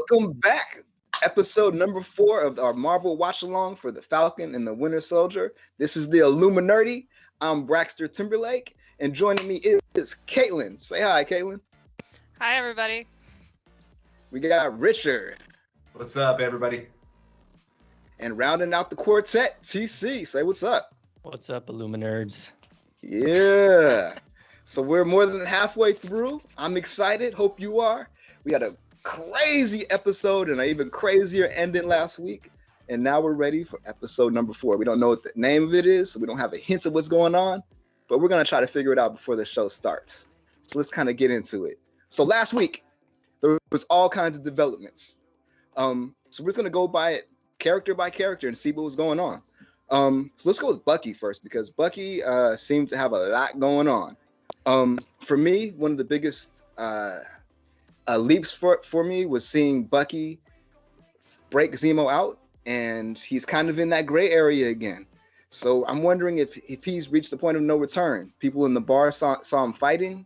Welcome back. Episode number 4 of our Marvel Watch Along for the Falcon and the Winter Soldier. This is the Illuminerdi. I'm Braxter Timberlake, and joining me is Caitlin. Say hi, Caitlin. Hi, everybody. We got Richard. What's up, everybody? And rounding out the quartet, TC. Say what's up. What's up, Illuminerds? Yeah. So we're more than halfway through. I'm excited. Hope you are. We had a crazy episode and an even crazier ending last week. And now we're ready for episode number 4. We don't know what the name of it is, so we don't have a hint of what's going on, but we're going to try to figure it out before the show starts. So let's kind of get into it. So last week, there was all kinds of developments. So we're just going to go by it character by character and see what was going on. So let's go with Bucky first, because Bucky seemed to have a lot going on. For me, one of the biggest leaps for me was seeing Bucky break Zemo out, and he's kind of in that gray area again. So I'm wondering if he's reached the point of no return. People in the bar saw him fighting.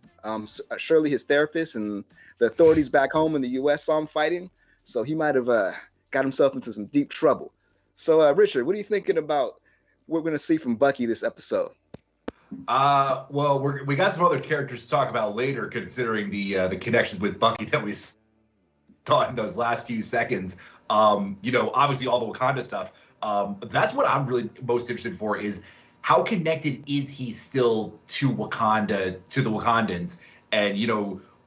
Surely his therapist and the authorities back home in the U.S. saw him fighting. So he might have got himself into some deep trouble. So Richard, what are you thinking about what we're going to see from Bucky this episode? Well, we got some other characters to talk about later, considering the connections with Bucky that we saw in those last few seconds. Obviously all the Wakanda stuff. That's what I'm really most interested for, is how connected is he still to Wakanda, to the Wakandans? And,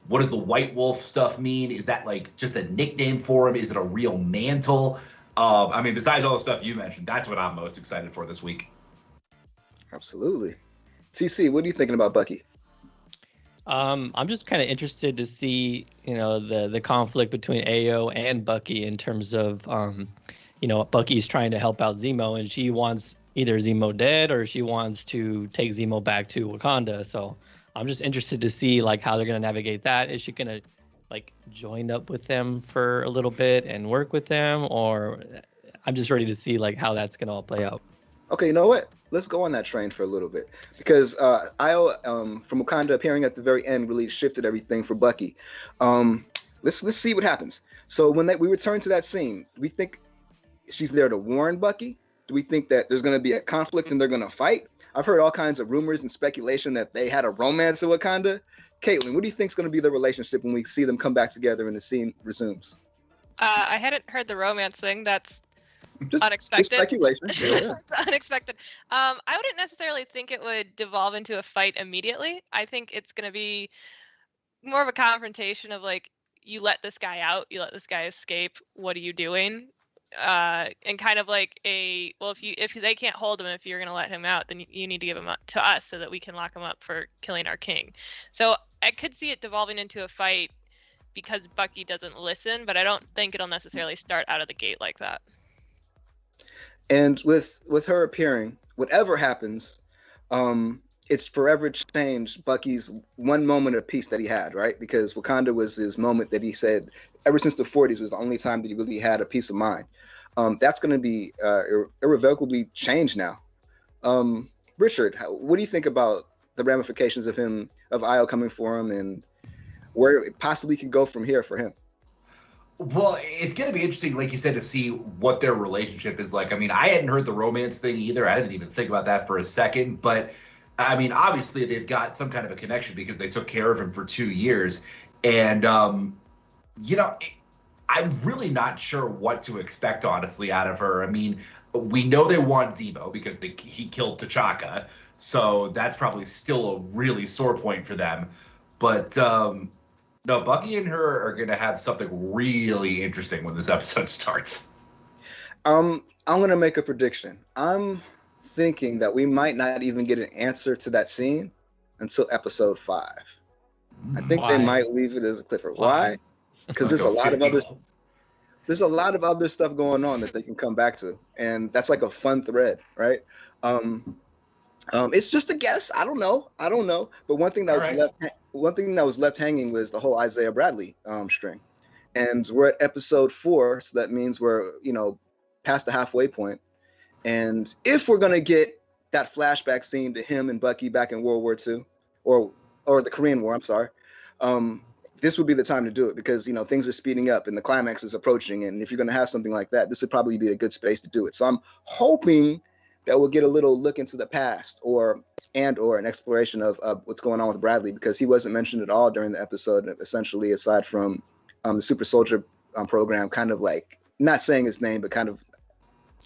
what does the White Wolf stuff mean? Is that like just a nickname for him? Is it a real mantle? Besides all the stuff you mentioned, that's what I'm most excited for this week. Absolutely. CC, what are you thinking about Bucky? I'm just kind of interested to see, the conflict between Ayo and Bucky in terms of, Bucky's trying to help out Zemo, and she wants either Zemo dead or she wants to take Zemo back to Wakanda. So I'm just interested to see how they're gonna navigate that. Is she gonna join up with them for a little bit and work with them, or I'm just ready to see how that's gonna all play out. Okay, you know what? Let's go on that train for a little bit, because Ayo from Wakanda appearing at the very end really shifted everything for Bucky. Let's see what happens. So when we return to that scene, do we think she's there to warn Bucky? Do we think that there's going to be a conflict and they're going to fight? I've heard all kinds of rumors and speculation that they had a romance in Wakanda. Caitlin, what do you think is going to be the relationship when we see them come back together and the scene resumes? I hadn't heard the romance thing. That's unexpected. Just speculation. Yeah. It's unexpected. I wouldn't necessarily think it would devolve into a fight immediately. I think it's going to be more of a confrontation of you let this guy out, you let this guy escape. What are you doing? And kind of if they can't hold him, if you're going to let him out, then you need to give him up to us so that we can lock him up for killing our king. So I could see it devolving into a fight because Bucky doesn't listen, but I don't think it'll necessarily start out of the gate like that. And with her appearing, whatever happens, it's forever changed Bucky's one moment of peace that he had, right? Because Wakanda was his moment that he said ever since the 40s was the only time that he really had a peace of mind. That's going to be irrevocably changed now. Richard, what do you think about the ramifications of Ayo coming for him, and where it possibly could go from here for him? Well, it's going to be interesting, like you said, to see what their relationship is like. I hadn't heard the romance thing either. I didn't even think about that for a second. But, obviously they've got some kind of a connection because they took care of him for 2 years. And, I'm really not sure what to expect, honestly, out of her. We know they want Zemo because he killed T'Chaka. So that's probably still a really sore point for them. But, no, Bucky and her are going to have something really interesting when this episode starts. I'm going to make a prediction. I'm thinking that we might not even get an answer to that scene until episode 5. I think they might leave it as a cliffhanger. Why? Because there's a lot of other stuff going on that they can come back to, and that's like a fun thread, right? It's just a guess. I don't know. But one thing that was left hanging was the whole Isaiah Bradley string, and we're at episode 4, so that means we're past the halfway point. And if we're gonna get that flashback scene to him and Bucky back in World War II, or the Korean War, I'm sorry, this would be the time to do it because things are speeding up and the climax is approaching. And if you're going to have something like that, this would probably be a good space to do it. So I'm hoping that we'll get a little look into the past or an exploration of what's going on with Bradley, because he wasn't mentioned at all during the episode. Essentially, aside from the Super Soldier program, kind of like not saying his name, but kind of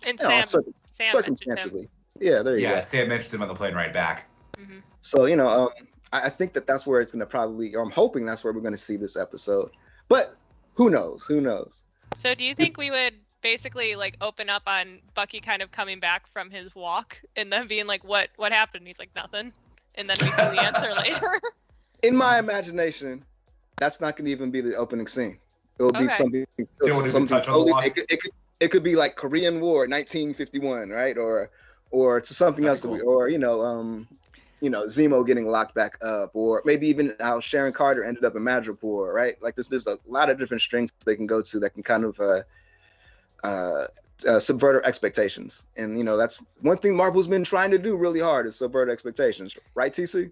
and Sam circumstantially. Yeah, there you go. Yeah, Sam mentioned him on the plane ride back. Mm-hmm. So I think that's where it's going to probably, or I'm hoping that's where we're going to see this episode. But who knows? Who knows? So do you think we would basically like open up on Bucky kind of coming back from his walk and then being like, what happened? And he's like, nothing. And then we see the answer later. In my imagination, that's not going to even be the opening scene. It'll be something totally, it could be like Korean War, 1951, right? Or to something else, cool. Zemo getting locked back up, or maybe even how Sharon Carter ended up in Madripoor, right? Like there's a lot of different strings they can go to that can kind of subvert our expectations. And that's one thing Marvel's been trying to do really hard is subvert expectations, right, TC?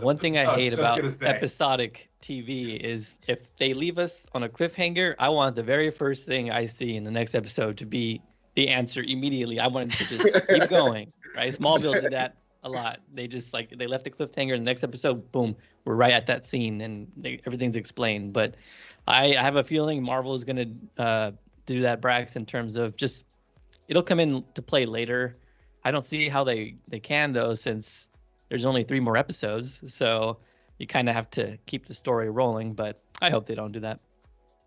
One thing I hate about episodic TV is if they leave us on a cliffhanger, I want the very first thing I see in the next episode to be the answer immediately. I want to just keep going, right? Smallville did that a lot. They just they left the cliffhanger in the next episode, boom, we're right at that scene and everything's explained. But I have a feeling Marvel is going to do that, Brax, in terms of just it'll come in to play later. I don't see how they can though, since there's only 3 more episodes, so you kind of have to keep the story rolling, but I hope they don't do that.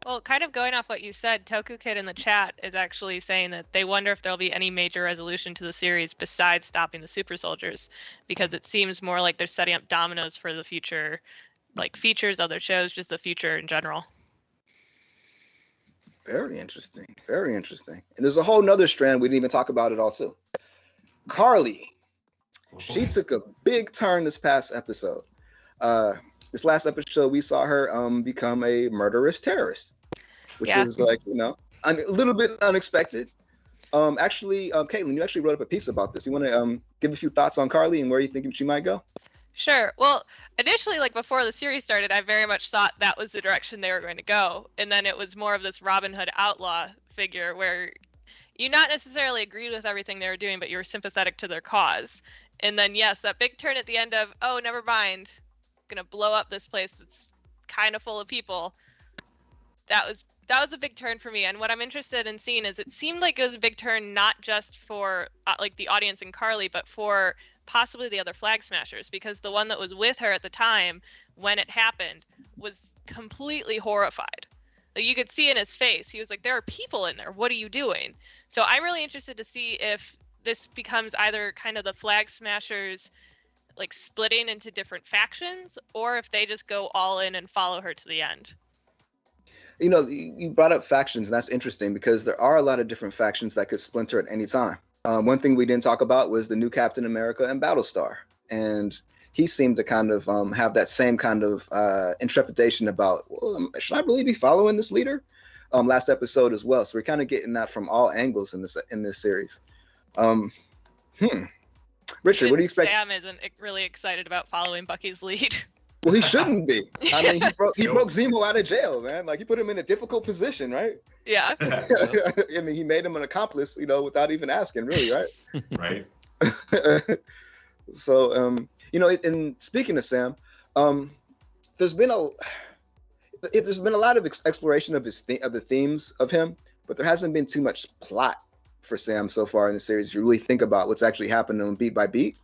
Well, kind of going off what you said, Toku Kid in the chat is actually saying that they wonder if there'll be any major resolution to the series besides stopping the super soldiers, because it seems more like they're setting up dominoes for the future, like features, other shows, just the future in general. Very interesting. Very interesting. And there's a whole nother strand we didn't even talk about at all, too. Carly. She took a big turn this past episode. This last episode, we saw her become a murderous terrorist, which is a little bit unexpected. Actually, Caitlin, you actually wrote up a piece about this. You want to give a few thoughts on Carly and where you think she might go? Sure. Well, initially, before the series started, I very much thought that was the direction they were going to go. And then it was more of this Robin Hood outlaw figure where you not necessarily agreed with everything they were doing, but you were sympathetic to their cause. And then, yes, that big turn at the end of, oh, never mind, gonna blow up this place that's kind of full of people. That was a big turn for me. And what I'm interested in seeing is it seemed like it was a big turn not just for the audience and Carly, but for possibly the other Flag Smashers, because the one that was with her at the time when it happened was completely horrified. Like you could see in his face, he was like, there are people in there. What are you doing? So I'm really interested to see if this becomes either kind of the Flag Smashers splitting into different factions, or if they just go all in and follow her to the end. You brought up factions, and that's interesting because there are a lot of different factions that could splinter at any time. One thing we didn't talk about was the new Captain America and Battlestar, and he seemed to kind of have that same kind of intrepidation about, well, should I really be following this leader? Last episode as well. So we're kind of getting that from all angles in this series. Richard, what do you expect? Sam isn't really excited about following Bucky's lead. Well, he shouldn't be. I mean, he broke Zemo out of jail, man. He put him in a difficult position, right? Yeah. I mean, he made him an accomplice, without even asking, really, right? Right. So, and speaking of Sam, there's been a lot of exploration of the themes of him, but there hasn't been too much plot for Sam so far in the series, if you really think about what's actually happening beat by beat.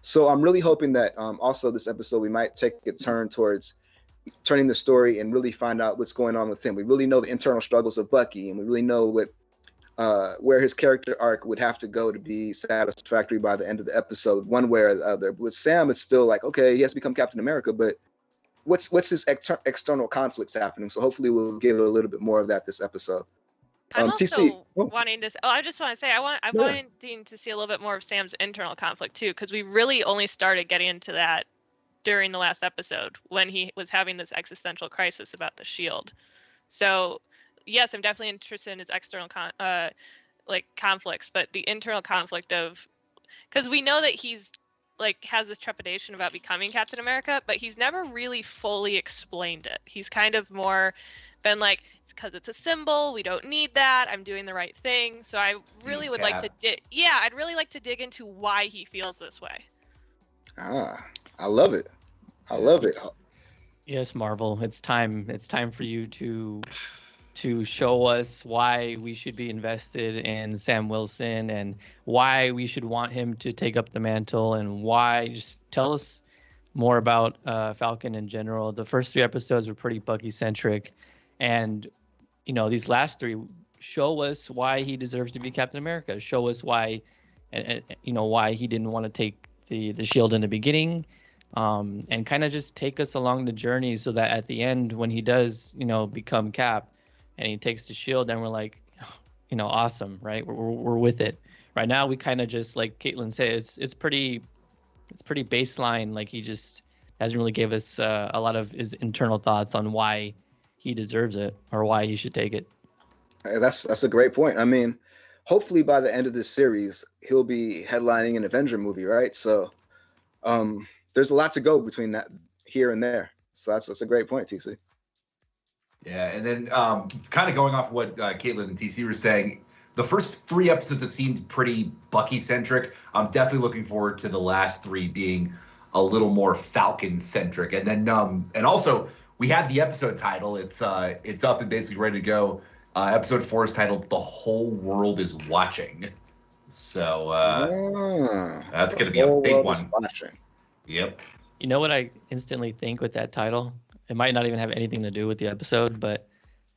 So I'm really hoping that also this episode, we might take a turn towards turning the story and really find out what's going on with him. We really know the internal struggles of Bucky, and we really know where his character arc would have to go to be satisfactory by the end of the episode, one way or the other. With Sam, it's still okay, he has to become Captain America, but what's his external conflicts happening? So hopefully we'll get a little bit more of that this episode. I'm also TC. wanting to. Oh, I just want to say I'm wanting to see a little bit more of Sam's internal conflict too, because we really only started getting into that during the last episode when he was having this existential crisis about the shield. So, yes, I'm definitely interested in his external conflicts, but the internal conflict of, because we know that he's like has this trepidation about becoming Captain America, but he's never really fully explained it. He's kind of more been like, it's because it's a symbol. We don't need that. I'm doing the right thing. So I really would like to I'd really like to dig into why he feels this way. I love it. I love it. Yes, Marvel. It's time. It's time for you to show us why we should be invested in Sam Wilson and why we should want him to take up the mantle and why. Just tell us more about Falcon in general. The first 3 episodes were pretty Bucky centric, and these last 3 show us why he deserves to be Captain America. Show us why, why he didn't want to take the shield in the beginning. And kind of just take us along the journey so that at the end, when he does, become Cap and he takes the shield, then we're like, awesome, right? We're with it. Right now, we kind of just, like Caitlin said, it's pretty baseline. Like, he just hasn't really gave us a lot of his internal thoughts on why he deserves it or why he should take it. That's a great point. I mean, hopefully by the end of this series, he'll be headlining an Avenger movie, right? So, there's a lot to go between that here and there. So that's a great point, TC. Yeah, and then kind of going off of what Caitlin and TC were saying, the first 3 episodes have seemed pretty Bucky-centric. I'm definitely looking forward to the last 3 being a little more Falcon-centric. And then, and also, we had the episode title. It's up and basically ready to go. Episode 4 is titled "The Whole World Is Watching." So that's going to be a big one. Yep. You know what I instantly think with that title? It might not even have anything to do with the episode, but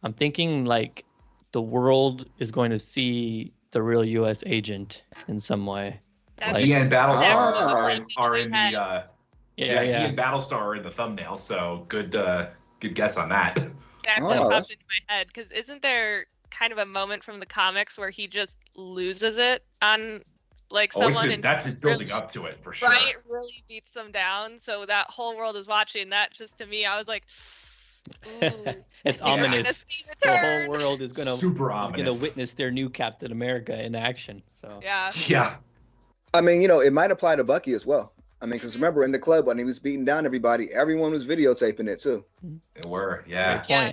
I'm thinking like the world is going to see the real U.S. agent in some way. He and Battlestar are in the he yeah. and Battlestar are in the thumbnail. So good guess on that. Exactly, what popped into my head, because isn't there kind of a moment from the comics where he just loses it on like someone? That's been building up to it for sure. Right, really beats them down. So that whole world is watching. That just to me, I was like, ooh, it's ominous. The whole world is super ominous. Gonna witness their new Captain America in action. So yeah. I mean, it might apply to Bucky as well. I mean, because remember in the club when he was beating down everybody, everyone was videotaping it too. They were, yeah. Yeah.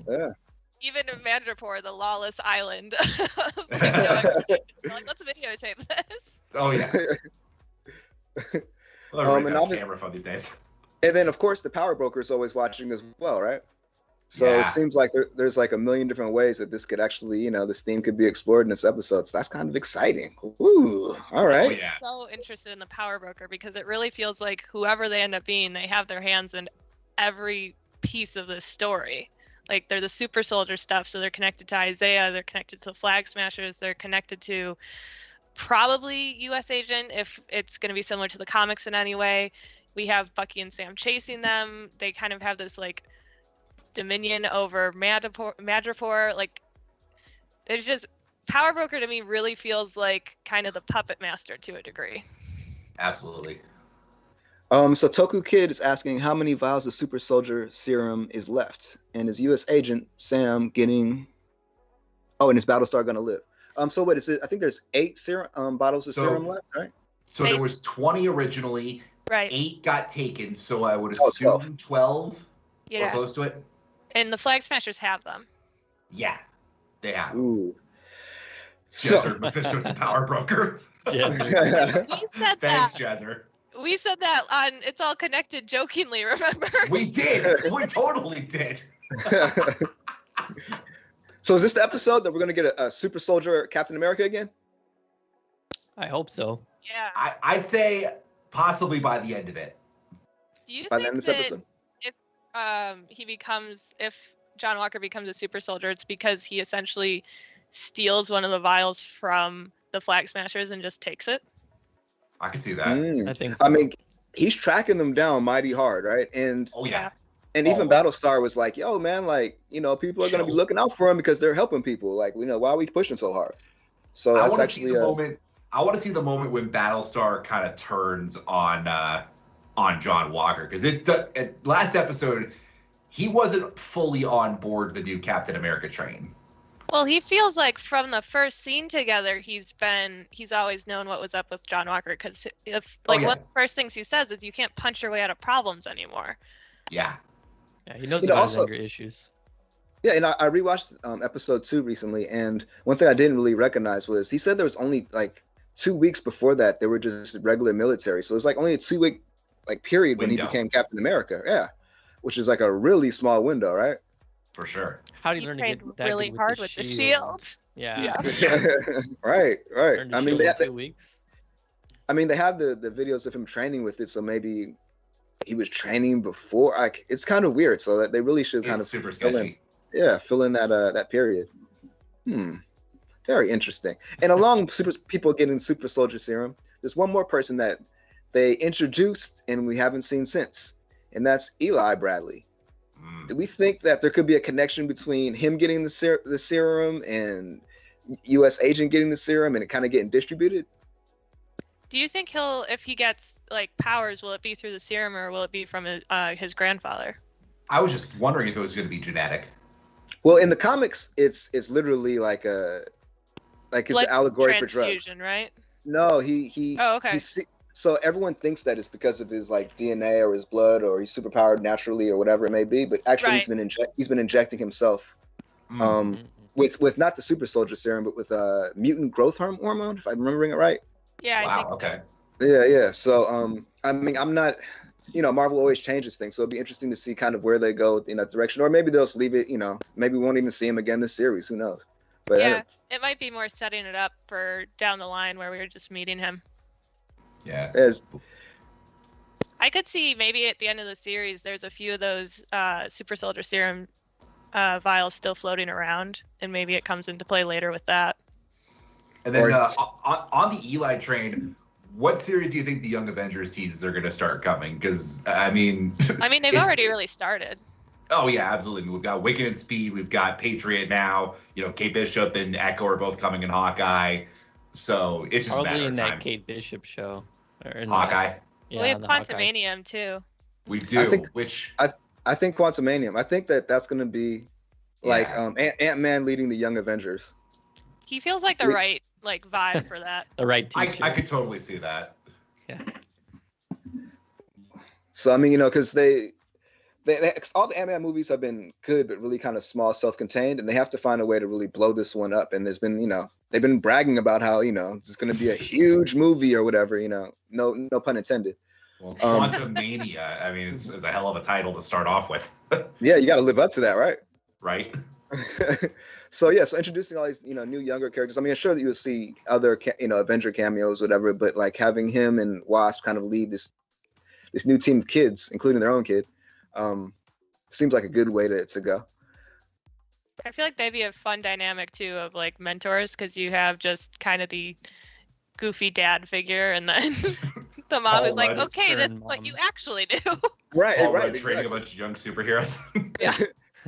Even in Madripoor, the lawless island. Like, let's videotape this. Oh yeah. Well, everybody's got a camera phone these days. And then of course the power broker is always watching as well, right? So it seems like there's like a million different ways that this could actually, this theme could be explored in this episode. So that's kind of exciting. Ooh, all right. Oh, yeah. I'm so interested in the power broker because it really feels like whoever they end up being, they have their hands in every piece of this story. Like they're the super soldier stuff, so they're connected to Isaiah, they're connected to the Flag Smashers, they're connected to probably U.S. Agent if it's going to be similar to the comics in any way. We have Bucky and Sam chasing them. They kind of have this like dominion over Madripoor. Like there's just power broker to me really feels like kind of the puppet master to a degree. Absolutely. So Toku Kid is asking how many vials of super soldier serum is left, and is U.S. Agent Sam getting? Oh, and is Battlestar gonna live? So what is it? I think there's 8 serum bottles of serum left, right? So there was 20 originally. Right. 8 got taken, so I would assume 12 or close to it. And the Flag Smashers have them. Yeah, they have. Ooh. Jezzer, Mephisto's the power broker. Jezzer. We said Thanks, that. Jezzer. We said that on It's All Connected jokingly, remember? We did. We totally did. So is this the episode that we're going to get a super soldier Captain America again? I hope so. Yeah. I'd say possibly by the end of it. Do you By the think end of this that episode? if John Walker becomes a super soldier, it's because he essentially steals one of the vials from the Flag Smashers and just takes it? I can see that. I think so. I mean, he's tracking them down mighty hard, right? And Oh yeah. and even Battlestar was like, "Yo, man, like, people are gonna be looking out for him because they're helping people. Like, why are we pushing so hard?" So I that's want to actually see the moment. I want to see the moment when Battlestar kind of turns on John Walker, because last episode he wasn't fully on board the new Captain America train. Well, he feels like from the first scene together, he's always known what was up with John Walker, because one of the first things he says is you can't punch your way out of problems anymore. Yeah. Yeah, he knows about his anger issues. Yeah, and I rewatched episode 2 recently, and one thing I didn't really recognize was he said there was only like 2 weeks before that they were just regular military, so it was like only a 2-week like period when he became Captain America. Yeah, which is like a really small window, right? For sure. How do you learn to get that really hard with the shield? Yeah. Right. I mean, they 2 weeks. I mean, they have the videos of him training with it, so maybe he was training before. Like, it's kind of weird, so that they really should kind of super sketchy. Fill in that period. Very interesting. And along people getting super soldier serum, there's one more person that they introduced and we haven't seen since, and that's Eli Bradley. Do we think that there could be a connection between him getting the serum and U.S. agent getting the serum and it kind of getting distributed? Do you think if he gets like powers, will it be through the serum or will it be from his grandfather? I was just wondering if it was going to be genetic. Well, in the comics, it's literally like it's an allegory for drugs. Transfusion, right? No, he. Oh, okay. So everyone thinks that it's because of his like DNA or his blood or he's superpowered naturally or whatever it may be, but actually he's been injecting himself, with not the super soldier serum, but with mutant growth hormone, if I'm remembering it right. Yeah, I think so. Okay. Yeah. So I mean, I'm not. Marvel always changes things, so it'd be interesting to see kind of where they go in that direction, or maybe they'll just leave it. Maybe we won't even see him again this series. Who knows? But yeah, it might be more setting it up for down the line where we were just meeting him. Yeah. I could see maybe at the end of the series, there's a few of those super soldier serum vials still floating around, and maybe it comes into play later with that. And then on the Eli train, what series do you think the Young Avengers teases are going to start coming? Because I mean, they've already really started. Oh yeah, absolutely. We've got Wiccan and Speed. We've got Patriot now. Kate Bishop and Echo are both coming in Hawkeye. So it's just a matter of time. That Kate Bishop show. Hawkeye. Yeah, we have Quantumanium too. We do. I think Quantumanium. I think that's going to be like Ant-Man leading the Young Avengers. He feels like the right vibe for that. The right teacher. I could totally see that. Yeah. So I mean, because they all the Ant-Man movies have been good, but really kind of small, self-contained, and they have to find a way to really blow this one up. And there's been, they've been bragging about how, it's going to be a huge movie or whatever, no pun intended. Well, Quantumania, I mean, is a hell of a title to start off with. Yeah, you got to live up to that, right? Right. So introducing all these, new younger characters. I mean, I'm sure that you'll see other, Avenger cameos, whatever, but like having him and Wasp kind of lead this new team of kids, including their own kid. Seems like a good way to go. I feel like they'd be a fun dynamic too of like mentors, because you have just kind of the goofy dad figure, and then the mom is like, "Okay, this is what you actually do." Right. Training a bunch of young superheroes. Yeah.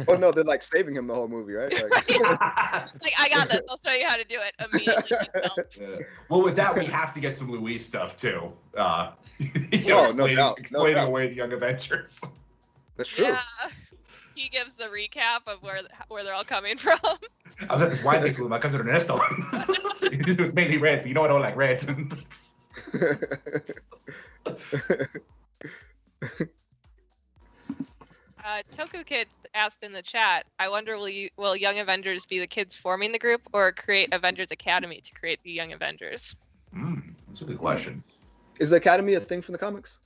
Oh no, they're like saving him the whole movie, right? Like, I got this. I'll show you how to do it immediately. Well, with that, we have to get some Louise stuff too. Explaining away the Young Avengers. That's true. Yeah. He gives the recap of where they're all coming from. I was at this wine school with my cousin Ernesto. It was mainly Reds, but I don't like Reds. Toku Kids asked in the chat, I wonder will Young Avengers be the kids forming the group or create Avengers Academy to create the Young Avengers? That's a good question. Is the Academy a thing from the comics?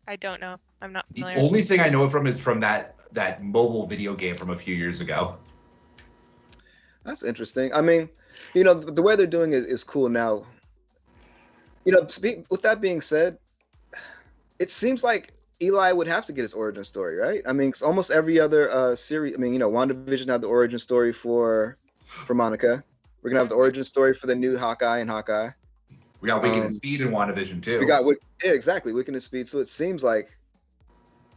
I don't know. I'm not familiar. The only thing I know is from that mobile video game from a few years ago. That's interesting. I mean, the way they're doing it is cool now. With that being said, it seems like Eli would have to get his origin story, right? I mean, almost every other series. I mean, WandaVision had the origin story for Monica. We're gonna have the origin story for the new Hawkeye and Hawkeye. We got Wiccan and Speed in WandaVision too. Exactly, Wiccan and Speed. So it seems like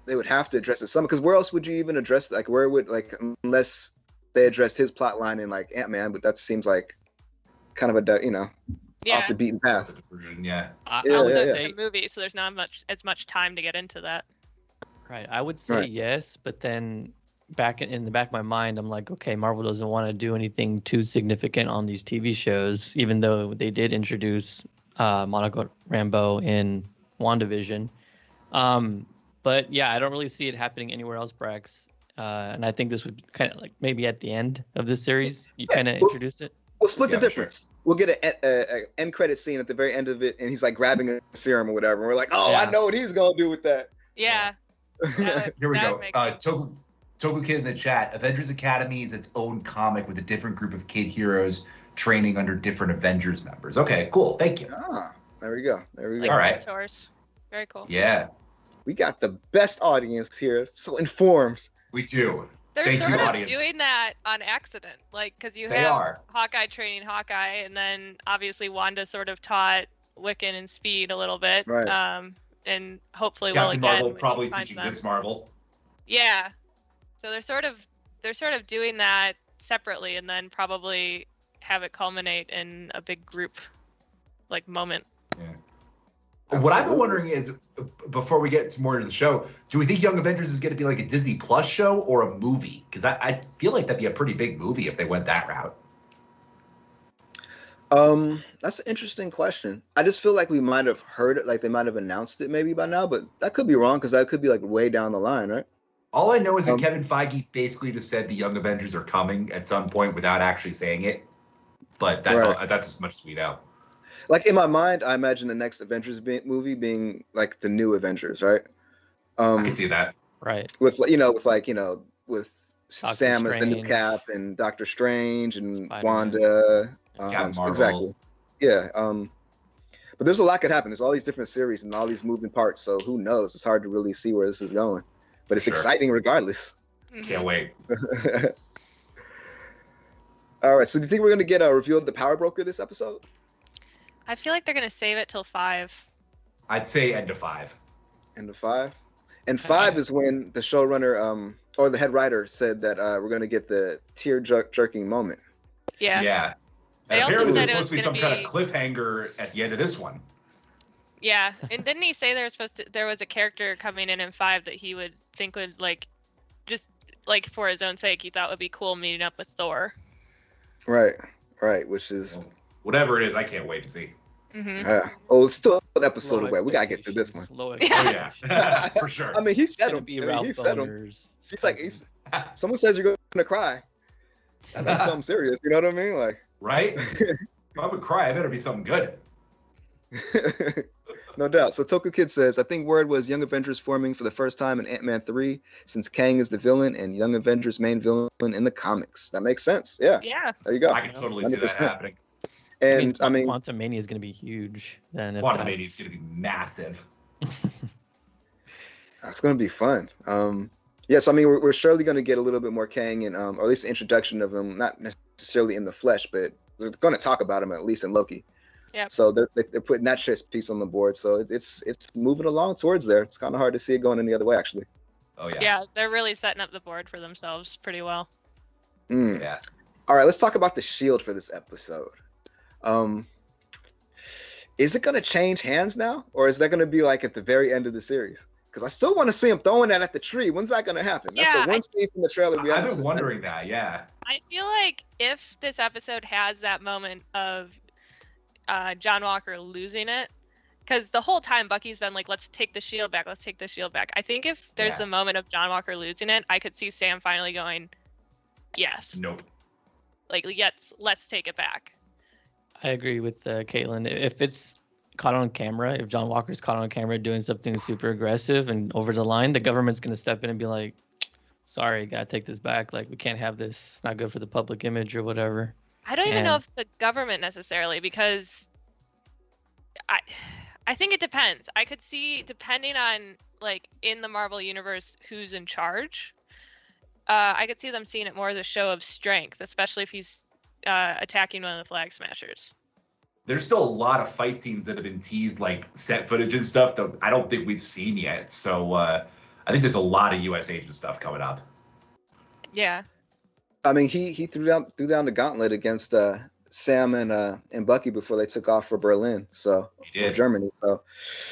they would have to address it some, because where else would you even address unless they addressed his plot line in like Ant-Man, but that seems like kind of off the beaten path. Yeah. Also, it's a movie, so there's not as much time to get into that. Right. I would say yes, but then in the back of my mind, I'm like, okay, Marvel doesn't want to do anything too significant on these TV shows, even though they did introduce Monica Rambeau in WandaVision. But yeah, I don't really see it happening anywhere else, Brax. And I think this would kind of like maybe at the end of this series, you kind of introduce it. We'll split the Yeah, difference. We'll get an end credit scene at the very end of it, and he's like grabbing a serum or whatever. And we're like, oh, Yeah. I know what he's gonna do with that. Yeah. That Here we would go. make sense. Toku Kid in the chat. Avengers Academy is its own comic with a different group of kid heroes training under different Avengers members. Okay, cool. Thank you. Ah, there we go. There we go. Like All right. mentors. Very cool. Yeah, We got the best audience here, so informed. we do. They're Thank sort you, of audience. doing that on accident, like because you They have are. Hawkeye training Hawkeye, and then obviously Wanda sort of taught Wiccan and Speed a little bit, Right. and hopefully will Captain again. Marvel when she probably finds teaching them. Miss Marvel. Yeah, so they're sort of doing that separately, and then probably have it culminate in a big group, like moment. What I've been Absolutely. wondering is, before we get more into the show, do we think Young Avengers is going to be like a Disney Plus show or a movie? Because I feel like that'd be a pretty big movie if they went that route. That's an interesting question. I just feel like we might have heard it, like they might have announced it maybe by now, but that could be wrong because that could be like way down the line, right? All I know is that Um, Kevin Feige basically just said the Young Avengers are coming at some point without actually saying it. But that's Right. all, that's as much as we know. Like in my mind, I imagine the next Avengers movie being like the new Avengers, right? I can see that. Right. With with Doctor Sam as the new Strange. Cap and Doctor Strange and Spider-Man. Wanda. Captain Marvel. Exactly. Yeah. But there's a lot could happen. There's all these different series and all these moving parts. So who knows? It's hard to really see where this is going. But it's Sure. exciting regardless. Can't wait. All right. So do you think we're gonna get a review of the Power Broker this episode? I feel like they're gonna save it till 5. I'd say end of 5. End of 5. And 5 is when the showrunner or the head writer said that we're gonna get the tear jerking moment. Yeah. Yeah. They And also apparently said there's it was supposed to be some gonna kind of cliffhanger at the end of this one. Yeah, and didn't he say there was a character coming in 5 that he would think would like, just like for his own sake, he thought would be cool meeting up with Thor. Right. Right. Which is Whatever it is, I can't wait to see. oh, it's still an episode Low away. We gotta get through this one. expectations, low Oh expectations. yeah, for sure. I mean, he It's said gonna him. be I Ralph mean, he said him. Boner's He's like, cousin. someone says you're gonna cry. That's something serious. You know what I mean? Like, Right? If I would cry, I better be something good. no doubt. So Toku Kid says, I think word was Young Avengers forming for the first time in Ant-Man 3, since Kang is the villain and Young Avengers main villain in the comics. That makes sense. Yeah. Yeah. There you go. I can totally see that 100%. happening. And I mean, Quantum Mania is going to be huge. Then if Quantum Mania is that's- going to be massive. that's gonna be fun. Yes, I mean we're surely gonna get a little bit more Kang and or at least an introduction of him, not necessarily in the flesh, but we're gonna talk about him at least in Loki. Yeah. So they're putting that chess piece on the board. So it's moving along towards there. It's kind of hard to see it going any other way, actually. Oh yeah. Yeah, they're really setting up the board for themselves pretty well. Mm. Yeah. All right, let's talk about the shield for this episode. Is it gonna change hands now, or is that gonna be like at the very end of the series? Because I still want to see him throwing that at the tree. When's that gonna happen? That's Yeah, the one scene from the trailer we I've haven't been seen. wondering that. Yeah. I feel like if this episode has that moment of John Walker losing it, because the whole time Bucky's been like, let's take the shield back, let's take the shield back. I think if there's Yeah. a moment of John Walker losing it, I could see Sam finally going, yes, Nope. like yes, let's take it back. I agree with Caitlin. If it's caught on camera, if John Walker's caught on camera doing something super aggressive and over the line, the government's going to step in and be like, sorry, gotta take this back. Like, we can't have this. It's not good for the public image or whatever. I don't even know Yeah. if it's the government necessarily, because I think it depends. I could see, depending on like in the Marvel universe who's in charge, I could see them seeing it more as a show of strength, especially if he's attacking one of the Flag Smashers. There's still a lot of fight scenes that have been teased, like set footage and stuff that I don't think we've seen yet. So I think there's a lot of U.S. agent stuff coming up. Yeah. I mean, he threw down the gauntlet against Sam and Bucky before they took off for Berlin, so He or did. Germany. So,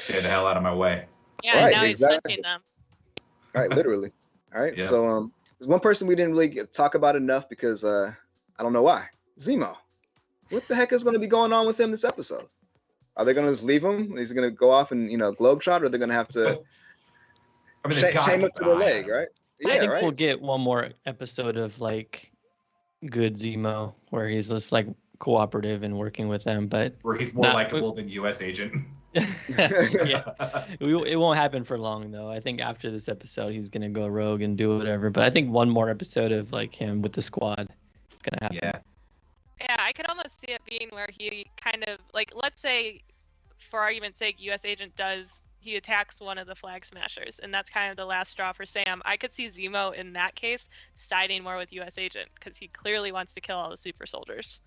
Stay the hell out of my way. Yeah, Right, now exactly. he's hunting them. all right, literally. All right. Yeah. So There's one person we didn't really talk about enough because I don't know why. Zemo. What the heck is going to be going on with him this episode? Are they going to just leave him? Is he going to go off and globetrot, or are they going to have to chain him to the leg, right? Yeah, I think we'll get one more episode of like good Zemo where he's just like cooperative and working with them, but where he's more likable than U.S. Agent. Yeah, it won't happen for long though. I think after this episode he's gonna go rogue and do whatever. But I think one more episode of like him with the squad is gonna happen. Yeah, I could almost see it being where he kind of like, let's say, for argument's sake, U.S. Agent he attacks one of the Flag Smashers, and that's kind of the last straw for Sam. I could see Zemo in that case siding more with U.S. Agent because he clearly wants to kill all the super soldiers.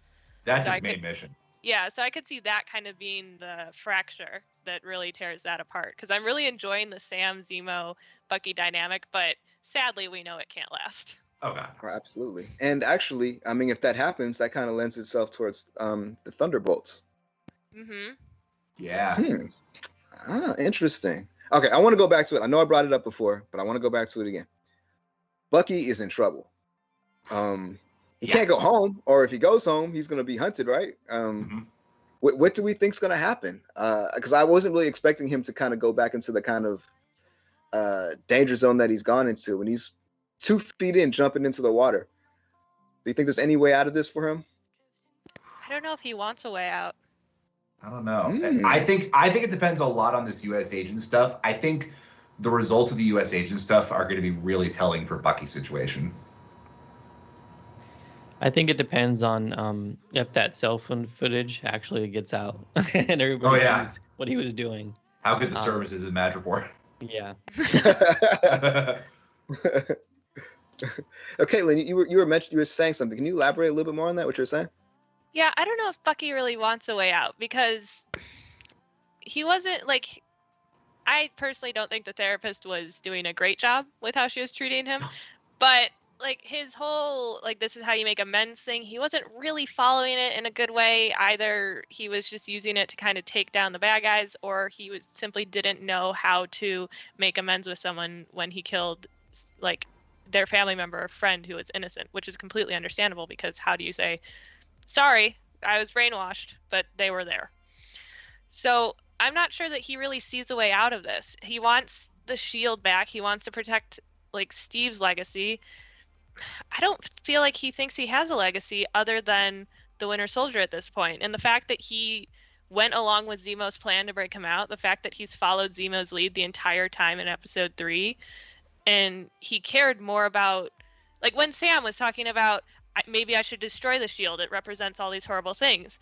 That's his main mission. Yeah, so I could see that kind of being the fracture that really tears that apart. Because I'm really enjoying the Sam, Zemo, Bucky dynamic, but sadly we know it can't last. Oh god. Oh, absolutely. And actually, I mean, if that happens, that kind of lends itself towards the Thunderbolts. Mm-hmm. Yeah. Interesting. Okay, I want to go back to it. I know I brought it up before, but I want to go back to it again. Bucky is in trouble. He can't go home, or if he goes home, he's going to be hunted, right? What do we think is going to happen? Because I wasn't really expecting him to kind of go back into the kind of danger zone that he's gone into. When he's 2 feet in, jumping into the water. Do you think there's any way out of this for him? I don't know if he wants a way out. I don't know. I think it depends a lot on this U.S. Agent stuff. I think the results of the U.S. Agent stuff are going to be really telling for Bucky's situation. I think it depends on if that cell phone footage actually gets out and everybody sees what he was doing. How good the services in Madripoor. Yeah. Okay, Lynn, you were saying something. Can you elaborate a little bit more on that? What you're saying? Yeah, I don't know if Bucky really wants a way out because he wasn't like. I personally don't think the therapist was doing a great job with how she was treating him, but like his whole like this is how you make amends thing, he wasn't really following it in a good way. Either he was just using it to kind of take down the bad guys, or he was simply didn't know how to make amends with someone when he killed like their family member or friend who was innocent, which is completely understandable because how do you say, sorry, I was brainwashed, but they were there. So I'm not sure that he really sees a way out of this. He wants the shield back. He wants to protect like Steve's legacy. I don't feel like he thinks he has a legacy other than the Winter Soldier at this point. And the fact that he went along with Zemo's plan to break him out, the fact that he's followed Zemo's lead the entire time in episode 3, and he cared more about, like when Sam was talking about, maybe I should destroy the shield, it represents all these horrible things.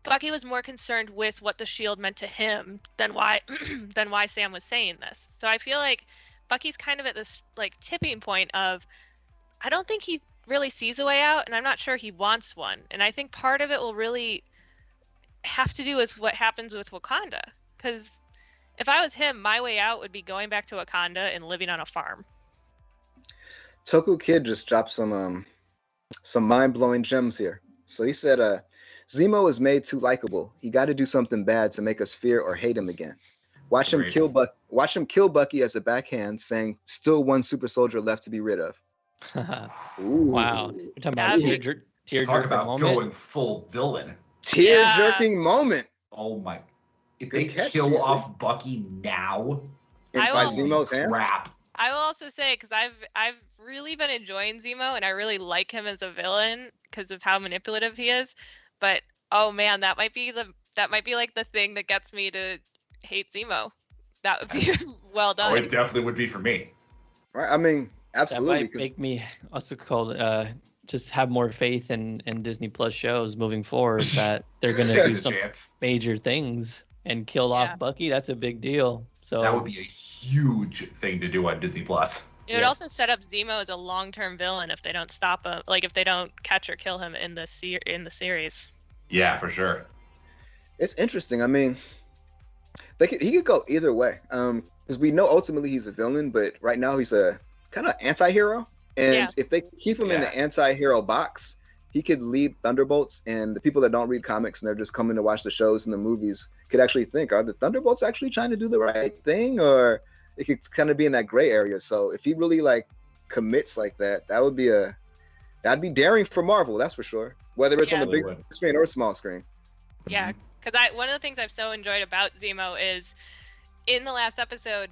Bucky was more concerned with what the shield meant to him than why Sam was saying this. So I feel like Bucky's kind of at this like tipping point of, I don't think he really sees a way out, and I'm not sure he wants one. And I think part of it will really have to do with what happens with Wakanda. Because if I was him, my way out would be going back to Wakanda and living on a farm. Toku Kid just dropped some mind-blowing gems here. So he said, Zemo is made too likable. He got to do something bad to make us fear or hate him again. Watch him kill Bucky as a backhand, saying, still one super soldier left to be rid of. Wow. You're talking about tear-jerking moment? Going full villain. Tear-jerking moment. Oh my. If they kill off Bucky now, by Zemo's hand? Crap. I will also say, because I've really been enjoying Zemo, and I really like him as a villain because of how manipulative he is. But oh man, that might be like the thing that gets me to hate Zemo. That would be well done. Oh, it definitely would be for me. Right. I mean, absolutely. That might make me also called just have more faith in Disney Plus shows moving forward that they're going to do some major things and kill off Bucky. That's a big deal. So that would be a huge thing to do on Disney Plus. It would also set up Zemo as a long-term villain if they don't stop him, like if they don't catch or kill him in the series. Yeah, for sure. It's interesting. I mean, he could go either way. Because we know ultimately he's a villain, but right now he's a kind of anti-hero. And if they keep him in the anti-hero box, he could lead Thunderbolts, and the people that don't read comics and they're just coming to watch the shows and the movies could actually think, are the Thunderbolts actually trying to do the right thing? Or it could kind of be in that gray area. So if he really like commits like that, that'd be daring for Marvel, that's for sure. Whether it's on the big screen or small screen. Yeah, because one of the things I've so enjoyed about Zemo is in the last episode,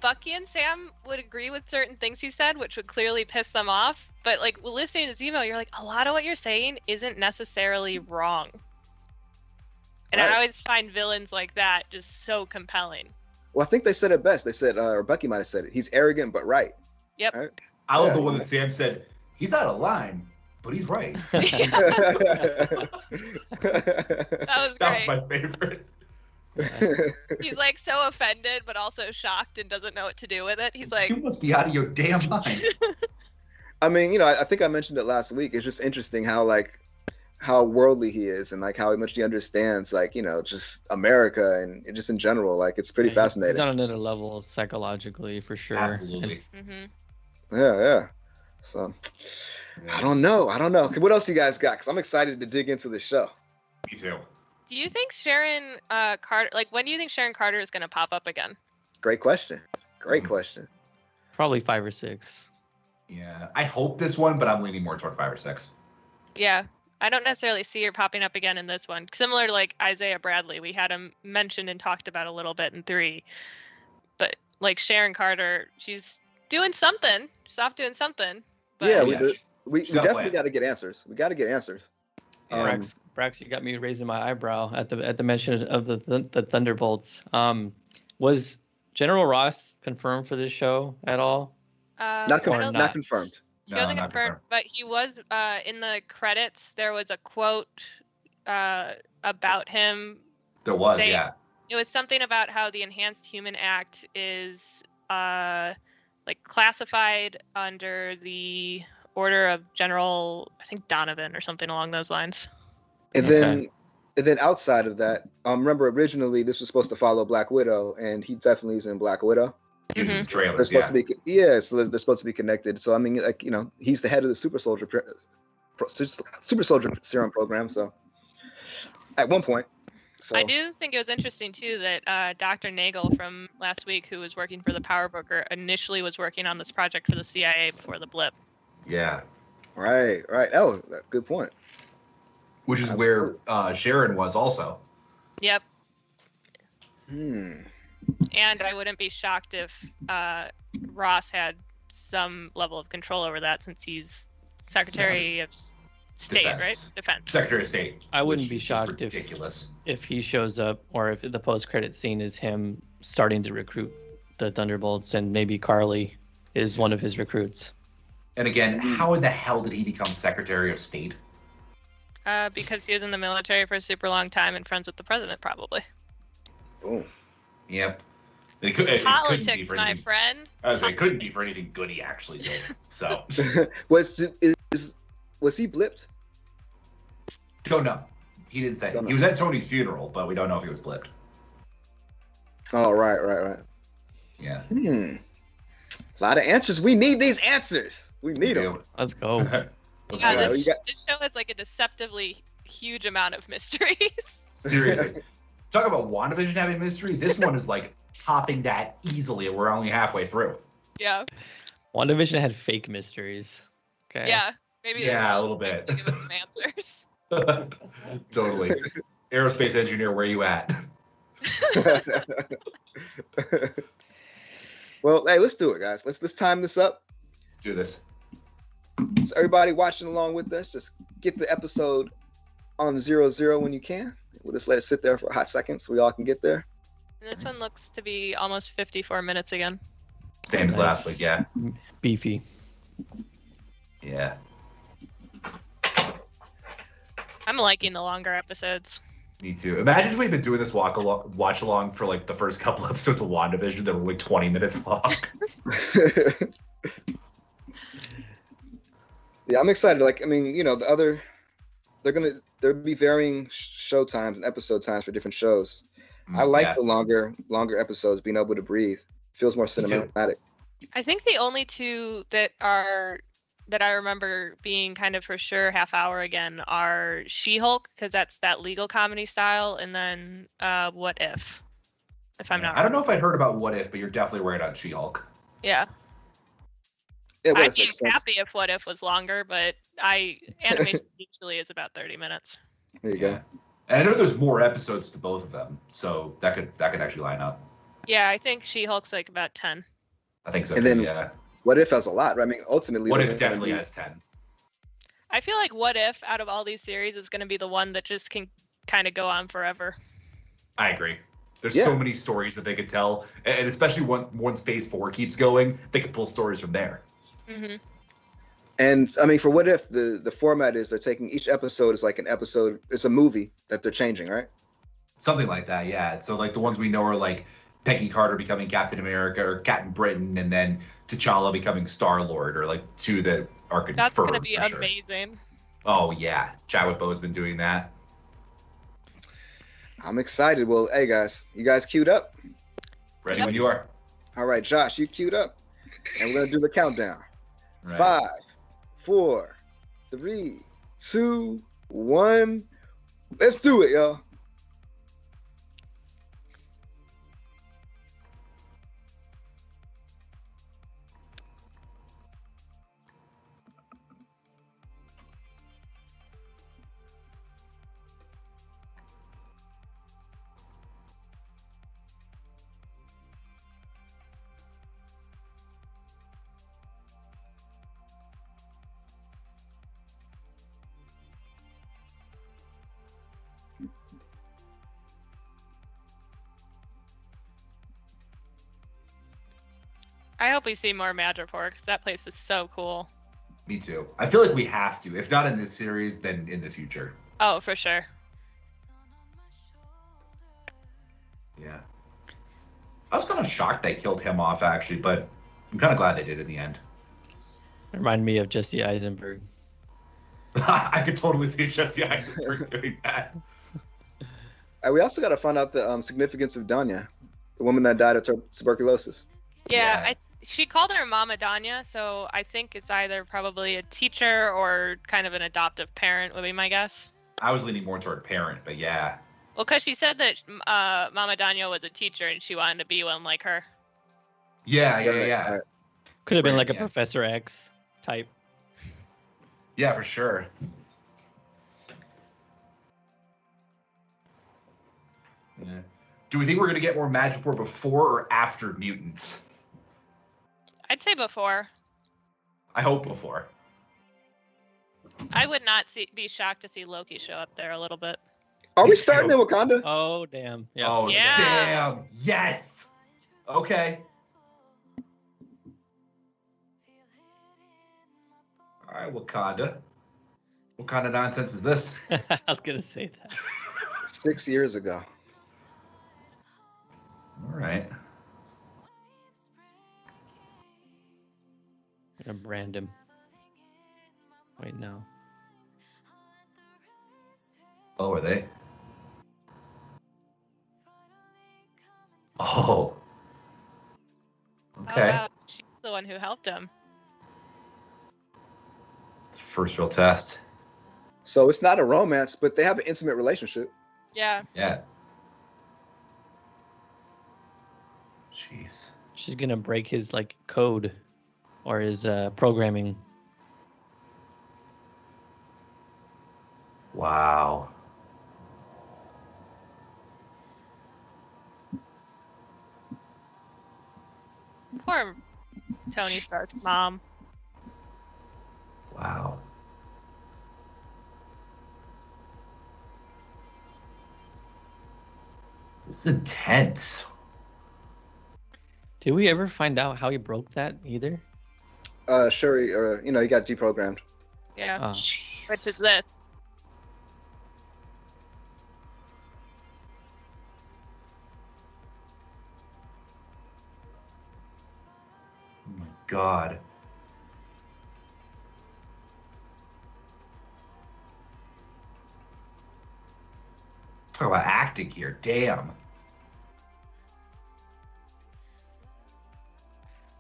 Bucky and Sam would agree with certain things he said, which would clearly piss them off. But like listening to Zemo, you're like, a lot of what you're saying isn't necessarily wrong. And I always find villains like that just so compelling. Well, I think they said it best. They said, or Bucky might have said it. He's arrogant but right. Yep. Right? I love the one that Sam said. He's out of line, but he's right. That was great. That was my favorite. He's like so offended, but also shocked and doesn't know what to do with it. He's like, you must be out of your damn mind. I mean, I think I mentioned it last week. It's just interesting how worldly he is and like how much he understands, like, just America and just in general. Like, it's pretty fascinating. He's on another level psychologically for sure. Absolutely. Yeah. So I don't know. What else you guys got? Because I'm excited to dig into the show. Me too. do you think Sharon Carter, like, when do you think Sharon Carter is going to pop up again? Great question. Question. Probably 5 or 6. Yeah, I hope this one, but I'm leaning more toward 5 or 6. Yeah, I don't necessarily see her popping up again in this one. Similar to like Isaiah Bradley, we had him mentioned and talked about a little bit in 3. But like Sharon Carter, she's doing something. She's off doing something. But Yeah, yeah, we definitely got to get answers. We got to get answers. Brax, you got me raising my eyebrow at the mention of the Thunderbolts. Was General Ross confirmed for this show at all? Not confirmed. She wasn't confirmed, but he was in the credits. There was a quote about him. There was, saying, yeah. It was something about how the Enhanced Human Act is like classified under the order of General, I think, Donovan or something along those lines. And then outside of that, remember originally this was supposed to follow Black Widow, and he definitely is in Black Widow. Trailers, they're supposed to be so they're supposed to be connected. So I mean, like, he's the head of the Super Soldier Serum program. So at one point, I do think it was interesting too that Dr. Nagel from last week, who was working for the Power Broker, initially was working on this project for the CIA before the blip. Yeah. Right. Oh, good point. Which is where Sharon was also. Yep. And I wouldn't be shocked if Ross had some level of control over that, since he's Secretary of State, right? Defense. Secretary of State. I wouldn't be shocked if he shows up, or if the post-credit scene is him starting to recruit the Thunderbolts, and maybe Karli is one of his recruits. And again, how in the hell did he become Secretary of State? Because he was in the military for a super long time and friends with the president, probably. Oh. Yep. Politics, my friend. It couldn't be for anything good he actually did. So. was he blipped? Don't know. He didn't say. He was at Tony's funeral, but we don't know if he was blipped. Oh, right. Yeah. A lot of answers. We need these answers. We need them. Let's go. Yeah, this show has like a deceptively huge amount of mysteries. Seriously. Talk about WandaVision having mystery. This one is like topping that easily, and we're only halfway through. Yeah. WandaVision had fake mysteries. Okay. Yeah. Maybe. Yeah, a little bit. To give us some answers. Totally. Aerospace engineer, where you at? Well, hey, let's do it, guys. Let's time this up. Let's do this. So everybody watching along with us, just get the episode on 00 when you can. We'll just let it sit there for a hot second so we all can get there. And this one looks to be almost 54 minutes again. Same as last week, yeah. Beefy. Yeah. I'm liking the longer episodes. Me too. Imagine if we'd been doing this watch along for like the first couple episodes of WandaVision that were like 20 minutes long. Yeah, I'm excited. Like, I mean, there'll be varying show times and episode times for different shows. I like the longer episodes, being able to breathe. Feels more cinematic. I think the only two that I remember being kind of for sure half hour again are She-Hulk, because that's that legal comedy style, and then What If I'm not wrong. I don't know if I'd heard about What If, but you're definitely right on She-Hulk. Yeah. Yeah, what I'd if be makes sense. happy if What If was longer, but animation usually is about 30 minutes. There you go. And I know there's more episodes to both of them, so that could actually line up. Yeah, I think She-Hulk's like about 10. I think so And too. then Yeah. What If has a lot, right? I mean, ultimately, What they're If gonna definitely be- has 10. I feel like What If, out of all these series, is going to be the one that just can kind of go on forever. I agree. There's Yeah. so many stories that they could tell, and especially once Phase 4 keeps going, they could pull stories from there. Mm-hmm. And I mean, for What If, the format is they're taking each episode is like an episode. It's a movie that they're changing, right? Something like that, yeah. So like the ones we know are like Peggy Carter becoming Captain America or Captain Britain, and then T'Challa becoming Star-Lord, or like two that are confirmed. That's going to be for sure. amazing. Oh yeah, Chadwick Boseman's been doing that. I'm excited. Well, hey guys, you guys queued up? Ready Yep. when you are. All right, Josh, you queued up, and we're gonna do the countdown. Right. 5, 4, 3, 2, 1. Let's do it, y'all. I hope we see more Madripoor because that place is so cool. Me too. I feel like we have to. If not in this series, then in the future. Oh, for sure. Yeah. I was kind of shocked they killed him off, actually, but I'm kind of glad they did in the end. Remind me of Jesse Eisenberg. I could totally see Jesse Eisenberg doing that. We also got to find out the significance of Danya, the woman that died of tuberculosis. Yeah, Yeah. she called her Mama Danya, so I think it's either probably a teacher or kind of an adoptive parent would be my guess. I was leaning more toward parent, but yeah. Well, because she said that Mama Danya was a teacher and she wanted to be one like her. Yeah. Right. Could have been Right, like a yeah. Professor X type. Yeah, for sure. Yeah. Do we think we're going to get more Madripoor before or after Mutants? I'd say before. I hope before. I would not be shocked to see Loki show up there a little bit. Are we starting in Wakanda? Oh damn! Yeah. Oh, Yeah. damn. Yes. Okay. All right, Wakanda. What kind of nonsense is this? I was gonna say that. 6 years ago. All right. I'm gonna brand him. Wait, no. Oh, are they? Oh. Okay. Oh, wow. She's the one who helped him. First real test. So it's not a romance, but they have an intimate relationship. Yeah. Yeah. Jeez. She's gonna break his like code or his programming. Wow. Poor Tony Stark's mom. Wow. This is intense. Did we ever find out how he broke that either? Shuri, or he got deprogrammed. Yeah. Oh. Jeez. Which is this. Oh my god. Talk about acting here. Damn.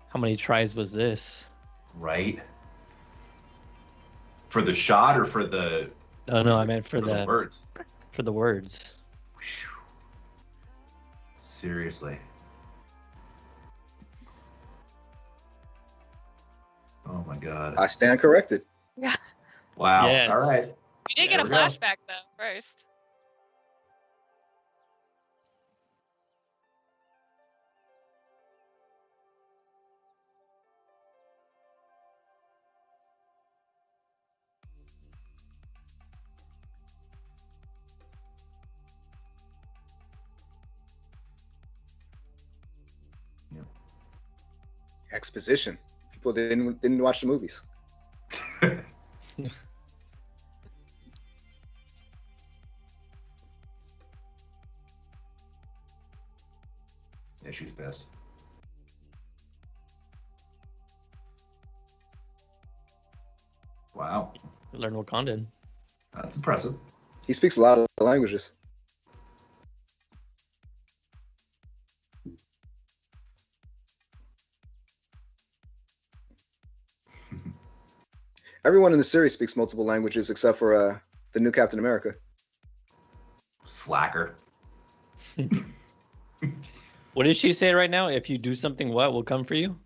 How many tries was this? Right? For the shot or for the Oh no, I meant for the words? for the words. Whew. Seriously. Oh my god. I stand corrected. Yeah. Wow. Yes. All right. We did There get a we go. flashback though first. Exposition. People didn't watch the movies. Yeah, she's pissed. Wow. Learn Wakandan. That's impressive. He speaks a lot of languages. Everyone in the series speaks multiple languages except for the new Captain America. Slacker. What did she say right now? If you do something, what will come for you?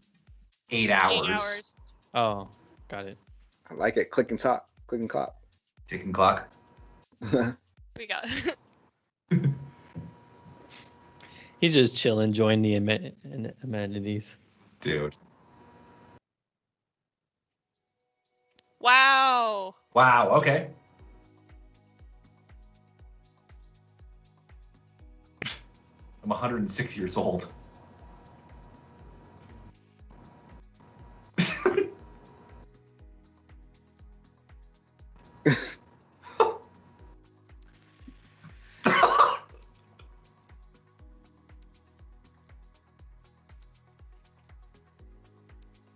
8 hours. 8 hours. Oh, got it. I like it. Click and talk. Click and clap. Ticking clock. We got He's just chilling, enjoying the amenities. Dude. Wow. Wow. Okay. I'm 106 years old.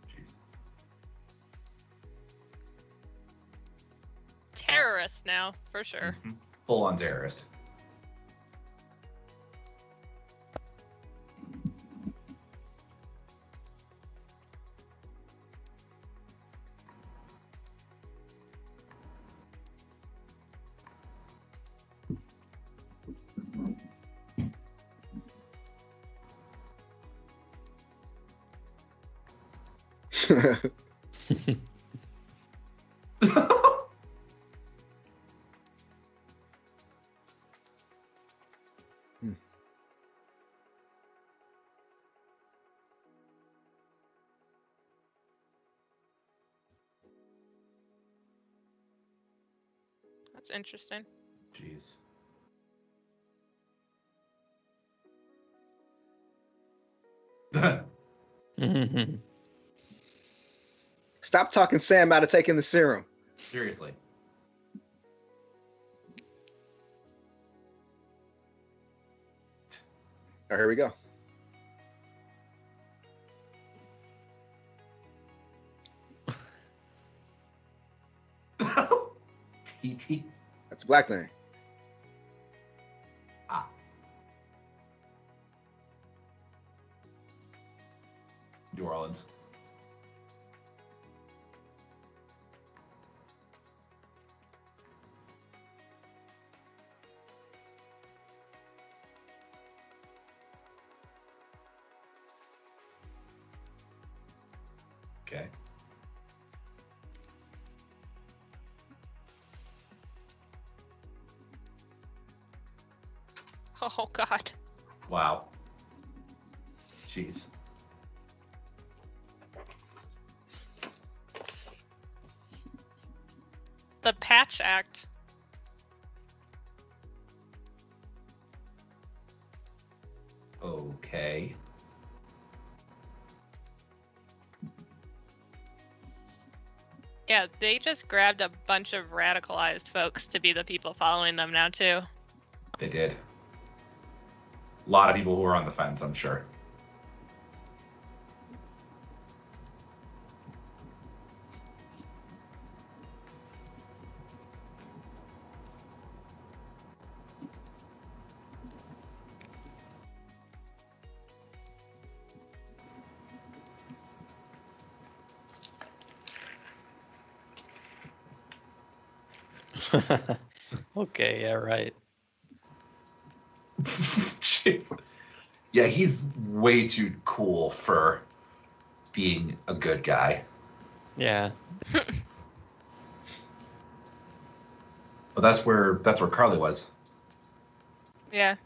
Jeez. Terrorist now, for sure. Mhm. Full on terrorist. That's interesting. Jeez. Stop talking Sam out of taking the serum. Seriously. Oh, here we go. TT. That's a black thing. Ah. New Orleans. Okay. Oh God. Wow. Jeez. The Patch Act. Okay. Yeah, they just grabbed a bunch of radicalized folks to be the people following them now too. They did. A lot of people who are on the fence, I'm sure. Okay, yeah, right. Jeez. Yeah, he's way too cool for being a good guy. Yeah. But that's where Carly was. Yeah.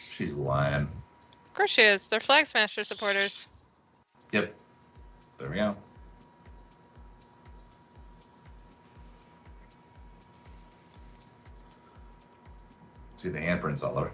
She's lying. Of course she is. They're Flag Smasher supporters. Yep. There we go. See the handprints all over.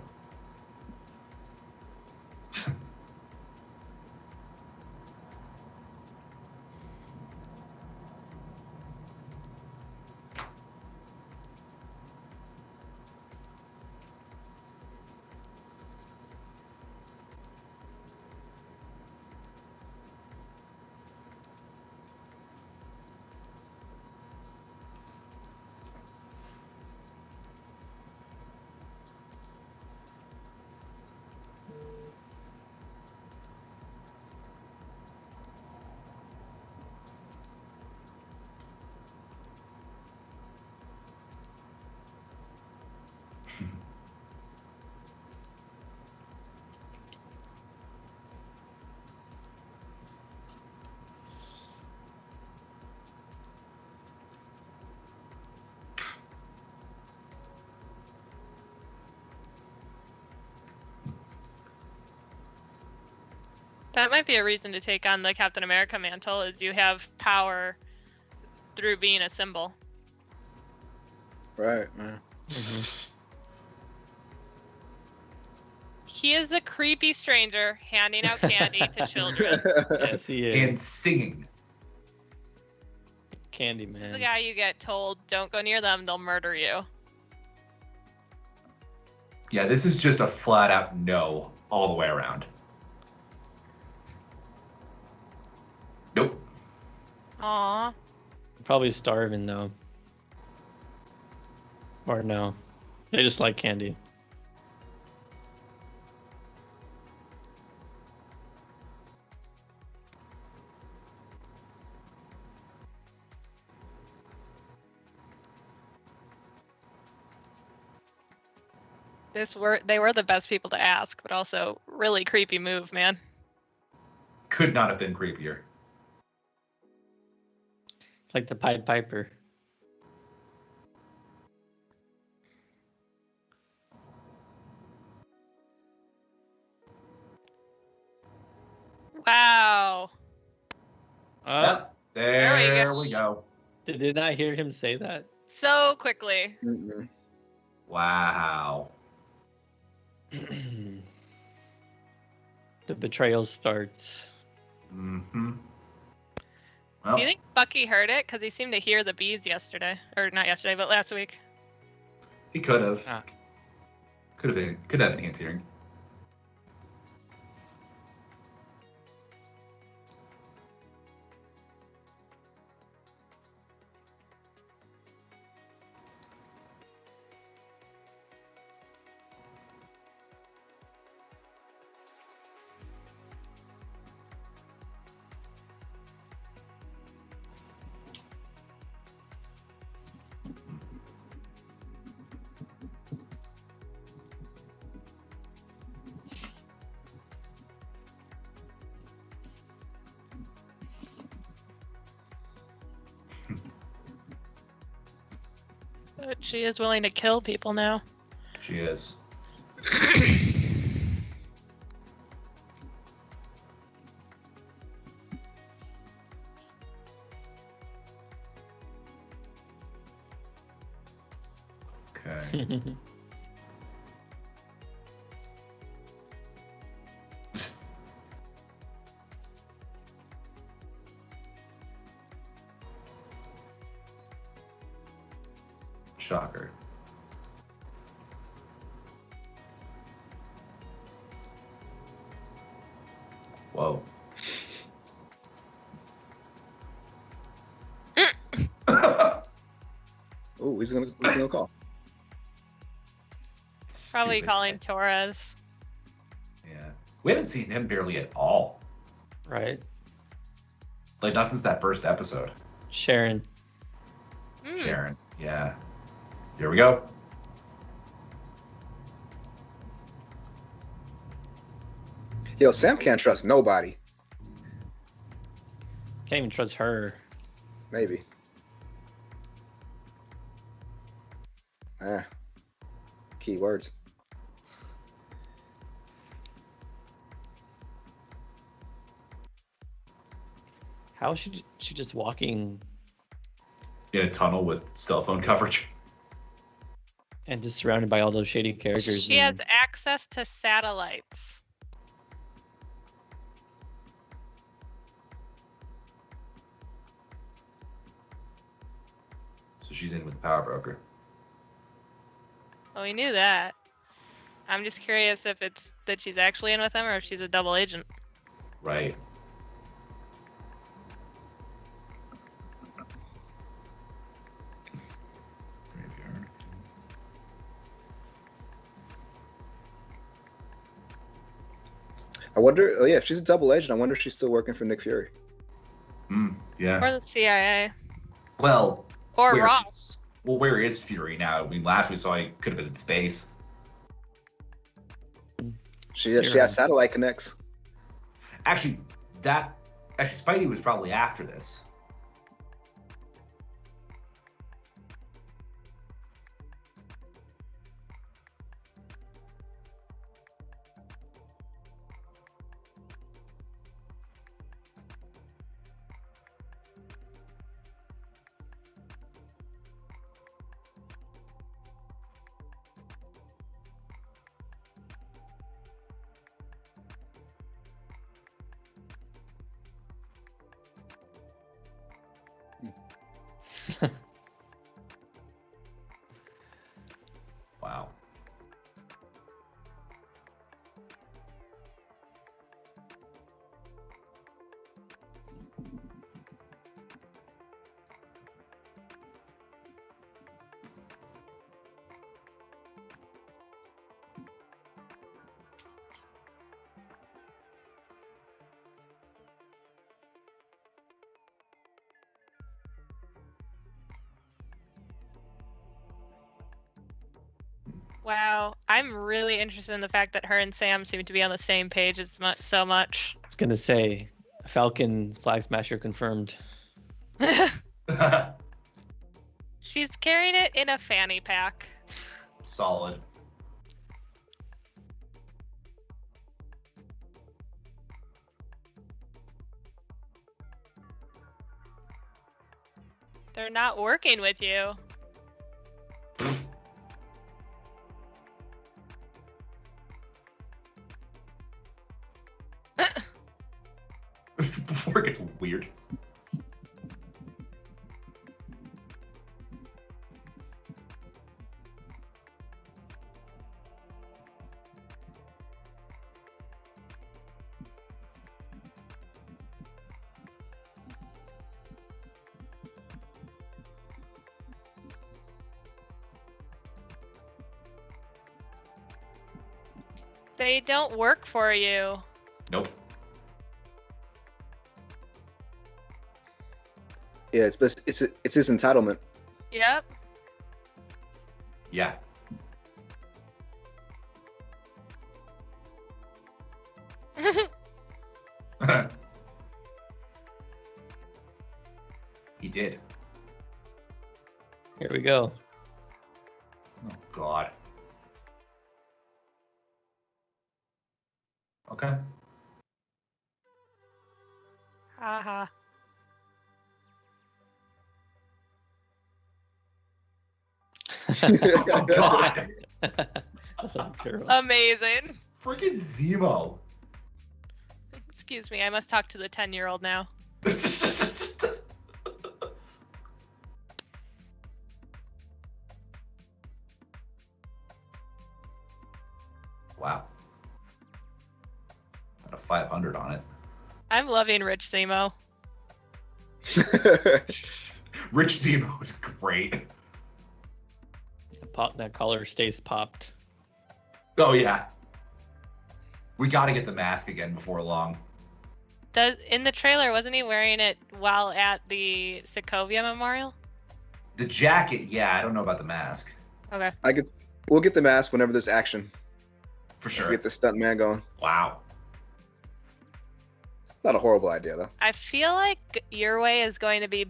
That might be a reason to take on the Captain America mantle, is you have power through being a symbol. Right, man. He is a creepy stranger handing out candy to children. Yes, he is. And singing. Candy This is man. the guy you get told, don't go near them, they'll murder you. Yeah, this is just a flat out no all the way around. Nope. Aww. Probably starving though. Or no. They just like candy. They were the best people to ask, but also really creepy move, man. Could not have been creepier. It's like the Pied Piper. Wow. Yep. There we There go. we go. Did not hear him say that? So quickly. Mm-mm. Wow. The betrayal starts. Mm-hmm. Well, Do you think Bucky heard it? Because he seemed to hear the bees yesterday. Or not yesterday, but last week. he could have. Ah. Could have enhanced hearing. But she is willing to kill people now. She is. Okay. Shocker. Whoa. Oh, he's gonna call. Probably Stupid calling thing. Torres. Yeah. We haven't seen him barely at all. Right. Like, not since that first episode. Sharon. Mm. Sharon. Yeah. Here we go. Yo, Sam can't trust nobody. Can't even trust her. Maybe. Key words. How is she just walking In a tunnel with cell phone coverage. and just surrounded by all those shady characters? She has access to satellites. So she's in with the power broker. Well, we knew that. I'm just curious if it's that she's actually in with him or if she's a double agent. Right. Graveyard. I wonder. Oh yeah, if she's a double agent, I wonder if she's still working for Nick Fury. Yeah. Or the CIA. Well, Or Where- Ross. well, where is Fury now? I mean, last we saw he could have been in space. She has satellite connects. Actually, Spidey was probably after this. Wow. Wow. I'm really interested in the fact that her and Sam seem to be on the same page so much. I was gonna say, Falcon Flag Smasher confirmed. She's carried it in a fanny pack. Solid. They're not working with you. Before it gets weird. They don't work for you. Nope. Yeah, it's his entitlement. Yep. Yeah. He did. Here we go. Oh God. Okay. Haha. Oh God. Girl. Amazing. Freaking Zemo. Excuse me, I must talk to the 10-year-old now. Wow. Got a 500 on it. I'm loving Rich Zemo. Rich Zemo is great. That collar stays popped. Oh yeah. We got to get the mask again before long. In the trailer, wasn't he wearing it while at the Sokovia Memorial? The jacket, yeah, I don't know about the mask. Okay. We'll get the mask whenever there's action. For sure. Get the stunt man going. Wow. It's not a horrible idea though. I feel like your way is going to be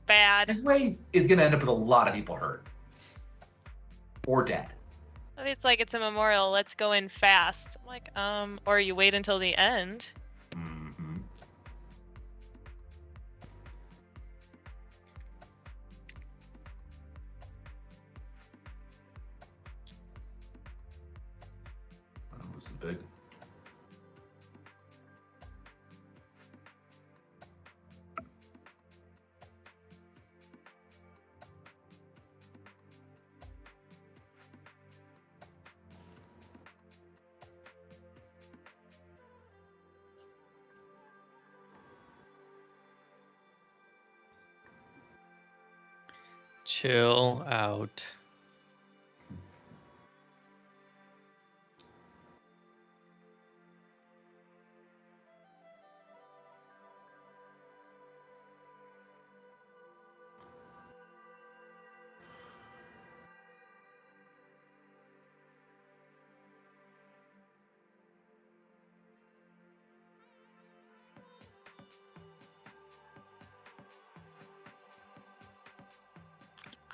bad. His way is going to end up with a lot of people hurt. Or dead. I mean, it's like it's a memorial. Let's go in fast. I'm like, or you wait until the end. Mm-hmm. That was big. Chill out.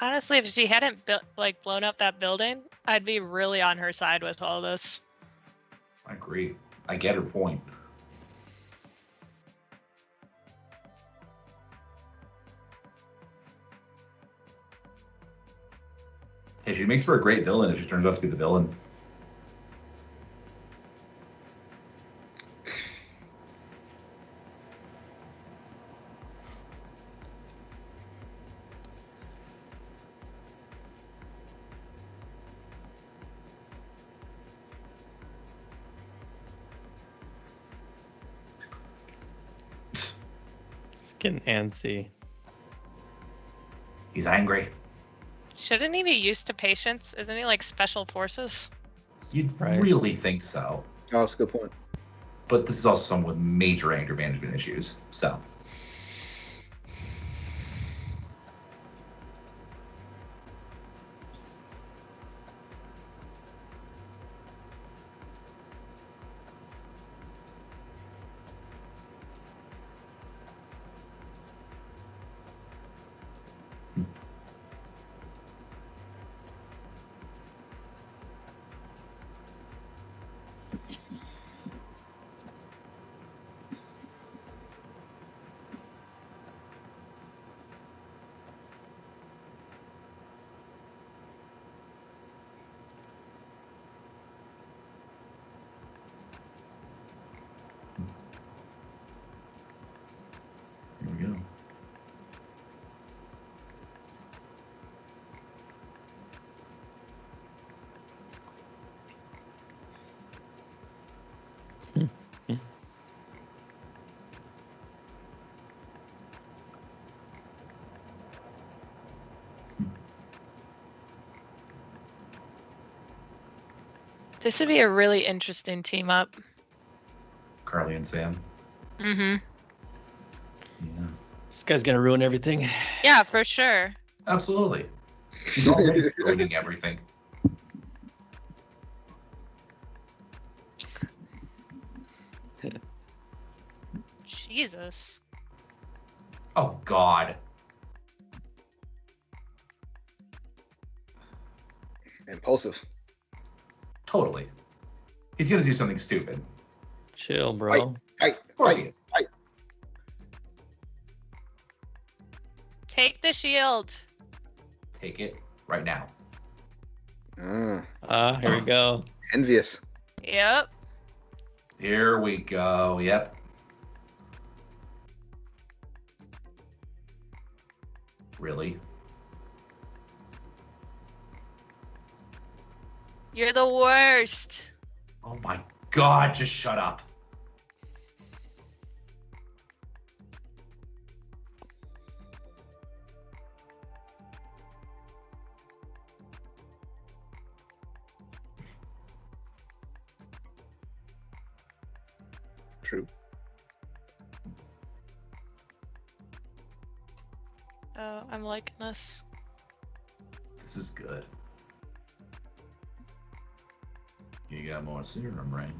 Honestly, if she hadn't blown up that building, I'd be really on her side with all this. I agree. I get her point. Hey, she makes for a great villain if she turns out to be the villain. It's getting antsy. He's angry. Shouldn't he be used to patience? Isn't he like special forces? You'd Right. really think so. Oh, that's a good point. But this is also someone with major anger management issues. So. Here we go. This would be a really interesting team up. Carly and Sam. Mm-hmm. Yeah. This guy's gonna ruin everything. Yeah, for sure. Absolutely. He's already ruining everything. Jesus. Oh, God. Impulsive. Totally. He's going to do something stupid. Chill, bro. Of course he is. Take the shield. Take it right now. Here we go. Envious. Yep. Here we go. Yep. Really? You're the worst. Oh my God, just shut up. True. Oh, I'm liking this. This is good. You got more serum, right?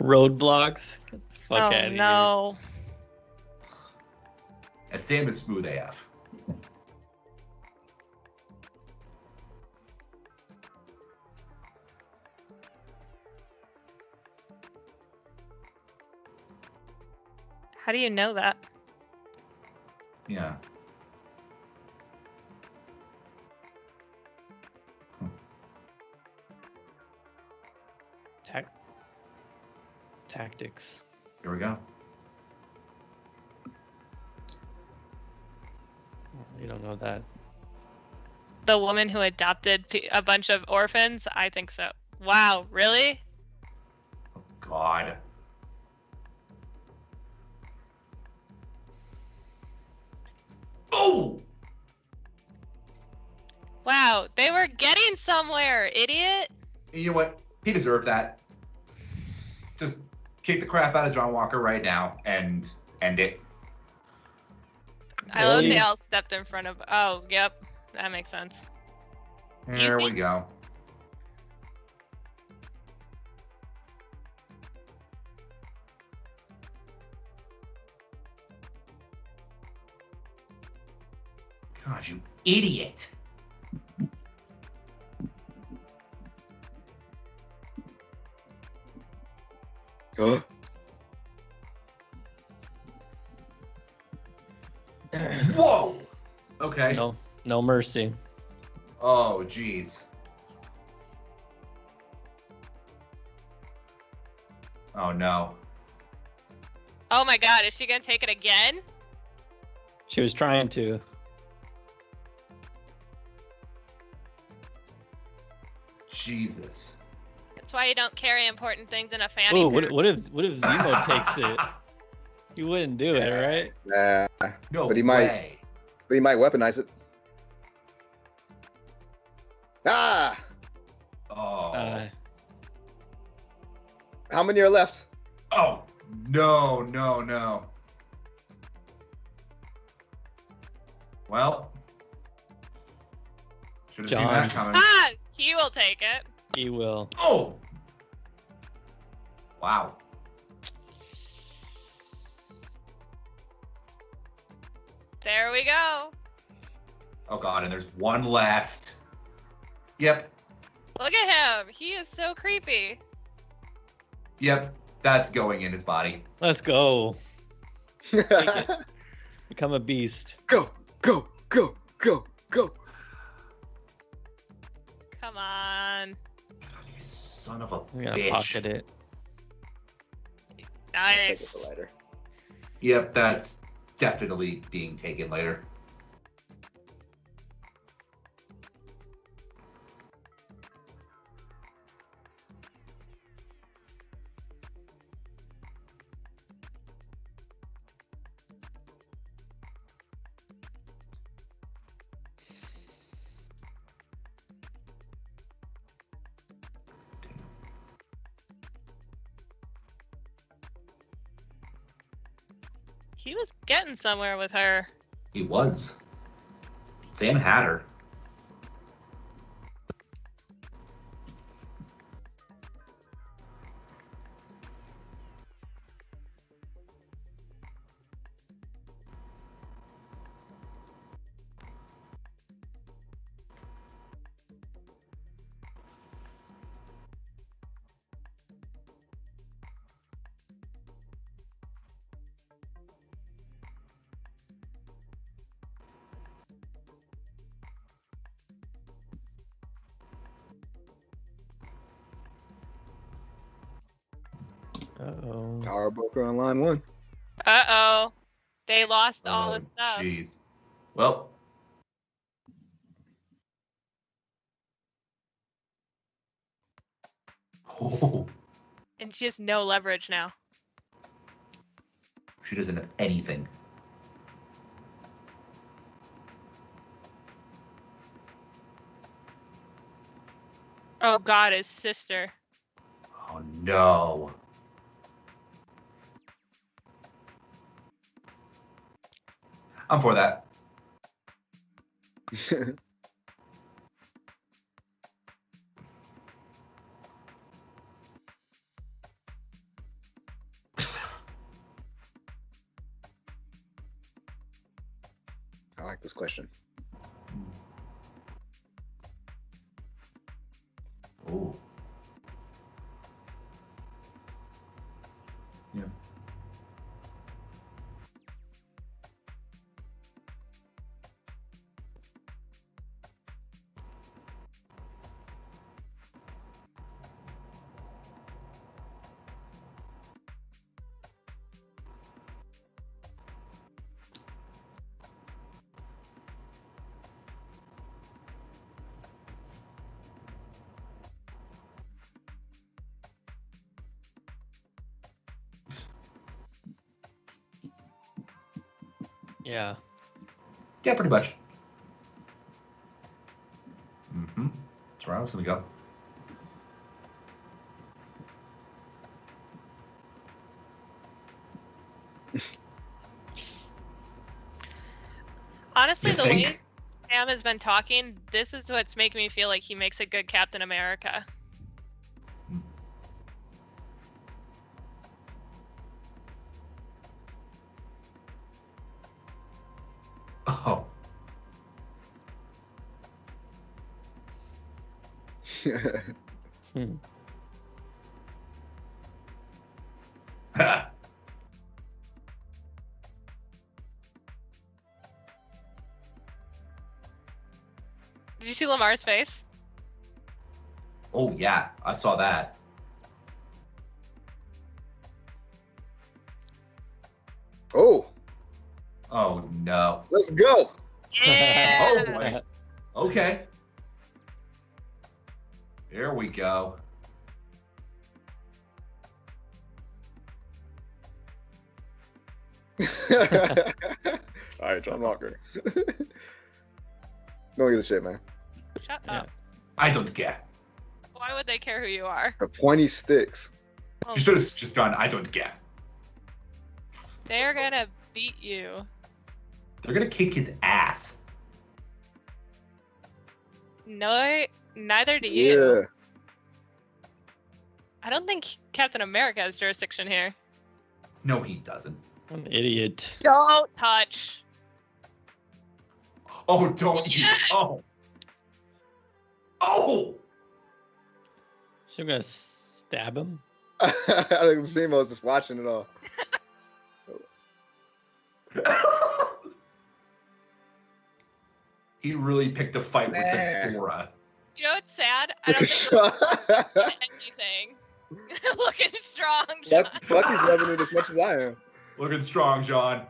Roadblocks. Get the fuck out of no. And Sam is smooth AF. How do you know that? Yeah. here. Tactics. Here we go. You don't know that. The woman who adopted a bunch of orphans? I think so. Wow, really? Oh, God. Oh! Wow, they were getting somewhere, idiot. You know what? He deserved that. Just kick the crap out of John Walker right now and end it. I love Really? they all stepped in front of. Oh, yep. That makes sense. Do you There we think- go. God, you idiot. Huh? Whoa! Okay. No mercy. Oh, jeez. Oh, no. Oh my god, is she gonna take it again? She was trying to. Jesus. That's why you don't carry important things in a fanny Oh, pack. what if Zemo takes it? He wouldn't do it, right? Nah, No But he way. but he might weaponize it. Ah! Oh. How many are left? Oh, no, no, no. Well. Should have seen John. that coming. Ah! He will take it. He will. Oh! Wow. There we go. Oh, God, and there's one left. Yep, Look at him. He is so creepy. yep. That's going in his body. Let's go. Become a beast. Go, go, go, go, go. Come on. God, you son of a I'm gonna bitch. pocket it. I'll take it Nice. for later. Yep, that's definitely being taken later. He was getting somewhere with her. He was. Sam had her. Uh-oh. Power broker on line one. Uh-oh. They lost all the Oh, stuff. jeez. Well. Oh, And she has no leverage now. she doesn't have anything. Oh god, his sister. Oh, no. I'm for that. I like this question. Oh. Yeah. Yeah. Yeah, pretty much. Mm-hmm. That's where I was gonna go. Honestly, You the way think? Sam has been talking, this is what's making me feel like he makes a good Captain America. Oh. Hmm. Did you see Lamar's face? Oh yeah, I saw that. Oh, Oh no. let's go. Yeah. Oh boy. Okay. There we go. All right, Tom Walker. Don't give a shit, man. Shut Yeah. up. I don't care. Why would they care who you are? The pointy sticks. Oh, You should have just gone, I don't care. they're gonna beat you. They're gonna kick his ass. No, neither do you. Yeah. I don't think Captain America has jurisdiction here. No, he doesn't. What an idiot. Don't touch. Oh, don't you? Yes! Oh. Oh! So I'm gonna stab him. I think Zemo's just watching it all. He really picked a fight with Man. the Dora. You know what's sad? I don't think Buck- it's anything. Looking strong, John. Bucky's loving it as much as I am. Looking strong, John.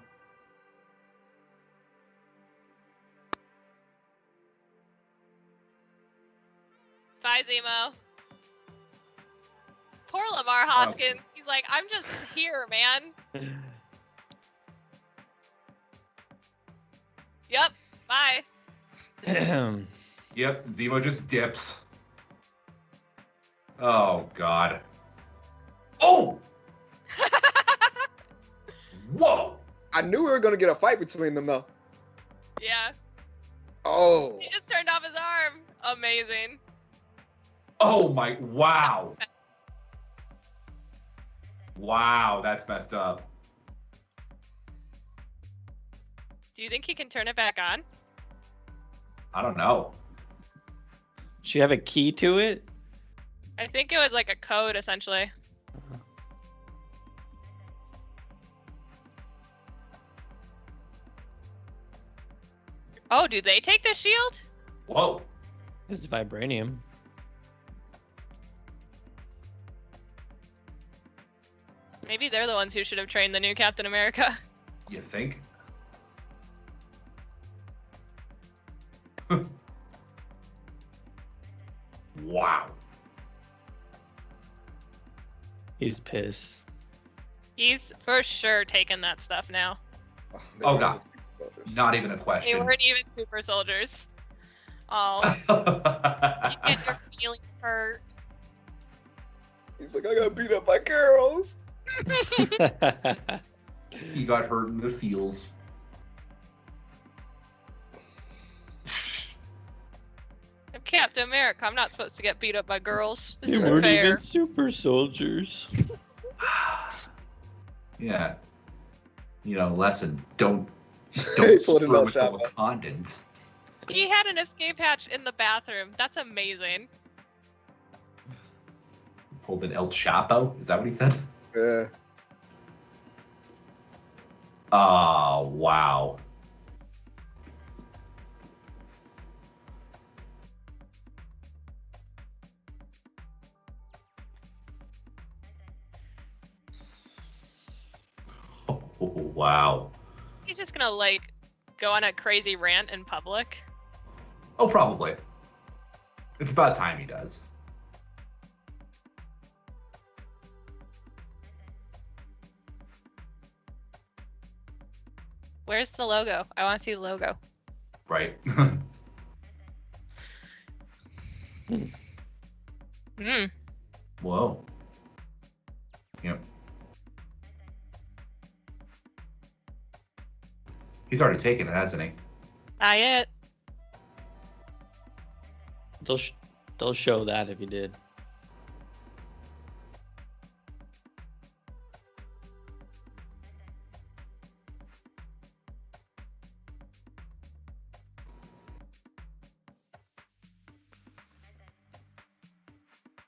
Bye, Zemo. Poor Lamar Hoskins. He's like, I'm just here, man. Yep. Bye. Yep, Zemo just dips. Oh, God. Oh! Whoa! I knew we were gonna get a fight between them though. Yeah. Oh. He just turned off his arm. Amazing. Oh, my. Wow. Wow, that's messed up. Do you think he can turn it back on? I don't know. Should you have a key to it? I think it was like a code, essentially. Oh, do they take the shield? Whoa. It's vibranium. Maybe they're the ones who should have trained the new Captain America. You think? Wow. He's pissed. He's for sure taking that stuff now. Oh, God. Soldiers. Not even a They question. weren't even super soldiers. Oh, you get your feelings hurt. He's like, I got beat up by girls. He got hurt in the feels. Captain America. I'm not supposed to get beat up by girls. This They isn't weren't fair. even super soldiers. Yeah. Lesson. Don't He pulled it screw up, with the Chopper. Wakandans. He had an escape hatch in the bathroom. That's amazing. Pulled an El Chapo? Is that what he said? Yeah. Oh, wow. Oh, wow. He's just gonna like go on a crazy rant in public. Oh, probably. It's about time he does. Where's the logo? I want to see the logo. Right. Hmm. Whoa. Yep. He's already taken it, hasn't he? Not yet. They'll show that if you did.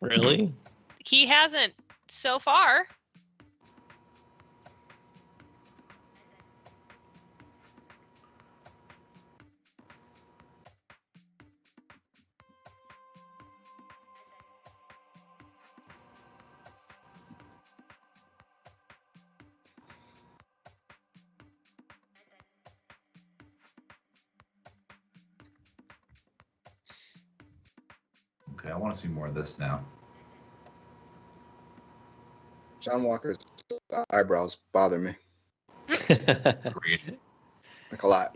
Really? He hasn't so far. Okay, I want to see more of this now. John Walker's eyebrows bother me Agreed. like a lot.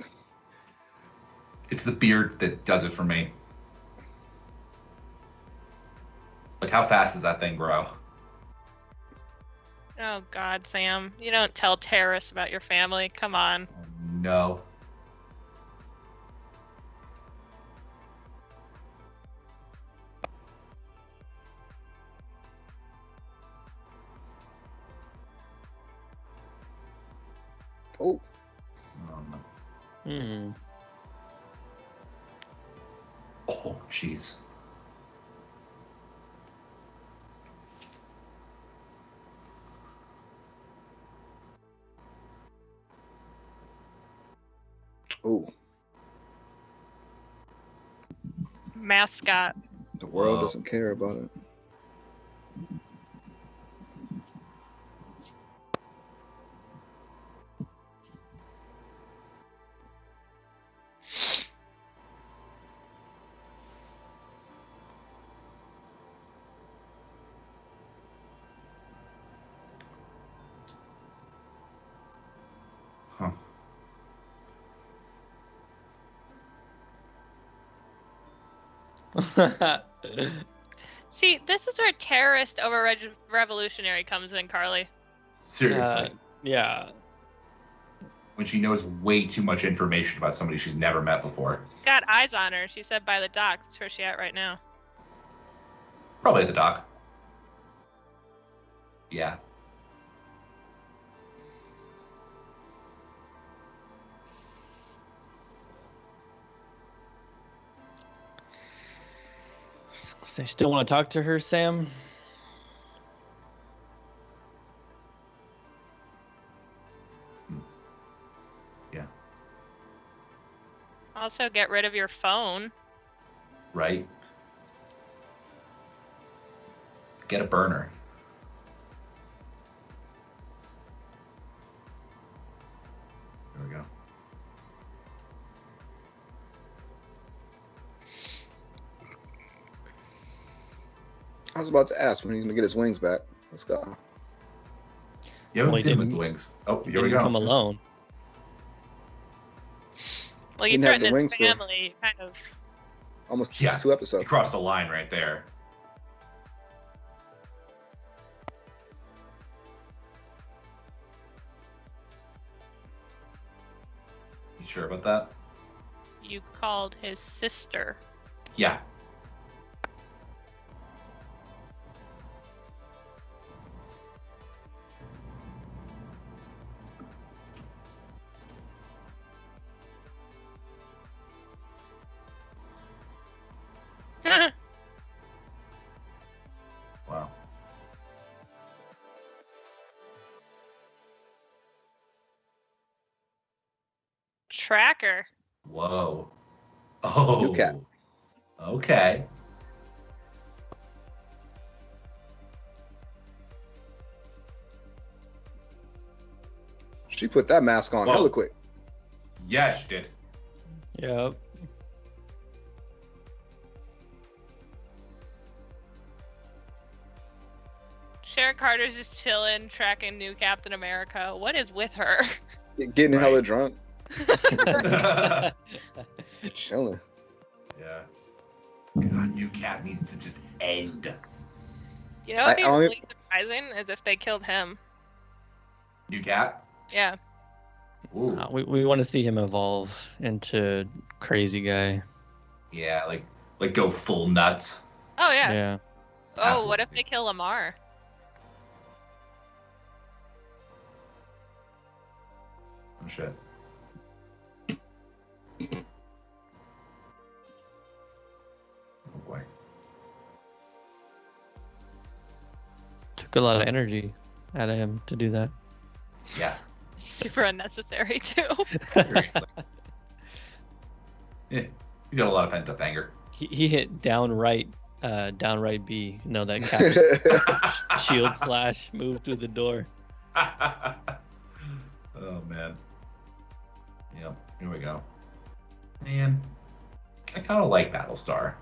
It's the beard that does it for me. Like, how fast does that thing grow? Oh God, Sam. You don't tell terrorists about your family. Come on. No. Oh, Hmm. Oh, jeez. oh, Mascot. the world Whoa. doesn't care about it. Huh. See, this is where terrorist over revolutionary comes in, Carly. Seriously. Yeah. When she knows way too much information about somebody she's never met before. Got eyes on her. She said by the dock. That's where she at right now. Probably at the dock. Yeah. So you still want to talk to her, Sam? Yeah. Also, get rid of your phone. Right? Get a burner. There we go. I was about to ask when he's gonna get his wings back. Let's go. You haven't Well, he seen him with didn't- the wings. Oh, He here we didn't go. come alone. Well, He you didn't have threatened the his wings for- family, kind of. Almost Yeah. 2 He episodes. crossed the line right there. You sure about that? You called his sister. Yeah. tracker. Whoa. Oh. New Cap. Okay. She put that mask on Whoa. hella quick. Yeah, she did. Yep. Sharon Carter's just chilling, tracking new Captain America. What is with her? Getting hella Right. drunk. Yeah. Just chilling. God, New Cap needs to just end. You know what'd be I only- really surprising is if they killed him. New Cap? Yeah. Ooh. We want to see him evolve into crazy guy. Yeah, like go full nuts. Oh yeah. Yeah. Oh, what if Absolutely. they kill Lamar? Oh shit. Oh boy. Took a lot of energy out of him to do that. Yeah. Super unnecessary too. Seriously. Yeah. He's got a lot of pent up anger. He hit downright B. No, that cap shield slash move through the door. Oh man. Yep, here we go. Man, I kind of like Battlestar.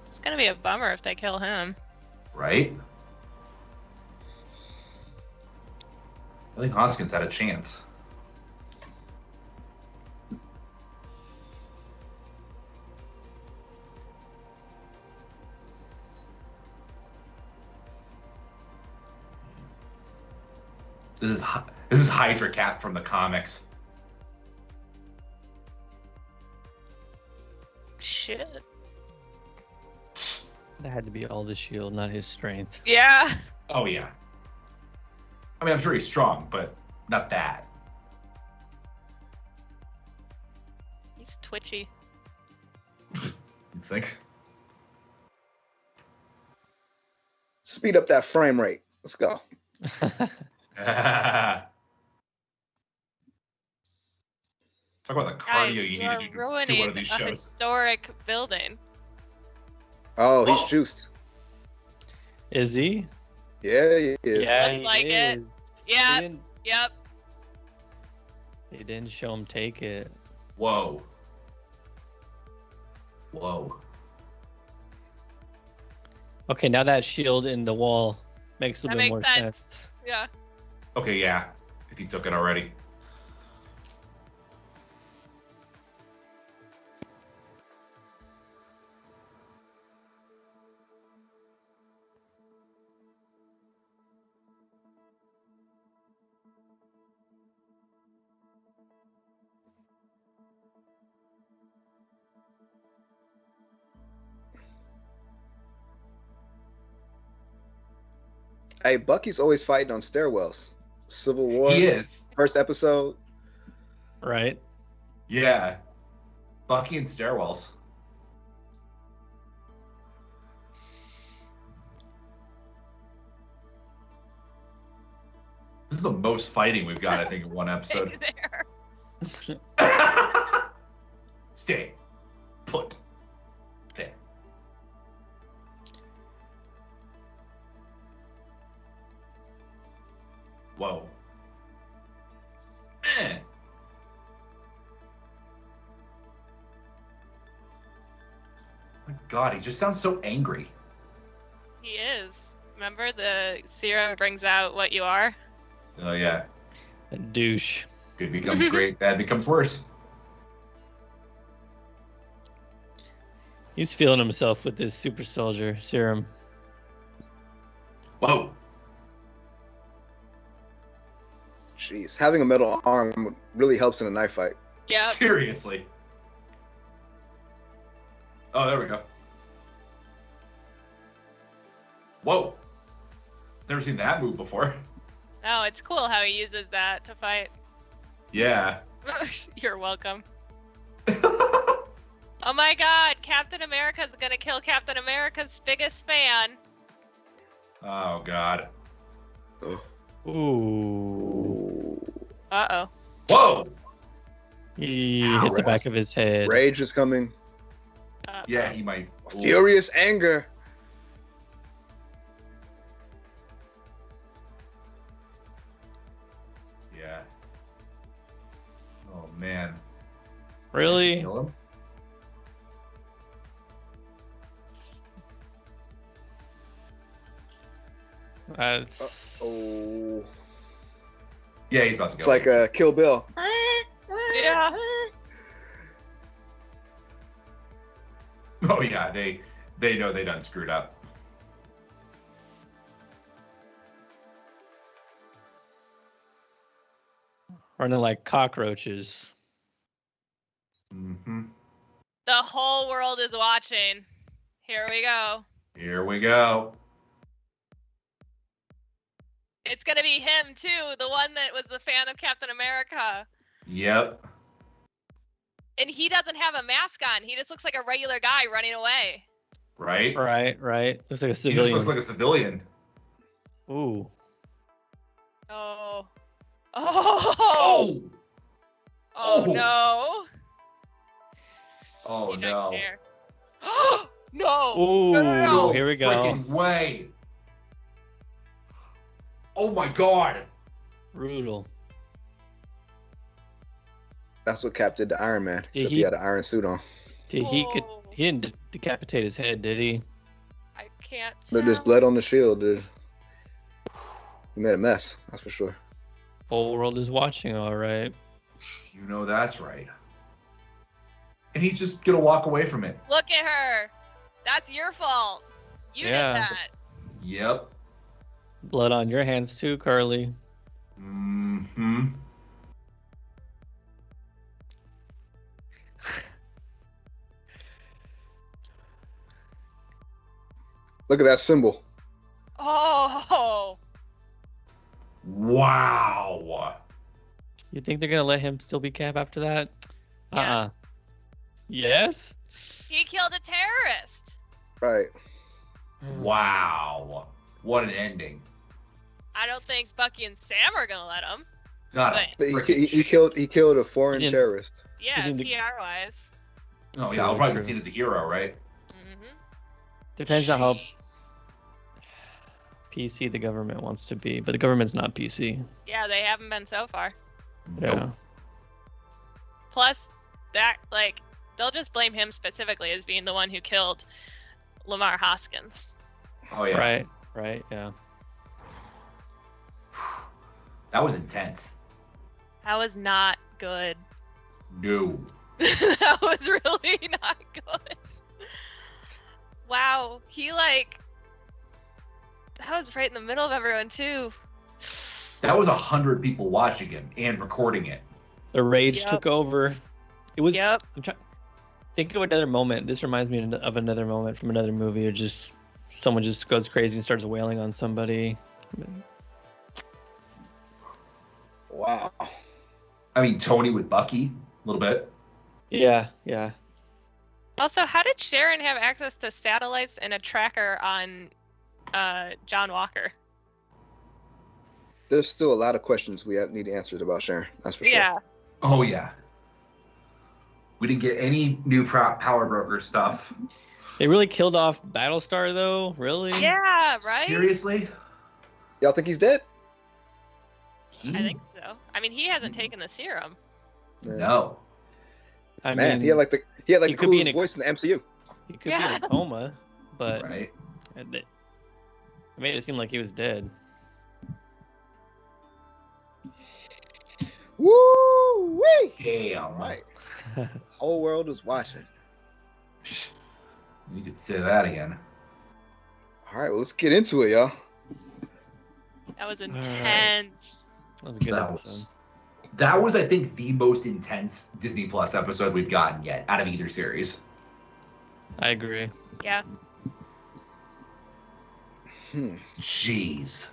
It's gonna be a bummer if they kill him. Right? I think Hoskins had a chance. This is Hydra Cat from the comics. Shit. That had to be all the shield, not his strength. Yeah. Oh yeah. I mean, I'm sure he's strong, but not that. He's twitchy. You think? Speed up that frame rate. Let's go. Talk about the Guys, cardio you you need are to do to ruining one of these a shows. historic building. Oh, he's Oh. juiced. Is he? Yeah, he is. Looks he like it. is. Yeah. They didn't, Yep. they didn't show him take it. Whoa. Whoa. Okay, now that shield in the wall makes a That little bit makes more sense. sense. Yeah. Okay, yeah. If he took it already. Hey, Bucky's always fighting on stairwells. Civil War, He is. first episode. Right? Yeah. Bucky and stairwells. This is the most fighting we've got, I think, in one episode. Stay there. Stay put. There. Whoa. My God, he just sounds so angry. He is. Remember the serum brings out what you are? Oh yeah. A douche. Good becomes great, bad becomes worse. He's feeling himself with this super soldier serum. Whoa. Jeez, having a metal arm really helps in a knife fight. Yep. Seriously. Oh, there we go. Whoa. Never seen that move before. No, it's cool how he uses that to fight. Yeah. You're welcome. Oh my god, Captain America's gonna kill Captain America's biggest fan. Oh God. Oh. Ooh. Uh-oh. Whoa! He Ow. hit the back of his head. Rage is coming. Yeah, he might. Furious anger. Yeah. Oh man. Really? Kill him? That's Oh. Yeah, he's about to go. It's like Kill Bill. Yeah. Oh yeah, they know they done screwed up. running like cockroaches. Mm-hmm. The whole world is watching. Here we go. Here we go. It's gonna be him too, the one that was a fan of Captain America. Yep. And he doesn't have a mask on. He just looks like a regular guy running away. Right? Right. Looks like a He civilian. just looks like a civilian. Ooh. Oh. Oh. Oh! Oh no. Oh He no. doesn't care. No. Ooh. No. Here we go. Freaking way. Oh my god. Brutal. That's what Cap did to Iron Man. Did Except he- he had an iron suit on. Did he didn't decapitate his head, did he? I can't tell. But there's blood on the shield, dude. He made a mess, that's for sure. Whole world is watching, all right. You know that's right. And he's just gonna walk away from it. Look at her. That's your fault. You Yeah. did that. Yep. Blood on your hands too, Carly. Mm-hmm. Look at that symbol. Oh. Wow. You think they're gonna let him still be Cap after that? Yes. Yes? He killed a terrorist. Right. Wow. What an ending. I don't think Bucky and Sam are gonna let him. Not But- a He, freaking he chance. killed a foreign He didn't- terrorist. Yeah, Isn't the- PR wise. Oh yeah, I'll probably be True. seen as a hero, right? Mm-hmm. Depends on how Jeez. PC the government wants to be, but the government's not PC. Yeah, they haven't been so far. Yeah. Nope. Plus, that they'll just blame him specifically as being the one who killed Lamar Hoskins. Oh yeah. Right, yeah. That was intense. That was not good. No. That was really not good. Wow, that was right in the middle of everyone too. That was 100 people watching it and recording it. The rage Yep. took over. It was. Yep. I'm trying. Think of another moment. This reminds me of another moment from another movie, or just someone just goes crazy and starts wailing on somebody. Wow. I mean, Tony with Bucky, a little bit. Yeah. Also, how did Sharon have access to satellites and a tracker on John Walker? There's still a lot of questions we need answers about Sharon. That's for sure. Yeah. Oh yeah. We didn't get any new power broker stuff. They really killed off Battlestar, though. Really? Yeah, right? Seriously? Y'all think he's dead? He? I think so. I mean, he hasn't taken the serum. No. I Man, mean, he had like the he could be coolest in a- voice in the MCU. he could be Yeah. in a coma, but Right. it made it seem like he was dead. Woo wee! Damn. Right. Whole world is watching. You could say that again. All right, well, let's get into it, y'all. That was right. intense. That was a good That episode. was, I think, the most intense Disney Plus episode we've gotten yet out of either series. I agree. Yeah. Jeez.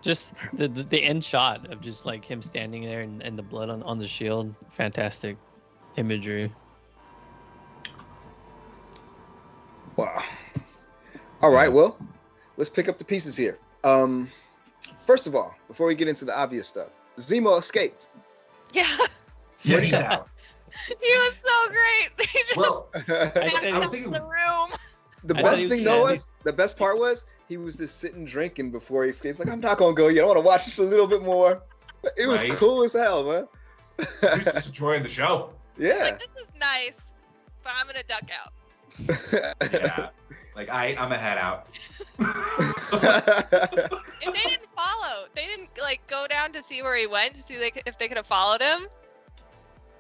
Just the end shot of just like him standing there and the blood on the shield. Fantastic imagery. Wow. All right, well, let's pick up the pieces here. First of all, before we get into the obvious stuff, Zemo escaped. Yeah. Yeah, he's out. He was so great. He just Well, I was thinking the room. The I best thought he thing was- though yeah, was the best part was he was just sitting drinking before he escapes. Like, I'm not gonna go yet. I want to watch this a little bit more. It was Right. cool as hell, man. he was just enjoying the show. Yeah. Like, this is nice, but I'm gonna duck out. Yeah. Like, I'm gonna head out. And they didn't follow. They didn't like go down to see where he went to see if they could have followed him.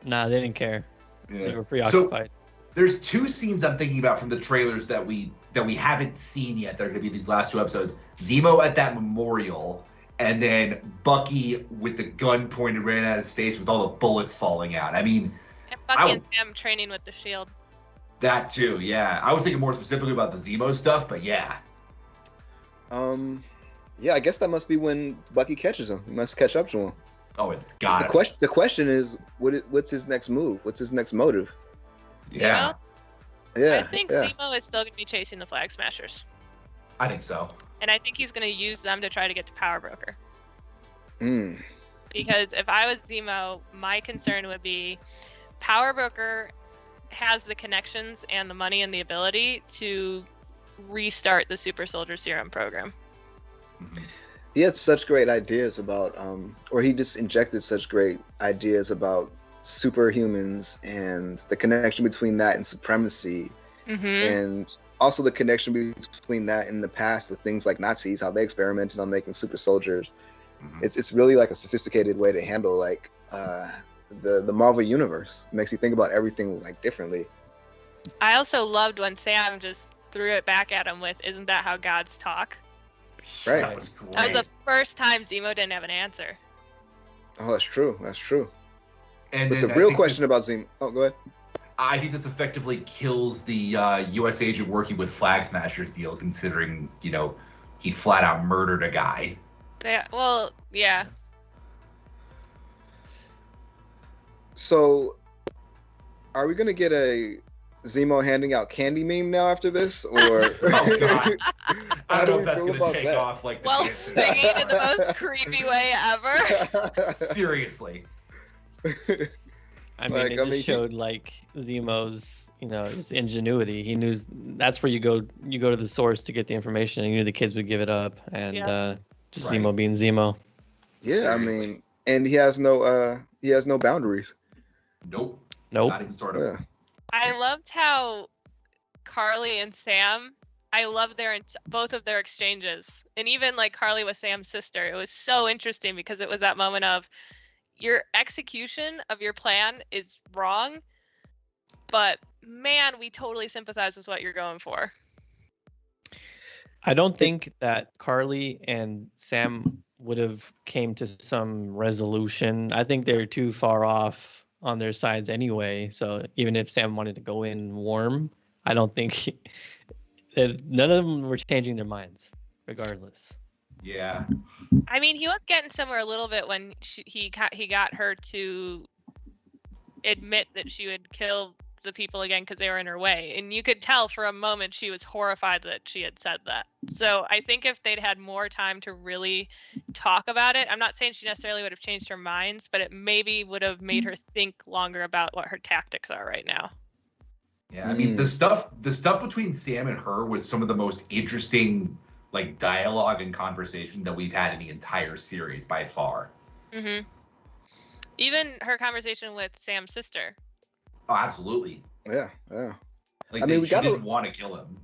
Nah, they didn't care. They were So preoccupied. there's two scenes I'm thinking about from the trailers that we haven't seen yet. They're gonna be these last two episodes. Zemo at that memorial, and then Bucky with the gun pointed right at his face with all the bullets falling out. I mean, And Bucky and Sam training with the shield. that too, yeah. I was thinking more specifically about the Zemo stuff, but yeah. Yeah, I guess that must be when Bucky catches him. He must catch up to him. Oh, it's got The it. question is, what's his next move? What's his next motive? Yeah, Yeah. I think yeah. Zemo is still gonna be chasing the Flag Smashers, I think so. and I think he's gonna use them to try to get to Power Broker. Mm. Because if I was Zemo, my concern would be Power Broker has the connections and the money and the ability to restart the Super Soldier Serum program. Mhm. He had such great ideas about, or he just injected such great ideas about superhumans and the connection between that and supremacy, Mm-hmm. and also the connection between that in the past with things like Nazis, how they experimented on making super soldiers. Mhm. It's really like a sophisticated way to handle like the Marvel universe. It makes you think about everything like differently. I also loved when Sam just threw it back at him with, "Isn't that how gods talk?" Right. That was great. That was the first time Zemo didn't have an answer. Oh, that's true. That's true. And But then the I real think question this- about Zemo. Oh, go ahead. I think this effectively kills the U.S. agent working with Flag Smashers deal, considering, he flat out murdered a guy. Yeah, well, yeah. So, are we gonna get a Zemo handing out candy meme now after this, or? Oh, God. I How don't do know we if that's feel going to about take that? off like the While kids. singing in the most creepy way ever. Seriously. I mean, it just showed like Zemo's, his ingenuity. He knew that's where you go to the source to get the information. He knew the kids would give it up, and just Right. Zemo being Zemo. Yeah, I Seriously. mean, and he has no boundaries. Nope. Nope. Not even sort of. Yeah. I loved how Carly and Sam, I loved both of their exchanges. And even like Carly with Sam's sister, it was so interesting because it was that moment of your execution of your plan is wrong, but man, we totally sympathize with what you're going for. I don't think that Carly and Sam would have came to some resolution. I think they're too far off on their sides anyway. So even if Sam wanted to go in warm, I don't think none of them were changing their minds, regardless. Yeah. I mean, he was getting somewhere a little bit when he got her to admit that she would kill the people again because they were in her way, and you could tell for a moment she was horrified that she had said that. So I think if they'd had more time to really talk about it, I'm not saying she necessarily would have changed her minds, but it maybe would have made her think longer about what her tactics are right now. Yeah. I mean, the stuff between Sam and her was some of the most interesting like dialogue and conversation that we've had in the entire series by far. Mm-hmm. Even her conversation with Sam's sister. Oh, absolutely. Yeah. Like, I mean, she didn't want to kill him.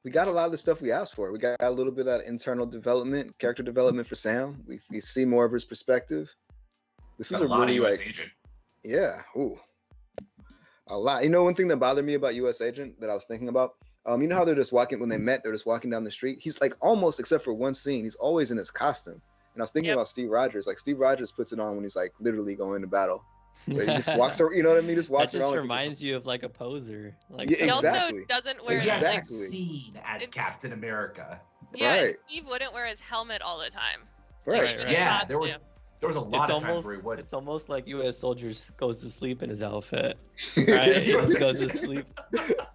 We got a lot of the stuff we asked for. We got a little bit of that internal development, character development for Sam. We see more of his perspective. This was Got a a lot really of US like, agent. yeah, a lot. One thing that bothered me about U.S. Agent that I was thinking about, you know how they're just walking when they met, they're just walking down the street. He's like almost, except for one scene, he's always in his costume. And I was thinking about Steve Rogers. Like Steve Rogers puts it on when he's like literally going to battle. But he just walks around. You know what I mean? Just walks That just around. reminds you of like a poser. Like Yeah, He exactly. also doesn't wear He his has like, that scene as It's- Captain America. yeah, and Right. Steve wouldn't wear his helmet all the time. Right. Like, even in Yeah, there costume. was a lot it's of times almost where he would. it's almost like U.S. soldiers goes to sleep in his outfit. Right? He just goes to sleep.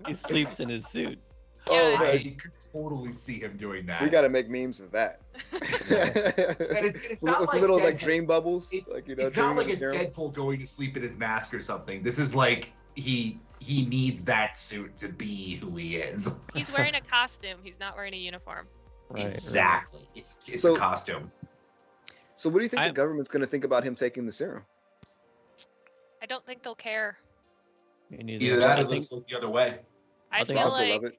He sleeps in his suit. Oh, Yeah. man. I could totally see him doing that. We got to make memes of that. And it's not with like little like Deadpool. dream bubbles. It's, like it's dreaming not like of a serum. Deadpool going to sleep in his mask or something. This is like he needs that suit to be who he is. He's wearing a costume. He's not wearing a uniform. Right, Exactly. It's So- a costume. So what do you think I- the government's going to think about him taking the serum? I don't think they'll care. Right. Me neither. Either that I or think they'll look the other way. I I think feel Also like love it.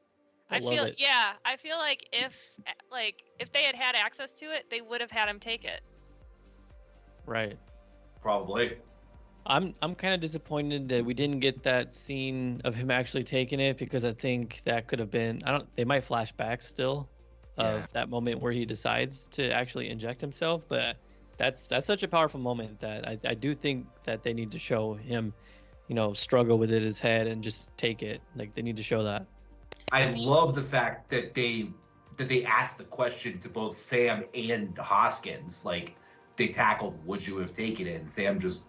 I love feel it. yeah. I feel like if they had access to it, they would have had him take it. right. Probably. I'm kind of disappointed that we didn't get that scene of him actually taking it, because I think that could have been, they might flash back still of Yeah. that moment where he decides to actually inject himself, but that's such a powerful moment that I do think that they need to show him, struggle with it in his head and just take it. Like, they need to show that. I love the fact that they asked the question to both Sam and Hoskins. Like, they tackled, would you have taken it? And Sam just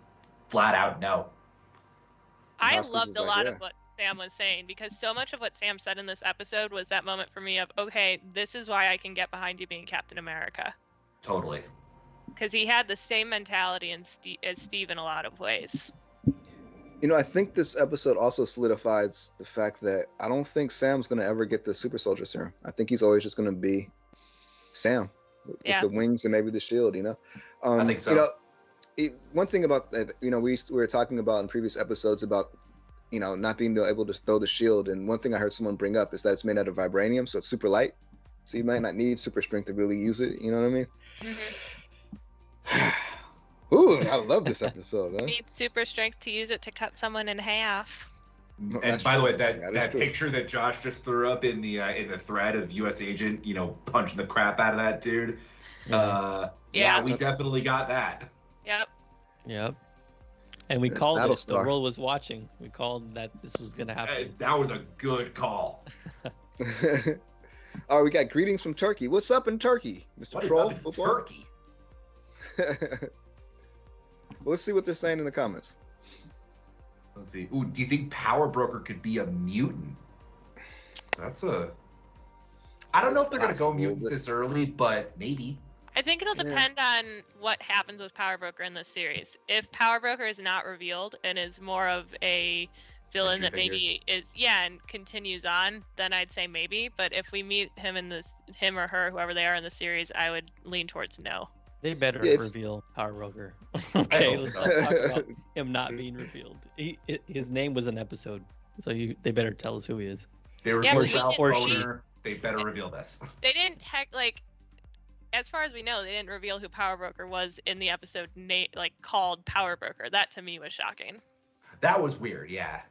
flat out no. I Hoskins loved was a like, lot yeah. of what Sam was saying, because so much of what Sam said in this episode was that moment for me of, okay, this is why I can get behind you being Captain America. Totally. Because he had the same mentality as Steve in a lot of ways. I think this episode also solidifies the fact that I don't think Sam's going to ever get the super soldier serum. I think he's always just going to be Sam with Yeah. the wings and maybe the shield, I think so. One thing about that, we were talking about in previous episodes about, not being able to throw the shield. And one thing I heard someone bring up is that it's made out of vibranium, so it's super light. So you might not need super strength to really use it. You know what I mean? Ooh, I love this episode, You huh? need super strength to use it to cut someone in half. No, And that's by the way, true. that That is that true. picture that Josh just threw up in the thread of U.S. Agent, punching the crap out of that dude. Yeah. Yeah, Yeah. we definitely got that. Yep. Yep. And we Yeah, called it. The Battlestar. world was watching. We called that this was gonna happen. That was a good call. All right, we got greetings from Turkey. What's up in Turkey, Mr. What is Troll? up in Football? Turkey? Well, let's see what they're saying in the comments. Let's see. Ooh, do you think Power Broker could be a mutant? I don't know That's if they're gonna go possible, mutants but- this early, but maybe. I think it'll Yeah. depend on what happens with Power Broker in this series. If Power Broker is not revealed and is more of a villain Mystery that maybe is and continues on, then I'd say maybe. But if we meet him him or her, whoever they are in the series, I would lean towards no. They better Yeah, if- reveal Power Broker. I Okay, hope let's so. not talk about him not being revealed. His name was an episode, so they better tell us who he is. They Yeah, revealed but he Ralph didn't- Boner. They better reveal this. They didn't as far as we know, they didn't reveal who Power Broker was in the episode called Power Broker. That to me was shocking. That was weird. Yeah.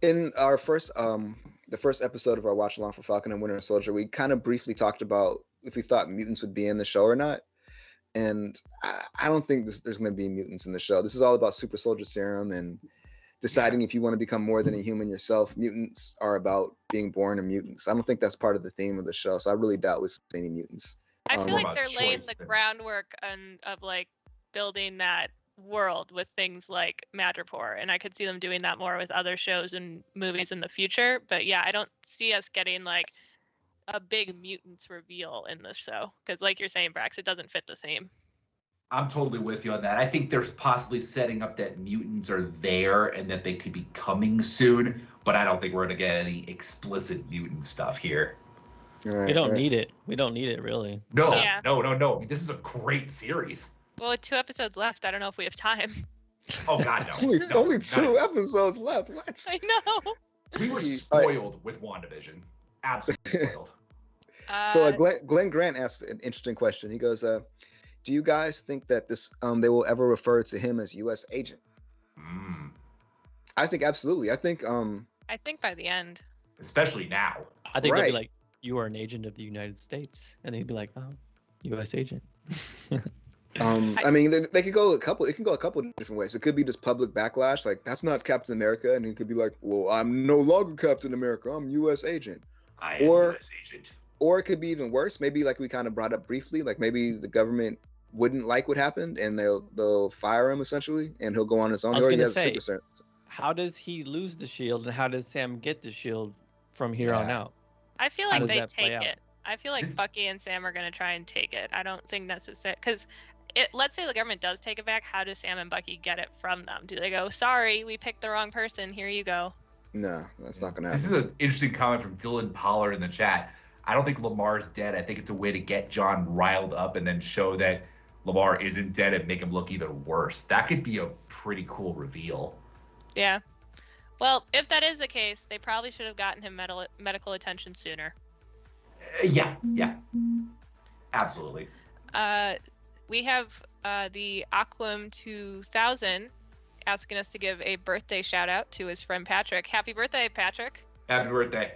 In our the first episode of our watch along for Falcon and Winter Soldier, we kind of briefly talked about if we thought mutants would be in the show or not. And I don't think there's going to be mutants in the show. This is all about super soldier serum and deciding if you want to become more than a human yourself. Mutants are about being born a mutant. So I don't think that's part of the theme of the show. So I really doubt we'll see any mutants. I feel More like about they're laying choice the than- groundwork of building that world with things like Madripoor, and I could see them doing that more with other shows and movies in the future. But yeah, I don't see us getting a big mutants reveal in this show because, like you're saying, Brax, it doesn't fit the theme. I'm totally with you on that. I think there's possibly setting up that mutants are there and that they could be coming soon, but I don't think we're going to get any explicit mutant stuff here. We don't need it. We don't need it, really. No, Yeah. no. I mean, this is a great series. Well, with 2 episodes left, I don't know if we have time. Oh, God, no. Only, No, only not 2 it. episodes left. What? I know. We were All right. spoiled with WandaVision. Absolutely spoiled. So Glenn Grant asked an interesting question. He goes, "Do you guys think that this they will ever refer to him as U.S. agent?" Mm. I think absolutely. I think I think by the end. Especially now. I think they'll Right. be like, "You are an agent of the United States," and they'd be like, "Oh, U.S. agent." I mean they could go a couple. It can go a couple different ways. It could be just public backlash, like that's not Captain America, and he could be like, "Well, I'm no longer Captain America. I'm U.S. agent." I am Or- U.S. agent. Or it could be even worse. Maybe like we kind of brought up briefly, like maybe the government wouldn't like what happened and they'll fire him essentially, and he'll go on his own. I was He already gonna has say, super serum. How does he lose the shield, and how does Sam get the shield from here on Yeah. out? I feel How like does they that play take out? it. I feel like Bucky and Sam are gonna try and take it. I don't think necessary because let's say the government does take it back. How do Sam and Bucky get it from them? Do they go, "Sorry, we picked the wrong person. Here you go"? No, that's not gonna happen. This is an interesting comment from Dylan Pollard in the chat. I don't think Lamar's dead. I think it's a way to get John riled up and then show that Lamar isn't dead and make him look even worse. That could be a pretty cool reveal. Yeah. Well, if that is the case, they probably should have gotten him medical attention sooner. Yeah. Absolutely. We have the Aquam 2000 asking us to give a birthday shout out to his friend Patrick. Happy birthday, Patrick. Happy birthday.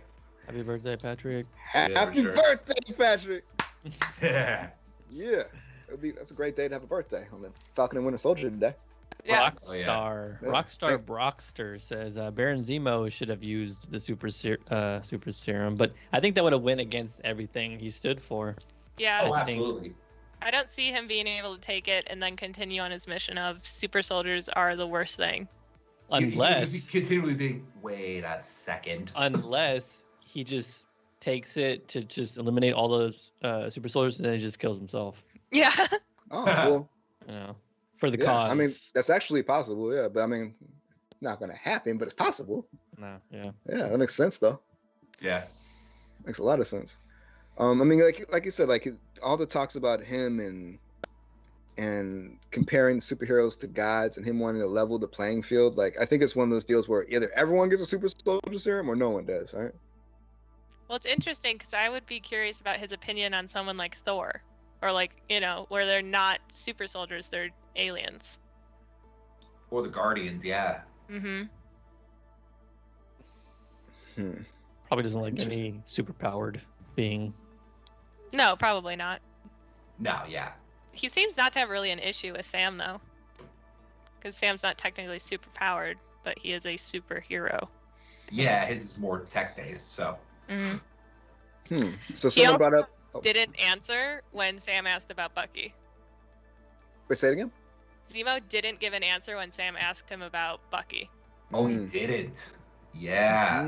Happy birthday, Patrick. Happy birthday, Patrick. Yeah. Yeah. That's a great day to have a birthday on the Falcon and Winter Soldier today. Yeah. Rockstar Brockster says Baron Zemo should have used the super serum, but I think that would have went against everything he stood for. Yeah. Oh, absolutely. I don't see him being able to take it and then continue on his mission of super soldiers are the worst thing. Unless just be continually being, wait a second. Unless he just takes it to just eliminate all those super soldiers and then he just kills himself. Yeah. Oh, well. For the cause. I mean, that's actually possible, yeah. But I mean, not going to happen, but it's possible. No, yeah. Yeah, that makes sense, though. Yeah. Makes a lot of sense. I mean, like you said, like all the talks about him and comparing superheroes to gods and him wanting to level the playing field. Like, I think it's one of those deals where either everyone gets a super soldier serum or no one does, right? Well, it's interesting because I would be curious about his opinion on someone like Thor, or like, where they're not super soldiers, they're aliens. Or the Guardians, yeah. Mm-hmm. Probably doesn't like any super-powered being. No, probably not. No, yeah. He seems not to have really an issue with Sam, though. Because Sam's not technically super-powered, but he is a superhero. Yeah, his is more tech-based, so. Mm-hmm. So someone brought up... Didn't answer when Sam asked about Bucky. Wait, say it again? Zemo didn't give an answer when Sam asked him about Bucky. Oh, he didn't. Yeah.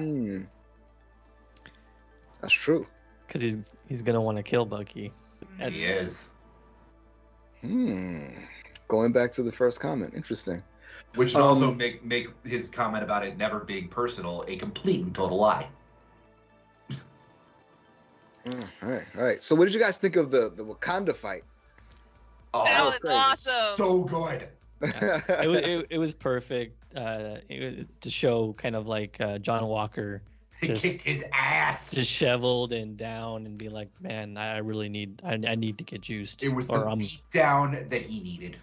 That's true. Because he's gonna want to kill Bucky. He is. Going back to the first comment, interesting. Which would also make his comment about it never being personal a complete and total lie. All right. So, what did you guys think of the Wakanda fight? Oh, that was awesome. So good. It was perfect to show kind of like John Walker. He kicked his ass. Disheveled and down and be like, man, I really need to get juiced. It was the beatdown that he needed.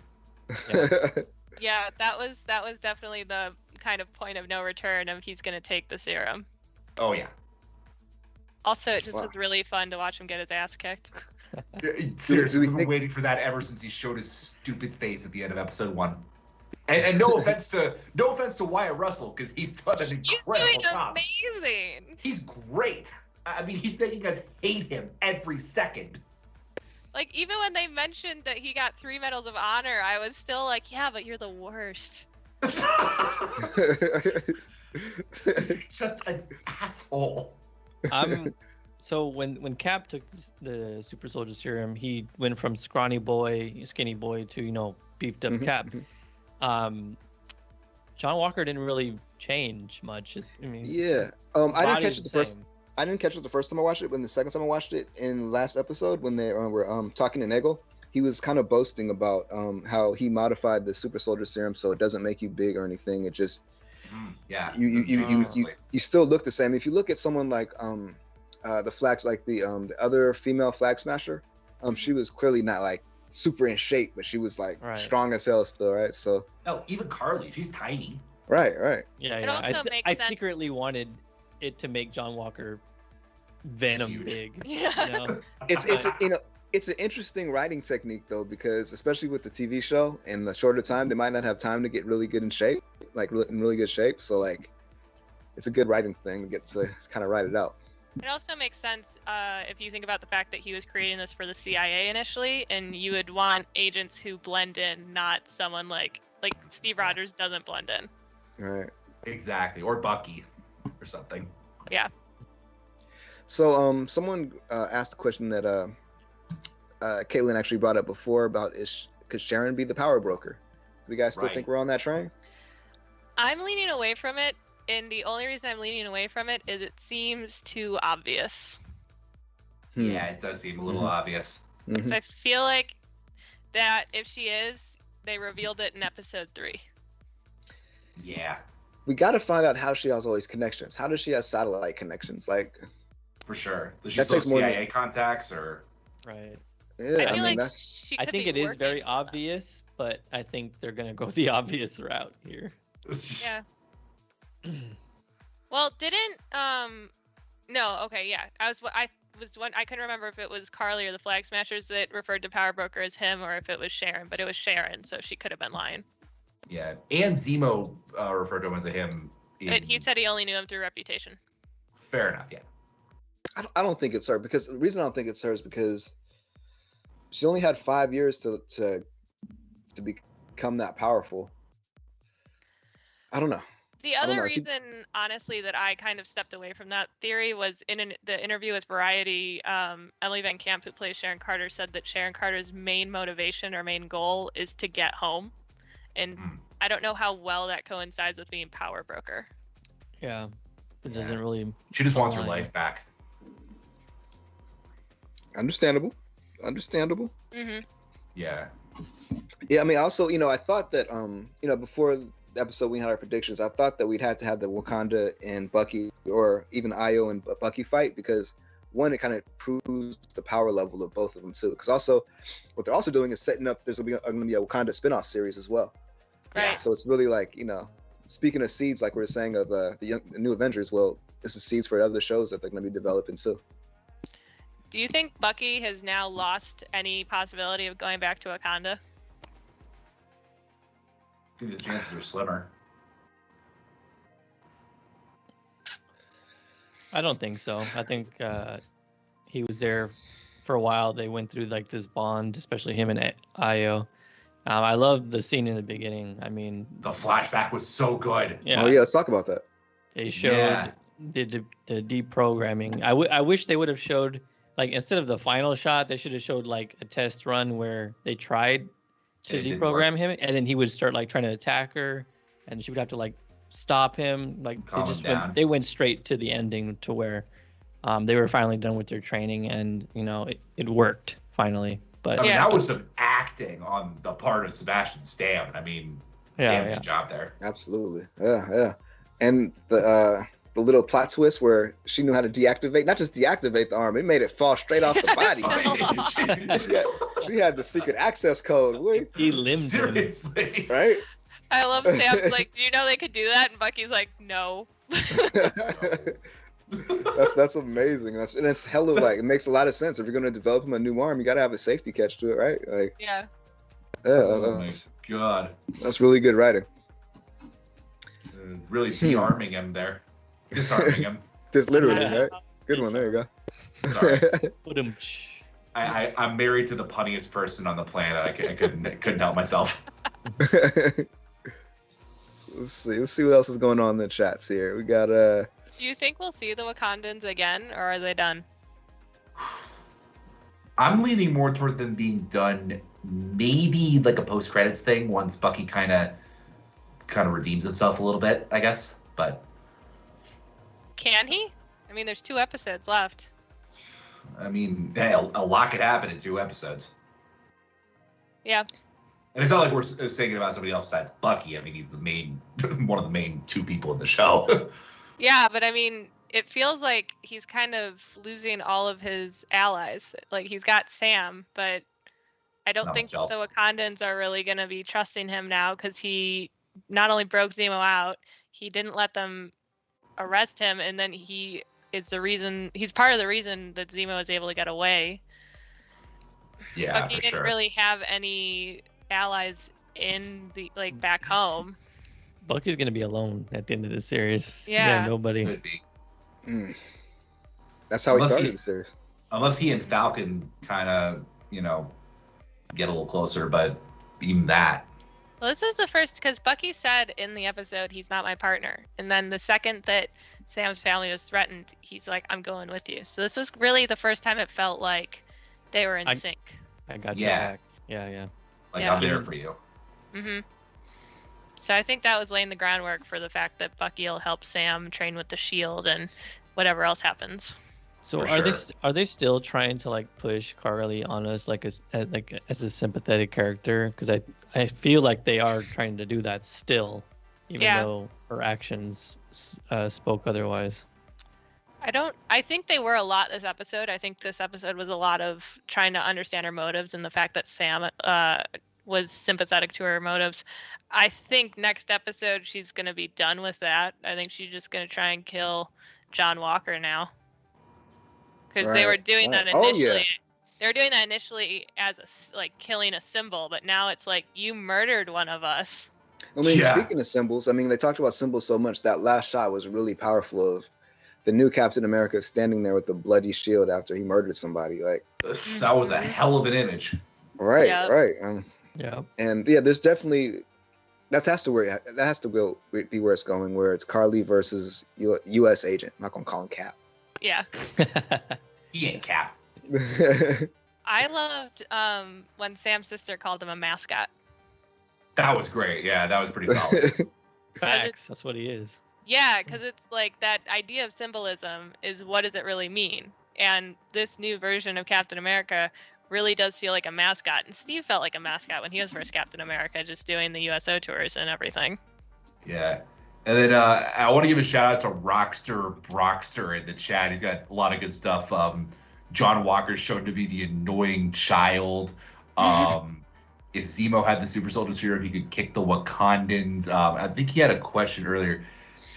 Yeah, that was definitely the kind of point of no return of he's gonna take the serum. Oh yeah. Also, it just was really fun to watch him get his ass kicked. Seriously, we've been waiting for that ever since he showed his stupid face at the end of episode 1. And no offense to Wyatt Russell, because he's done an incredible job. He's doing amazing. He's great. I mean, he's making us hate him every second. Like, even when they mentioned that he got 3 medals of honor, I was still like, yeah, but you're the worst. Just an asshole. So when Cap took the super soldier serum, he went from skinny boy to beefed up Cap. John Walker didn't really change much. I mean, yeah. I didn't catch it the first. I didn't catch it the first time I watched it. When the second time I watched it in the last episode, when they were talking to Nagel, he was kind of boasting about how he modified the super soldier serum so it doesn't make you big or anything. It just you still look the same. If you look at someone like the flags, like the other female flag smasher, she was clearly not like super in shape, but she was like strong as hell still, right? So even Carly, she's tiny. Right. Yeah. It also makes sense. I secretly wanted it to make John Walker Venom Huge. big. Yeah. It's an interesting writing technique though, because especially with the TV show in the shorter time, they might not have time to get really good in shape, like in really good shape. So like, it's a good writing thing to get to kind of write it out. It also makes sense if you think about the fact that he was creating this for the CIA initially, and you would want agents who blend in, not someone like Steve Rogers doesn't blend in. Right. Exactly. Or Bucky or something. Yeah. So someone asked a question that Caitlin actually brought up before about could Sharon be the power broker? Do you guys still think we're on that train? I'm leaning away from it, and the only reason I'm leaning away from it is it seems too obvious. Yeah, it does seem a little obvious. Because I feel like that if she is, they revealed it in episode 3. Yeah. We got to find out how she has all these connections. How does she have satellite connections? Like, for sure. Does she that still have takes more CIA contacts or? Right. yeah, I feel like that's. she I could think be it is working very for them. obvious, but I think they're gonna go the obvious route here. Yeah. Well, didn't no, okay, yeah. I couldn't remember if it was Carly or the Flag Smashers that referred to Power Broker as him or if it was Sharon, but it was Sharon, so she could have been lying. Yeah, and Zemo referred to him as a him. He said he only knew him through reputation. Fair enough, yeah. I don't think it's her, because the reason I don't think it's her is because she only had 5 years to become that powerful. I don't know. The other reason, honestly, that I kind of stepped away from that theory was in the interview with Variety, Emily Van Camp, who plays Sharon Carter, said that Sharon Carter's main motivation or main goal is to get home. And I don't know how well that coincides with being power broker. Yeah. It doesn't really. She just wants her life back. Understandable. Mm-hmm. Yeah. Yeah, I mean, also, I thought that, before the episode we had our predictions, I thought that we'd have to have the Wakanda and Bucky, or even Io and Bucky fight, because one, it kind of proves the power level of both of them too. Because also, what they're also doing is setting up. There's going to be a Wakanda spinoff series as well. Right. So it's really like, speaking of seeds, like we were saying of the new Avengers. Well, this is seeds for other shows that they're going to be developing too. Do you think Bucky has now lost any possibility of going back to Wakanda? I think the chances are slimmer. I don't think so. I think he was there for a while. They went through like this bond, especially him and Io. I love the scene in the beginning. I mean, the flashback was so good. Yeah. Oh yeah, let's talk about that. They showed the deprogramming. I wish they would have showed, like, instead of the final shot, they should have showed like a test run where they tried to deprogram him, and then he would start like trying to attack her, and she would have to like stop him. Like they went straight to the ending to where they were finally done with their training, and it worked finally. But I mean, that was some acting on the part of Sebastian Stan. I mean, good job there. Absolutely, yeah. And the little plot twist where she knew how to deactivate, not just deactivate the arm, it made it fall straight off the body. She had the secret access code. He limbed seriously, right? I love Sam's like, do you know they could do that? And Bucky's like, no. That's amazing. That's hella, like, it makes a lot of sense. If you're gonna develop him a new arm, you gotta have a safety catch to it, right? Like, yeah. Oh my god. That's really good writing. Really de-arming him there. Disarming him. Just literally, right? Good one. There you go. Sorry. I'm married to the punniest person on the planet. I couldn't help myself. Let's see what else is going on in the chats here. We got Do you think we'll see the Wakandans again, or are they done? I'm leaning more toward them being done, maybe like a post-credits thing once Bucky kind of redeems himself a little bit, I guess. But can he? I mean, there's 2 episodes left. I mean, hey, a lot could happen in 2 episodes. Yeah. And it's not like we're saying about somebody else besides Bucky. I mean, he's one of the main 2 people in the show. Yeah, but I mean, it feels like he's kind of losing all of his allies. Like, he's got Sam, but I don't think the Wakandans are really going to be trusting him now, because he not only broke Zemo out, he didn't let them arrest him, and then he's part of the reason that Zemo is able to get away. Yeah, Bucky didn't really have any allies in the back home. Bucky's gonna be alone at the end of the series. Yeah, nobody. Could be. That's how he started the series. Unless he and Falcon kind of, get a little closer, but even that. Well, this was the first, because Bucky said in the episode, he's not my partner. And then the second that Sam's family was threatened, he's like, I'm going with you. So this was really the first time it felt like they were in sync. I got your back. Yeah. Like, Yeah. I'm there for you. Mm-hmm. So I think that was laying the groundwork for the fact that Bucky will help Sam train with the shield and whatever else happens. So For are they still trying to like push Carly on us like as a sympathetic character? Because I feel like they are trying to do that still, even though her actions spoke otherwise. I think they were a lot this episode. I think this episode was a lot of trying to understand her motives and the fact that Sam was sympathetic to her motives. I think next episode she's going to be done with that. I think she's just going to try and kill John Walker now. Because they were doing that initially. Oh, yeah. They were doing that initially as killing a symbol, but now it's like, you murdered one of us. I mean, speaking of symbols, I mean, they talked about symbols so much. That last shot was really powerful of the new Captain America standing there with the bloody shield after he murdered somebody. Like, that was a hell of an image. Right. Yeah. And yeah, there's definitely that has to be where it's going, where it's Carly versus U.S. agent. I'm not gonna call him Cap. Yeah. He ain't Cap. I loved when Sam's sister called him a mascot. That was great. Yeah, that was pretty solid. Facts. That's what he is. Yeah, because it's like that idea of symbolism is, what does it really mean? And this new version of Captain America really does feel like a mascot. And Steve felt like a mascot when he was first Captain America, just doing the USO tours and everything. Yeah. And then I want to give a shout out to Rockster Brockster in the chat. He's got a lot of good stuff. John Walker's shown to be the annoying child. If Zemo had the super soldier serum, he could kick the Wakandans. I think he had a question earlier.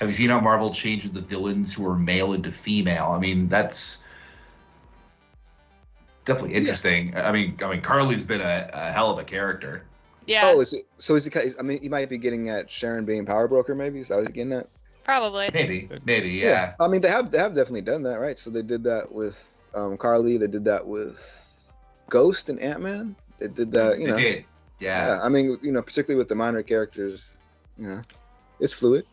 Have you seen how Marvel changes the villains who are male into female? I mean, that's definitely interesting. Yeah. I mean, Carly's been a hell of a character. Yeah. Oh, is it? So is it? I mean, you might be getting at Sharon being power broker. Maybe is that what he's getting at? Probably. Maybe. Yeah. I mean, they have definitely done that, right? So they did that with Carly. They did that with Ghost and Ant-Man. They did that. You know. They did. Yeah. I mean, particularly with the minor characters, it's fluid.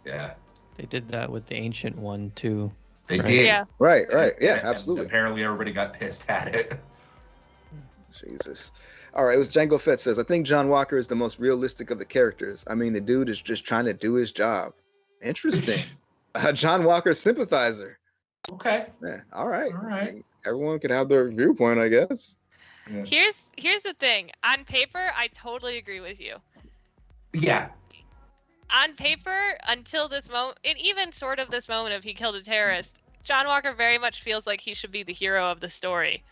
Yeah. They did that with the Ancient One too. They did. Yeah. Right. Yeah, and absolutely. Apparently, everybody got pissed at it. Jesus. All right, it was Django Fett says, I think John Walker is the most realistic of the characters. I mean, the dude is just trying to do his job. Interesting. John Walker sympathizer. Okay. Yeah, all right. Everyone can have their viewpoint, I guess. Yeah. Here's the thing. On paper, I totally agree with you. Yeah. On paper, until this moment, and even sort of this moment of he killed a terrorist, John Walker very much feels like he should be the hero of the story.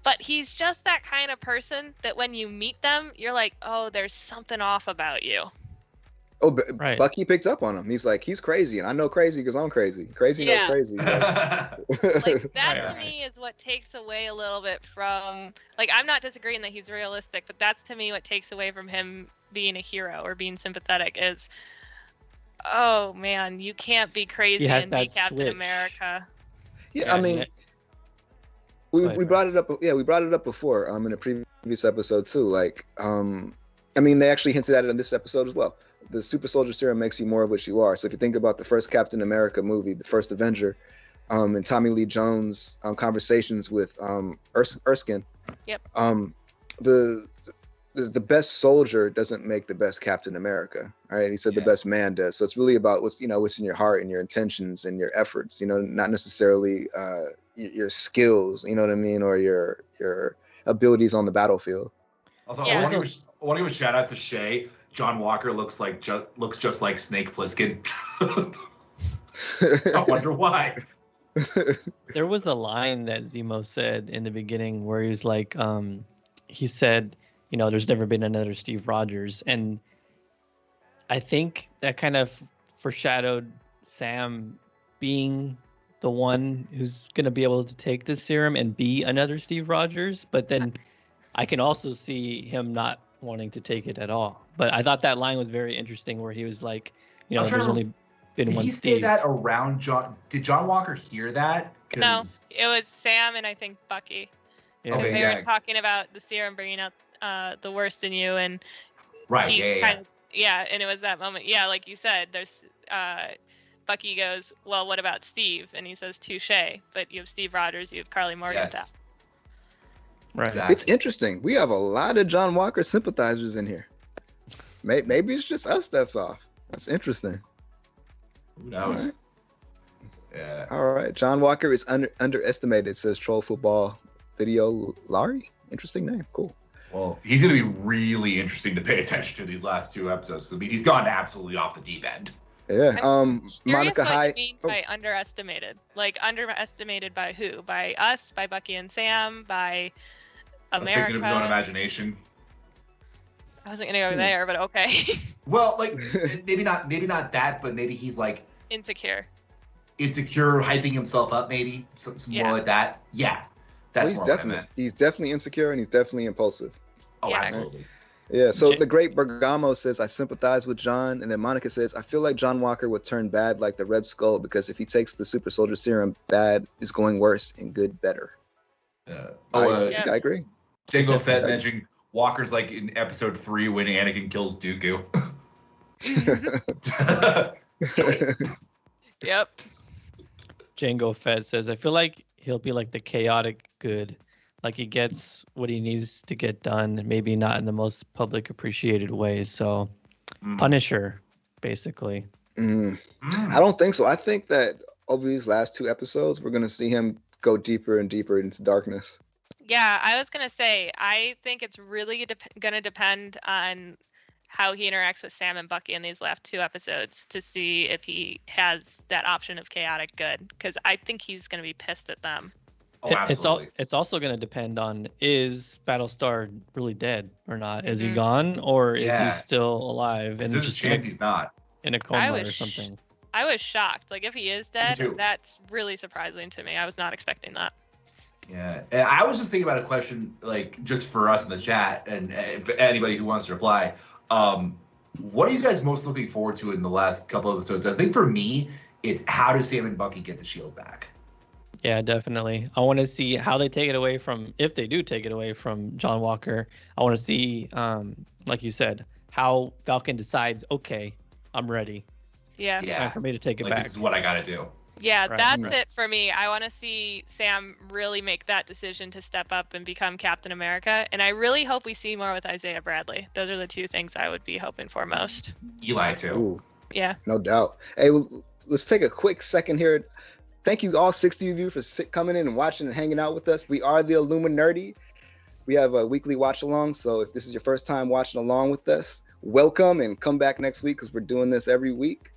But he's just that kind of person that when you meet them, you're like, oh, there's something off about you. Oh, right. Bucky picked up on him. He's like, he's crazy, and I know crazy because I'm crazy. Crazy knows crazy. Like that to me is what takes away a little bit from, like, I'm not disagreeing that he's realistic, but that's to me what takes away from him being a hero or being sympathetic is, oh man, you can't be crazy and be Captain America. Yeah, I mean, we brought it up. Yeah, we brought it up before in a previous episode too. Like, I mean, they actually hinted at it in this episode as well. The super soldier serum makes you more of what you are. So if you think about the first Captain America movie, the first Avenger, and Tommy Lee Jones' conversations with Erskine. Yep. The best soldier doesn't make the best Captain America. Right? He said the best man does. So it's really about what's in your heart and your intentions and your efforts. Not necessarily your skills. You know what I mean, or your abilities on the battlefield. Also, I want to give a shout out to Shay. John Walker looks just like Snake Plissken. I wonder why. There was a line that Zemo said in the beginning where he's like, he said, there's never been another Steve Rogers. And I think that kind of foreshadowed Sam being the one who's going to be able to take this serum and be another Steve Rogers. But then I can also see him not wanting to take it at all. But I thought that line was very interesting where he was like, there's only been one Steve. Did he say that around John? Did John Walker hear that? No, it was Sam and I think Bucky. Yeah. Because they were talking about the serum bringing out the worst in you, and Right. he Yeah. kind of, yeah, and it was that moment. Yeah, like you said, there's Bucky goes, well, what about Steve? And he says, touche. But you have Steve Rogers, you have Carly Morgenthau. Yes. Right. Exactly. It's interesting. We have a lot of John Walker sympathizers in here. Maybe it's just us that's off. That's interesting. Who knows? All right. Yeah. All right. John Walker is underestimated, says Troll Football Video Larry. Interesting name. Cool. Well, he's going to be really interesting to pay attention to these last 2 episodes. I mean, he's gone absolutely off the deep end. Yeah. I'm curious Monica what High. you mean by underestimated. Like underestimated by who? By us? By Bucky and Sam? By A figment of his own America? imagination. I wasn't gonna go there, but okay. Well, like maybe not that, but maybe he's like Insecure. insecure, hyping himself up. Maybe some Yeah. more like that. Yeah, that's he's more what I definitely meant. he's definitely insecure and he's definitely impulsive. Oh, Yeah. absolutely. Yeah, so Ja- the great Bergamo says, I sympathize with John. And then Monica says, I feel like John Walker would turn bad like the Red Skull because if he takes the super soldier serum, bad is going worse and good better. I Yeah. think I agree. Jango Fett mentioning Walker's like in episode 3 when Anakin kills Dooku. Yep. Django Fett says, I feel like he'll be like the chaotic good. Like he gets what he needs to get done, maybe not in the most public appreciated way. So Punisher, basically. Mm. I don't think so. I think that over these last 2 episodes, we're going to see him go deeper and deeper into darkness. Yeah, I was gonna say, I think it's really gonna depend on how he interacts with Sam and Bucky in these last 2 episodes to see if he has that option of chaotic good. Because I think he's gonna be pissed at them. Oh, absolutely. It's also going to depend on, is Battlestar really dead or not? Is he gone or is Yeah. he still alive? There's And a just chance he's not. in a coma was or something. I was shocked. Like if he is dead, too. that's really surprising to me. I was not expecting that. Yeah, and I was just thinking about a question, like just for us in the chat, and if anybody who wants to reply, what are you guys most looking forward to in the last couple of episodes? I think for me, it's how does Sam and Bucky get the shield back? Yeah, definitely. I want to see how they take it away from, if they do take it away from John Walker. I want to see, like you said, how Falcon decides, okay, I'm ready. Yeah. It's time for me to take it like back. this is what I got to do. Yeah, Right, that's right. it for me. I want to see Sam really make that decision to step up and become Captain America. And I really hope we see more with Isaiah Bradley. Those are the 2 things I would be hoping for most. Eli too. Ooh, Yeah. no doubt. Hey, let's take a quick second here. Thank you all 60 of you for coming in and watching and hanging out with us. We are the Illuminerdi. We have a weekly watch along. So if this is your first time watching along with us, welcome and come back next week because we're doing this every week.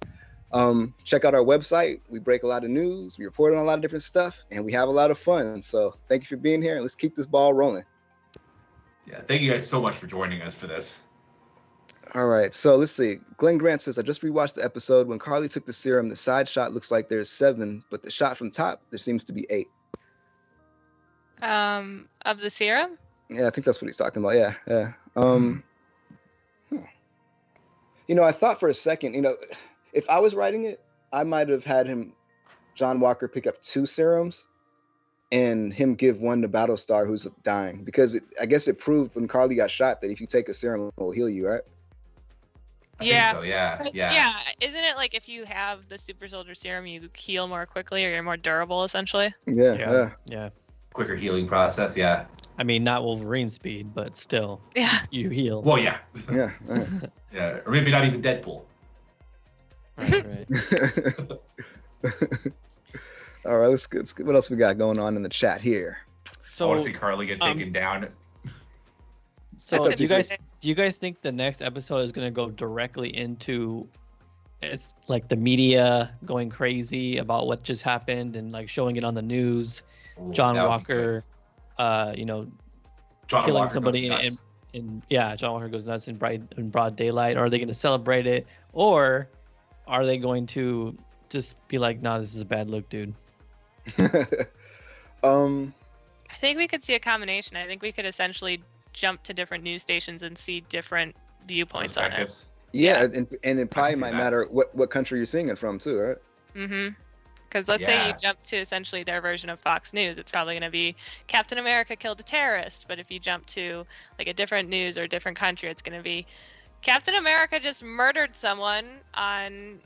Check out our website. We break a lot of news. We report on a lot of different stuff and we have a lot of fun. So thank you for being here and let's keep this ball rolling. Yeah, thank you guys so much for joining us for this. All right, so let's see. Glenn Grant says, I just rewatched the episode. When Carly took the serum, the side shot looks like there's 7, but the shot from top, there seems to be 8. Of the serum? Yeah, I think that's what he's talking about. Yeah. You know, I thought for a second, you know, if I was writing it, I might have had John Walker pick up 2 serums and him give one to Battlestar who's dying. Because I guess it proved when Carly got shot that if you take a serum, it will heal you, right? I Yeah. think so, yeah. Yeah. Isn't it like if you have the super soldier serum, you heal more quickly or you're more durable, essentially? Yeah. Yeah. Quicker healing process, yeah. I mean, not Wolverine speed, but still, Yeah. you heal. Well, yeah. Yeah. Yeah, or maybe not even Deadpool. Right. All right, let's get what else we got going on in the chat here. I So, want to see Carly get taken down. so That's do you up to guys do you guys think the next episode is gonna go directly into, it's like the media going crazy about what just happened and like showing it on the news? Ooh, John that would be Walker, good. John killing Walker somebody goes nuts. John Walker goes nuts in broad daylight. Or are they going to celebrate it, or are they going to just be like, nah, this is a bad look, dude? I think we could see a combination. I think we could essentially jump to different news stations and see different viewpoints on it. Perspectives. Yeah, and it probably see might that. matter what country you're seeing it from too, right? Mm-hmm. Because let's say you Yeah. jump to essentially their version of Fox News, it's probably going to be Captain America killed a terrorist. But if you jump to like a different news or a different country, it's going to be Captain America just murdered someone on,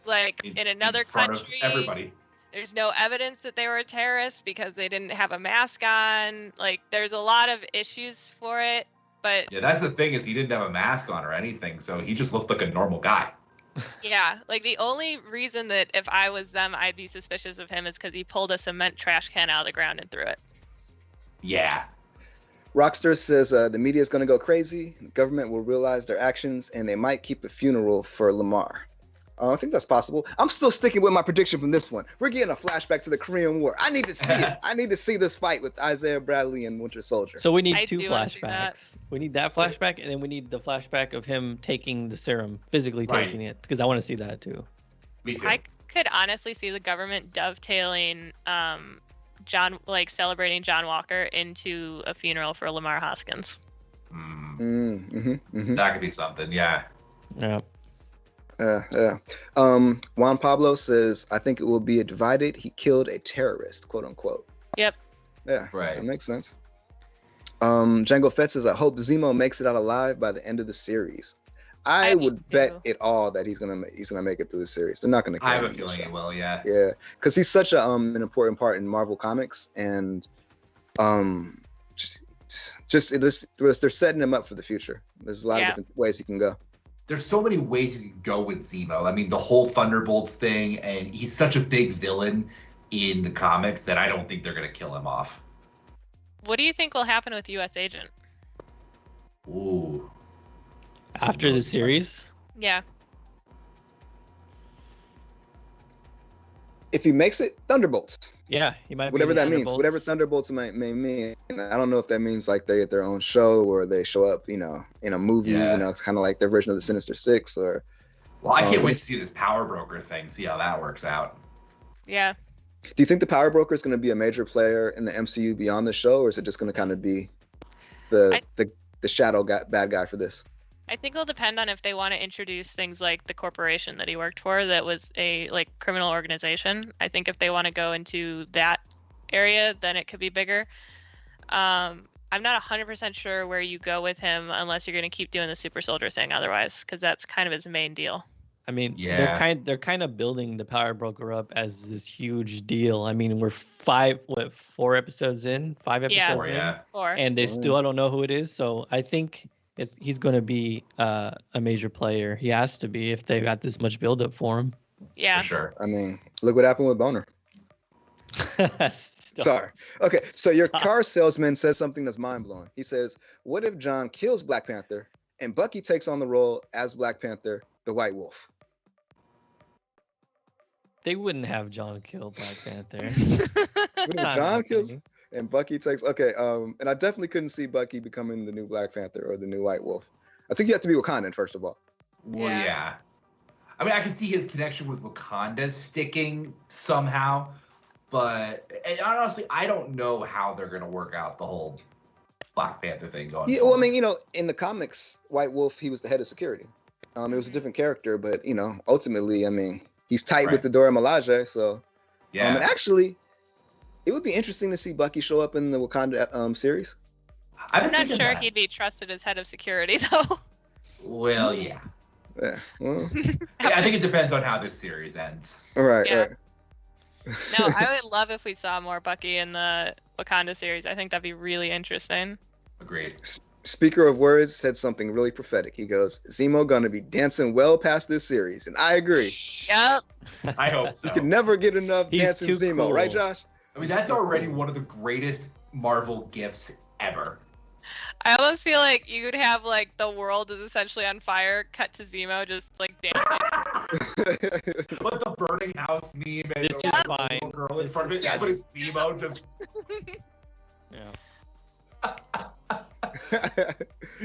like, in another in front country. of everybody. There's no evidence that they were a terrorist because they didn't have a mask on. Like, there's a lot of issues for it, but Yeah, that's the thing is he didn't have a mask on or anything, so he just looked like a normal guy. yeah, like the only reason that if I was them, I'd be suspicious of him is because he pulled a cement trash can out of the ground and threw it. Yeah. Rockstar says the media is going to go crazy. The government will realize their actions, and they might keep a funeral for Lamar. I think that's possible. I'm still sticking with my prediction from this one. We're getting a flashback to the Korean War. I need to see it. I need to see this fight with Isaiah Bradley and Winter Soldier. So we need I 2 do wanna see that. flashbacks. We need that flashback, and then we need the flashback of him taking the serum, physically Right. taking it, because I want to see that too. Me too. I could honestly see the government dovetailing John, like celebrating John Walker into a funeral for Lamar Hoskins. That could be something, yeah. Yeah. Yeah. Juan Pablo says, I think it will be a divided. He killed a terrorist, quote unquote. Yep. Yeah, Right. that makes sense. Django Fett says, I hope Zemo makes it out alive by the end of the series. I do would bet too. it all that he's gonna make it through the series. They're not gonna kill I have him a in the feeling show. he will, yeah. Yeah, because he's such a an important part in Marvel Comics, and they're setting him up for the future. There's a lot of different ways he can go. There's so many ways you can go with Zemo. I mean, the whole Thunderbolts thing, and he's such a big villain in the comics that I don't think they're going to kill him off. What do you think will happen with U.S. Agent? Ooh. After the series, Yeah. If he makes it, Thunderbolts. yeah, he might. Whatever be the that means, Thunderbolts. whatever Thunderbolts may mean. And I don't know if that means like they get their own show or they show up, in a movie. Yeah. It's kind of like their version of the Sinister Six. Or Well, I can't wait to see this Power Broker thing, see how that works out. Yeah. do you think the Power Broker is going to be a major player in the MCU beyond the show, or is it just going to kind of be the shadow bad guy for this? I think it'll depend on if they want to introduce things like the corporation that he worked for that was a criminal organization. I think if they want to go into that area, then it could be bigger. I'm not 100% sure where you go with him unless you're going to keep doing the super soldier thing otherwise, because that's kind of his main deal. I mean, Yeah. they're kind of building the Power Broker up as this huge deal. I mean, we're 4 episodes in, 5 episodes Yeah. Or, in, yeah. Or and they still don't know who it is. So I think he's going to be a major player. He has to be if they got this much buildup for him. yeah. For sure. I mean, look what happened with Boner. Stop. Sorry. Okay, so your car salesman says something that's mind-blowing. He says, what if John kills Black Panther and Bucky takes on the role as Black Panther, the White Wolf? They wouldn't have John kill Black Panther. What if Not John kills happening. and Bucky takes... Okay, and I definitely couldn't see Bucky becoming the new Black Panther or the new White Wolf. I think you have to be Wakandan, first of all. Well, Yeah. yeah. I mean, I can see his connection with Wakanda sticking somehow, but and honestly, I don't know how they're going to work out the whole Black Panther thing going Yeah, well, I forward. mean, in the comics, White Wolf, he was the head of security. It was a different character, but, ultimately, I mean, he's tight Right. with the Dora Milaje, so... Yeah. and actually, it would be interesting to see Bucky show up in the Wakanda series. I've I'm been not thinking sure that. he'd be trusted as head of security though. Well, yeah. Yeah. Well, I think it depends on how this series ends. all right. Yeah. All right. No, I would love if we saw more Bucky in the Wakanda series. I think that'd be really interesting. Agreed. Speaker of Words said something really prophetic. He goes, Zemo gonna be dancing well past this series. And I agree. Yep. I hope so. You can never get enough He's dancing too Zemo, cool. right, Josh? I mean, that's already one of the greatest Marvel gifts ever. I almost feel like you could have the world is essentially on fire, cut to Zemo just dancing. What the burning house meme and This the is little fine. girl in This front of it. is- But it's Zemo just. Yeah.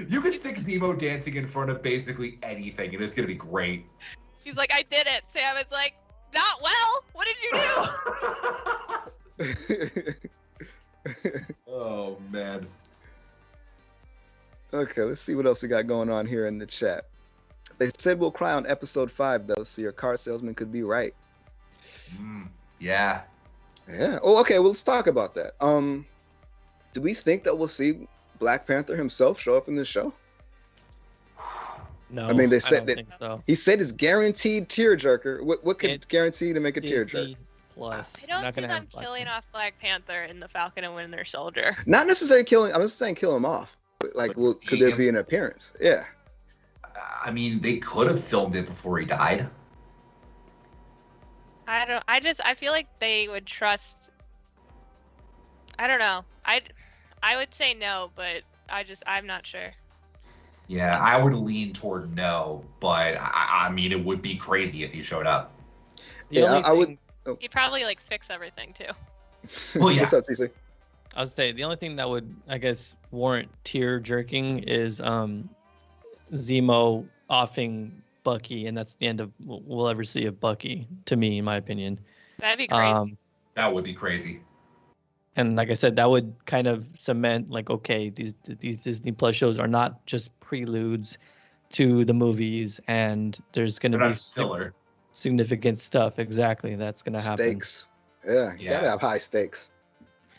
You can stick Zemo dancing in front of basically anything, and it's gonna be great. He's like, I did it. Sam is like, not well. What did you do? Oh man. Okay, let's see what else we got going on here in the chat. They said we'll cry on episode 5, though, so your car salesman could be right. Yeah. Yeah. Oh, okay. Well, let's talk about that. Do we think that we'll see Black Panther himself show up in this show? No, I mean, they I said don't that think so. he said it's guaranteed tearjerker. What could It's guarantee to make a tearjerker? Disney Plus. I don't Not see gonna them have Black killing Panther. off Black Panther in the Falcon and Winter Soldier. Not necessarily killing. I'm just saying kill him off. But, like, But could there seeing be him- an appearance? Yeah. I mean, they could have filmed it before he died. I feel like they would trust. I don't know. I would say no, but I'm not sure. Yeah, I would lean toward no, but I mean, it would be crazy if he showed up. The Yeah, only I would- thing He'd probably like fix everything too. Well, yeah. What's up, CC? I would say the only thing that would, I guess, warrant tear jerking is Zemo offing Bucky, and that's the end of we'll ever see of Bucky, to me, in my opinion. That'd be crazy. That would be crazy. And like I said, that would kind of cement, like, okay, these Disney Plus shows are not just preludes to the movies, and there's going to They're be not just filler. significant stuff. Exactly, that's going to happen. Stakes. Yeah, you gotta Yeah. have high stakes.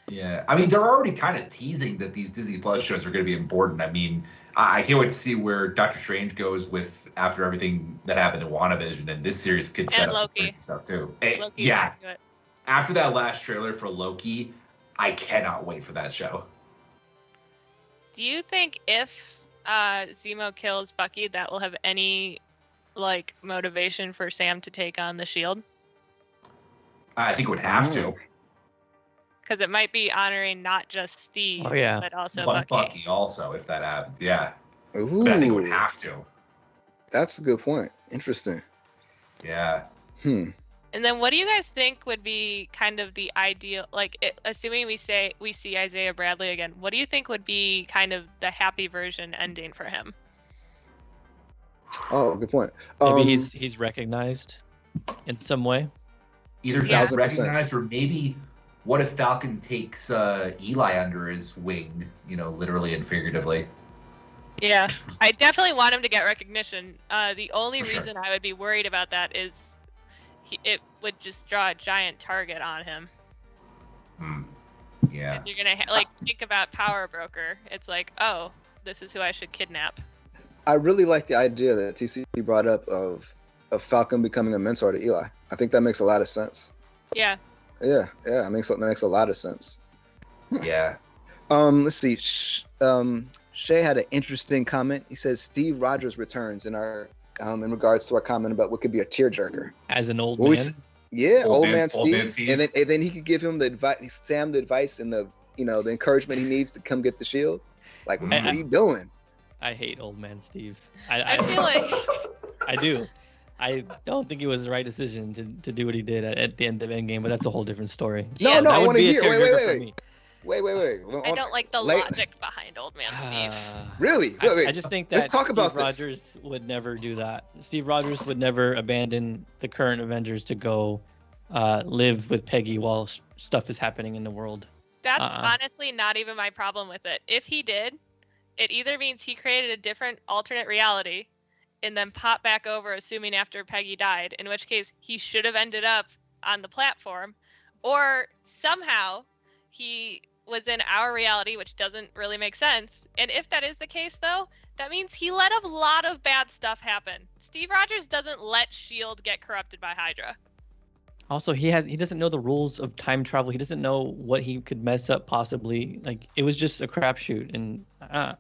Yeah, I mean, they're already kind of teasing that these Disney Plus shows are going to be important. I mean, I can't wait to see where Doctor Strange goes with after everything that happened in WandaVision, and this series could set And up some Loki. crazy stuff too. Eh, Loki's yeah, into it. after that last trailer for Loki, I cannot wait for that show. Do you think if Zemo kills Bucky, that will have any like motivation for Sam to take on the Shield? I think it would have to. Because it might be honoring not just Steve, Oh, yeah. but also But Bucky. Bucky also, if that happens, yeah. Ooh, But I think it would have to. That's a good point. Interesting. Yeah. And then, what do you guys think would be kind of the ideal? Like, assuming we see Isaiah Bradley again, what do you think would be kind of the happy version ending for him? Oh, good point. Maybe he's recognized in some way. Either he's Yeah. 1000%. recognized, or maybe what if Falcon takes Eli under his wing, literally and figuratively. Yeah, I definitely want him to get recognition. The only For sure. reason I would be worried about that is it would just draw a giant target on him. Yeah. 'Cause you're gonna think about Power Broker. It's like, oh, this is who I should kidnap. I really like the idea that TC brought up of Falcon becoming a mentor to Eli. I think that makes a lot of sense. Yeah. Yeah, it makes a lot of sense. Yeah. Let's see. Shay had an interesting comment. He says Steve Rogers returns in regards to our comment about what could be a tearjerker. As an old Well, we man. s- Yeah, Old old man- man old man Steve, Steve. and then he could give him the advice, Sam the advice and the the encouragement he needs to come get the shield. Like, what are you doing? I hate old man Steve. I feel like I do. I don't think it was the right decision to do what he did at the end of Endgame, but that's a whole different story. No, Yeah. no, That I would want to be a hear. tearjerker for Wait. me. I don't like the Late- logic behind Old Man Steve. Really? Wait. I just think that Let's talk Steve about this. Rogers would never do that. Steve Rogers would never abandon the current Avengers to go live with Peggy while stuff is happening in the world. That's honestly not even my problem with it. If he did, it either means he created a different alternate reality and then popped back over, assuming after Peggy died, in which case he should have ended up on the platform, or somehow he was in our reality, which doesn't really make sense. And if that is the case, though, that means he let a lot of bad stuff happen. Steve Rogers doesn't let S.H.I.E.L.D. get corrupted by Hydra. Also, he doesn't know the rules of time travel. He doesn't know what he could mess up possibly. Like, it was just a crapshoot, and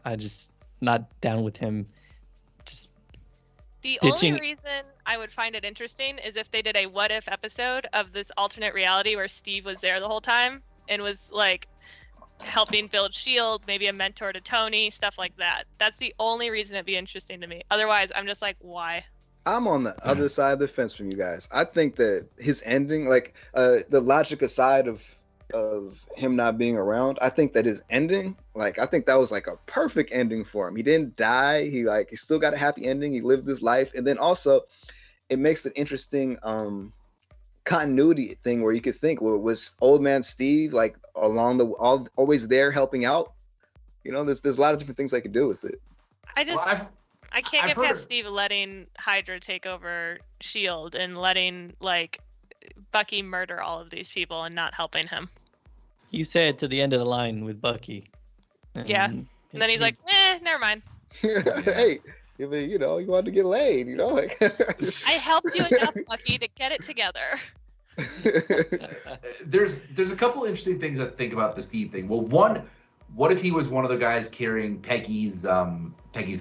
I just not down with him. Just The ditching- only reason I would find it interesting is if they did a what if episode of this alternate reality where Steve was there the whole time and was like helping build S.H.I.E.L.D., maybe a mentor to Tony, stuff like that. That's the only reason it'd be interesting to me. Otherwise, I'm just like, why? I'm on the other side of the fence from you guys. I think that his ending, like the logic aside of him not being around, I think that his ending, like I think that was like a perfect ending for him. He didn't die. He still got a happy ending. He lived his life, and then also it makes an interesting continuity thing where you could think, well, was Old Man Steve like always there helping out? There's a lot of different things I could do with it. I can't I've get heard- past Steve letting Hydra take over S.H.I.E.L.D. and letting Bucky murder all of these people and not helping him. he said to the end of the line with Bucky. Yeah. And then he's like, never mind. Hey, I mean, you know, he wanted to get laid, you know? Like I helped you enough, Bucky, to get it together. There's a couple interesting things I think about the Steve thing. Well, one, what if he was one of the guys carrying Peggy's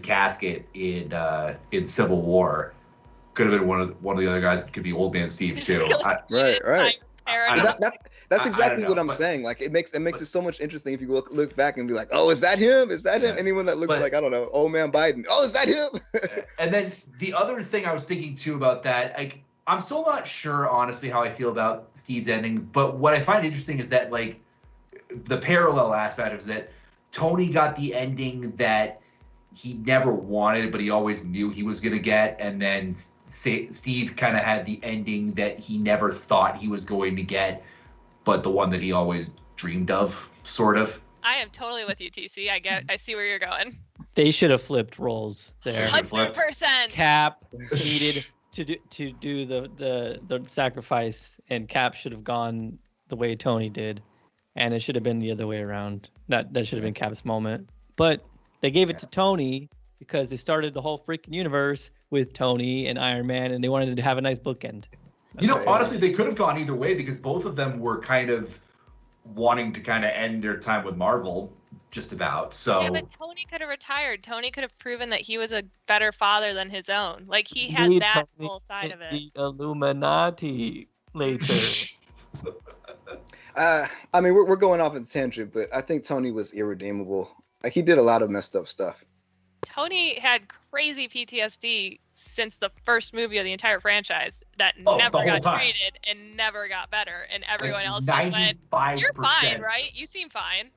casket in Civil War? Could have been one of the other guys. Could be Old Man Steve too. Right. That's exactly what I'm but saying. Like it makes it so much interesting if you look back and be like, oh, is that him? Is that him? Anyone that looks like, I don't know, Old Man Biden. Oh, is that him? And then the other thing I was thinking too about that, like I'm still not sure honestly how I feel about Steve's ending, but what I find interesting is that like the parallel aspect is that Tony got the ending that he never wanted, but he always knew he was going to get. And then Steve kind of had the ending that he never thought he was going to get, but the one that he always dreamed of, sort of. I am totally with you, TC. I see where you're going. They should have flipped roles there. 100%. Cap needed to do the sacrifice, and Cap should have gone the way Tony did, and it should have been the other way around. That should have been Cap's moment, but they gave it to Tony because they started the whole freaking universe with Tony and Iron Man, and they wanted to have a nice bookend. You know, honestly, they could have gone either way because both of them were kind of wanting to kind of end their time with Marvel, just about. So yeah, but Tony could have retired. Tony could have proven that he was a better father than his own. Like he had that whole side of it. The Illuminati later. I mean, we're going off a tangent, but I think Tony was irredeemable. Like he did a lot of messed up stuff. Tony had crazy PTSD since the first movie of the entire franchise that never got treated and never got better. And everyone else just went, "You're fine, right? You seem fine."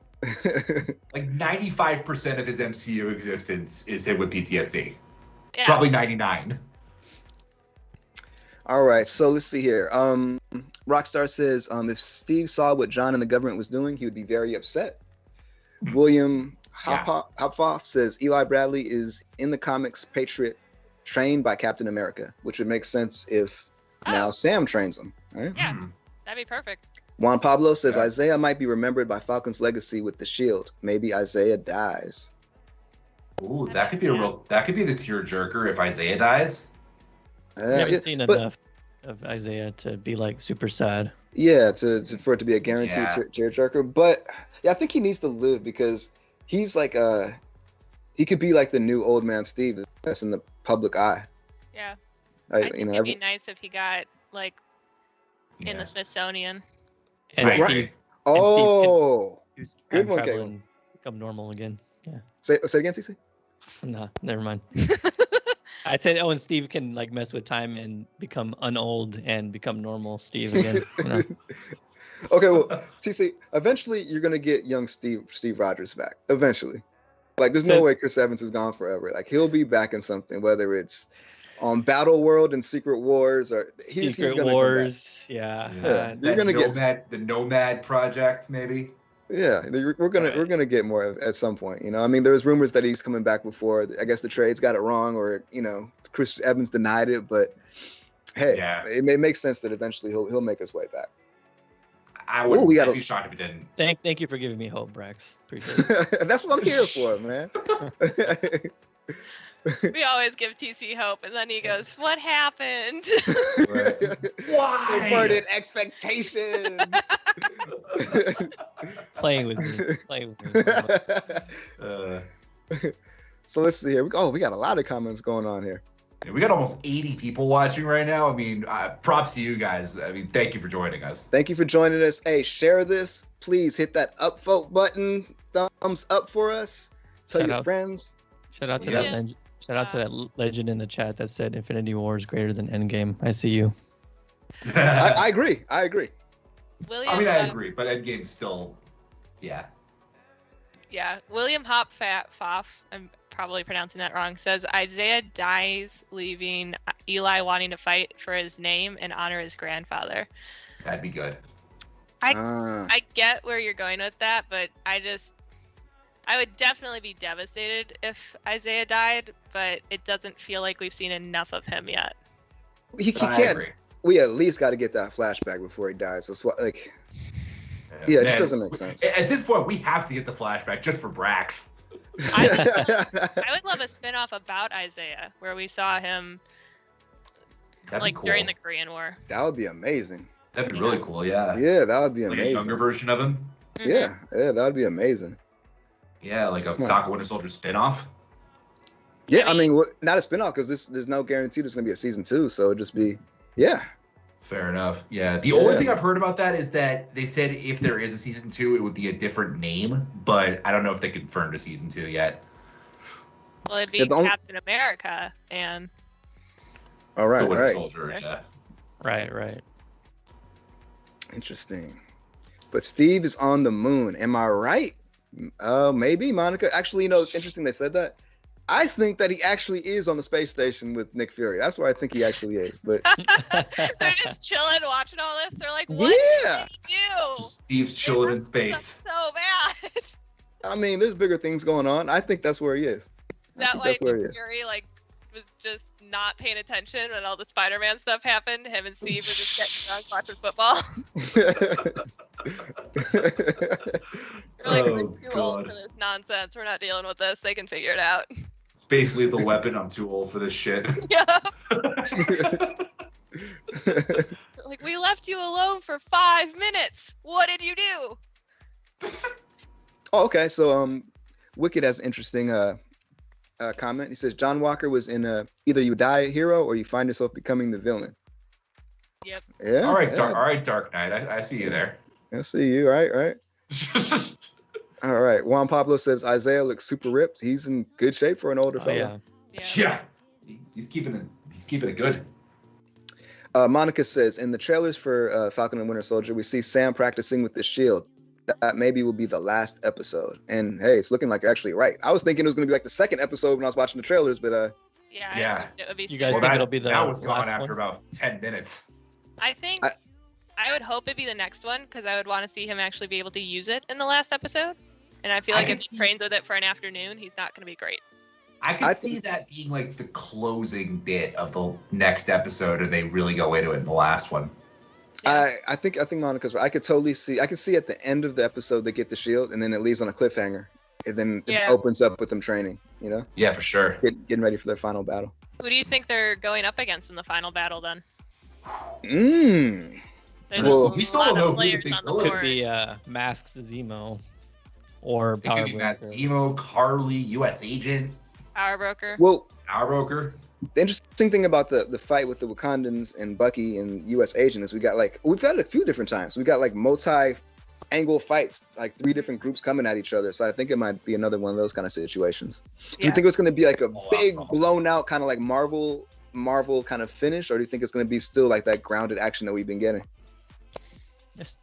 Like 95% of his MCU existence is hit with PTSD. Yeah. Probably 99. All right, so let's see here. Rockstar says if Steve saw what John and the government was doing, he would be very upset. William Hopfoff says Eli Bradley is in the comics Patriot trained by Captain America, which would make sense if now Sam trains him. Right? Yeah, that'd be perfect. Juan Pablo says Isaiah might be remembered by Falcon's legacy with the shield. Maybe Isaiah dies. Ooh, that could be the tearjerker if Isaiah dies. I haven't seen enough of Isaiah to be like super sad. Yeah, for it to be a guaranteed tearjerker. But yeah, I think he needs to live because he's like he could be like the new Old Man Steve that's in the public eye. Yeah. I think it'd be nice if he got like in the Smithsonian. And Steve, good one, Caitlin. Become normal again. Yeah. Say again, CC. No, never mind. I said, and Steve can like mess with time and become unold and become normal Steve again. You know? Okay, well, TC, eventually you're gonna get young Steve Rogers back. Eventually, like there's no way Chris Evans is gone forever. Like he'll be back in something, whether it's on Battle World and Secret Wars or he's gonna Wars. Yeah. You're gonna get the Nomad Project, maybe. Yeah, we're gonna get more at some point. You know, I mean, there was rumors that he's coming back before. I guess the trades got it wrong, or you know, Chris Evans denied it. But hey, it makes sense that eventually he'll make his way back. I would be shocked if he didn't. Thank you for giving me hope, Brax. Appreciate it. That's what I'm here for, man. We always give TC hope, and then he goes, "What happened?" Why? Subverted expectations. Playing with me. So let's see here. We got a lot of comments going on here. We got almost 80 people watching right now. I mean, props to you guys. I mean, thank you for joining us. Thank you for joining us. Hey, share this. Please hit that upvote button. Thumbs up for us. Tell your friends. Shout out to that legend in the chat that said Infinity War is greater than Endgame. I see you. I agree. William, I agree, but Endgame's still, yeah. William Hopfoff, I'm probably pronouncing that wrong, says Isaiah dies leaving Eli wanting to fight for his name and honor his grandfather. That'd be good. I get where you're going with that, but I would definitely be devastated if Isaiah died, but it doesn't feel like we've seen enough of him yet. He can't. We at least got to get that flashback before he dies. So it just doesn't make sense. At this point, we have to get the flashback just for Brax. I would love a spin-off about Isaiah where we saw him That'd like be cool. during the Korean War. That would be amazing. That'd be really cool. Yeah. Yeah, that would be Like amazing. a younger version of him. Mhm. Yeah, that would be amazing. Yeah, like a Yeah. Falcon Winter Soldier spinoff. Yeah, I mean, not a spinoff because there's no guarantee there's gonna be a season 2, so it'd just be, yeah. Fair enough. Yeah. The only Yeah. thing I've heard about that is that they said if there is a season 2, it would be a different name, but I don't know if they confirmed a season 2 yet. Well, it'd be Yeah, the only- Captain America and All right, The Winter right. Soldier. Yeah. Right. Interesting. But Steve is on the moon. Am I right? Maybe, Monica. Actually, it's interesting they said that. I think that he actually is on the space station with Nick Fury. That's where I think he actually is. But they're just chilling, watching all this. They're like, "What yeah, did he do? Steve's chilling in space. So bad." I mean, there's bigger things going on. I think that's where he is. That think way, that's where he Nick is. Fury was just not paying attention when all the Spider-Man stuff happened. Him and Steve were just getting drunk watching football. We're like, Oh, we're too old God. for this nonsense. We're not dealing with this. They can figure it out. Space Lethal Weapon. I'm too old for this shit. Yeah. Like, we left you alone for 5 minutes. What did you do? Oh, okay. So, Wicked has an interesting comment. He says John Walker was in either you die a hero or you find yourself becoming the villain. Yep. Yeah. All right, yeah. Dark Knight. I see you there. I see you. Right. All right. Juan Pablo says Isaiah looks super ripped. He's in good shape for an older Oh, fella. yeah. Yeah. He's keeping it good. Monica says in the trailers for Falcon and Winter Soldier, we see Sam practicing with the shield. That maybe will be the last episode. And hey, it's looking like you're actually right. I was thinking it was going to be like the second episode when I was watching the trailers, but Yeah. Yeah. I assumed it would be You soon. guys Well, think that, it'll be the that was gone last after one? about 10 minutes. I think I would hope it'd be the next one because I would want to see him actually be able to use it in the last episode. And I feel I like can if he see- trains with it for an afternoon, he's not going to be great. I could I see think- that being like the closing bit of the next episode, and they really go into it in the last one. Yeah. I think Monica's right. I could see at the end of the episode they get the shield and then it leaves on a cliffhanger. And then it Yeah. opens up with them training, Yeah, for sure. getting ready for their final battle. Who do you think they're going up against in the final battle then? There's Well, a we still lot don't know of who the players big on the villain Could board. be Masked Zemo or It Power could be Broker. Matt Zemo, Carly, U.S. Agent, Power Broker. Well, Our Broker. the interesting thing about the fight with the Wakandans and Bucky and U.S. Agent is we've got it a few different times. We got like multi-angle fights, like 3 different groups coming at each other. So I think it might be another one of those kind of situations. Do you think it's going to be like a big blown out kind of like Marvel kind of finish, or do you think it's going to be still like that grounded action that we've been getting? Yes.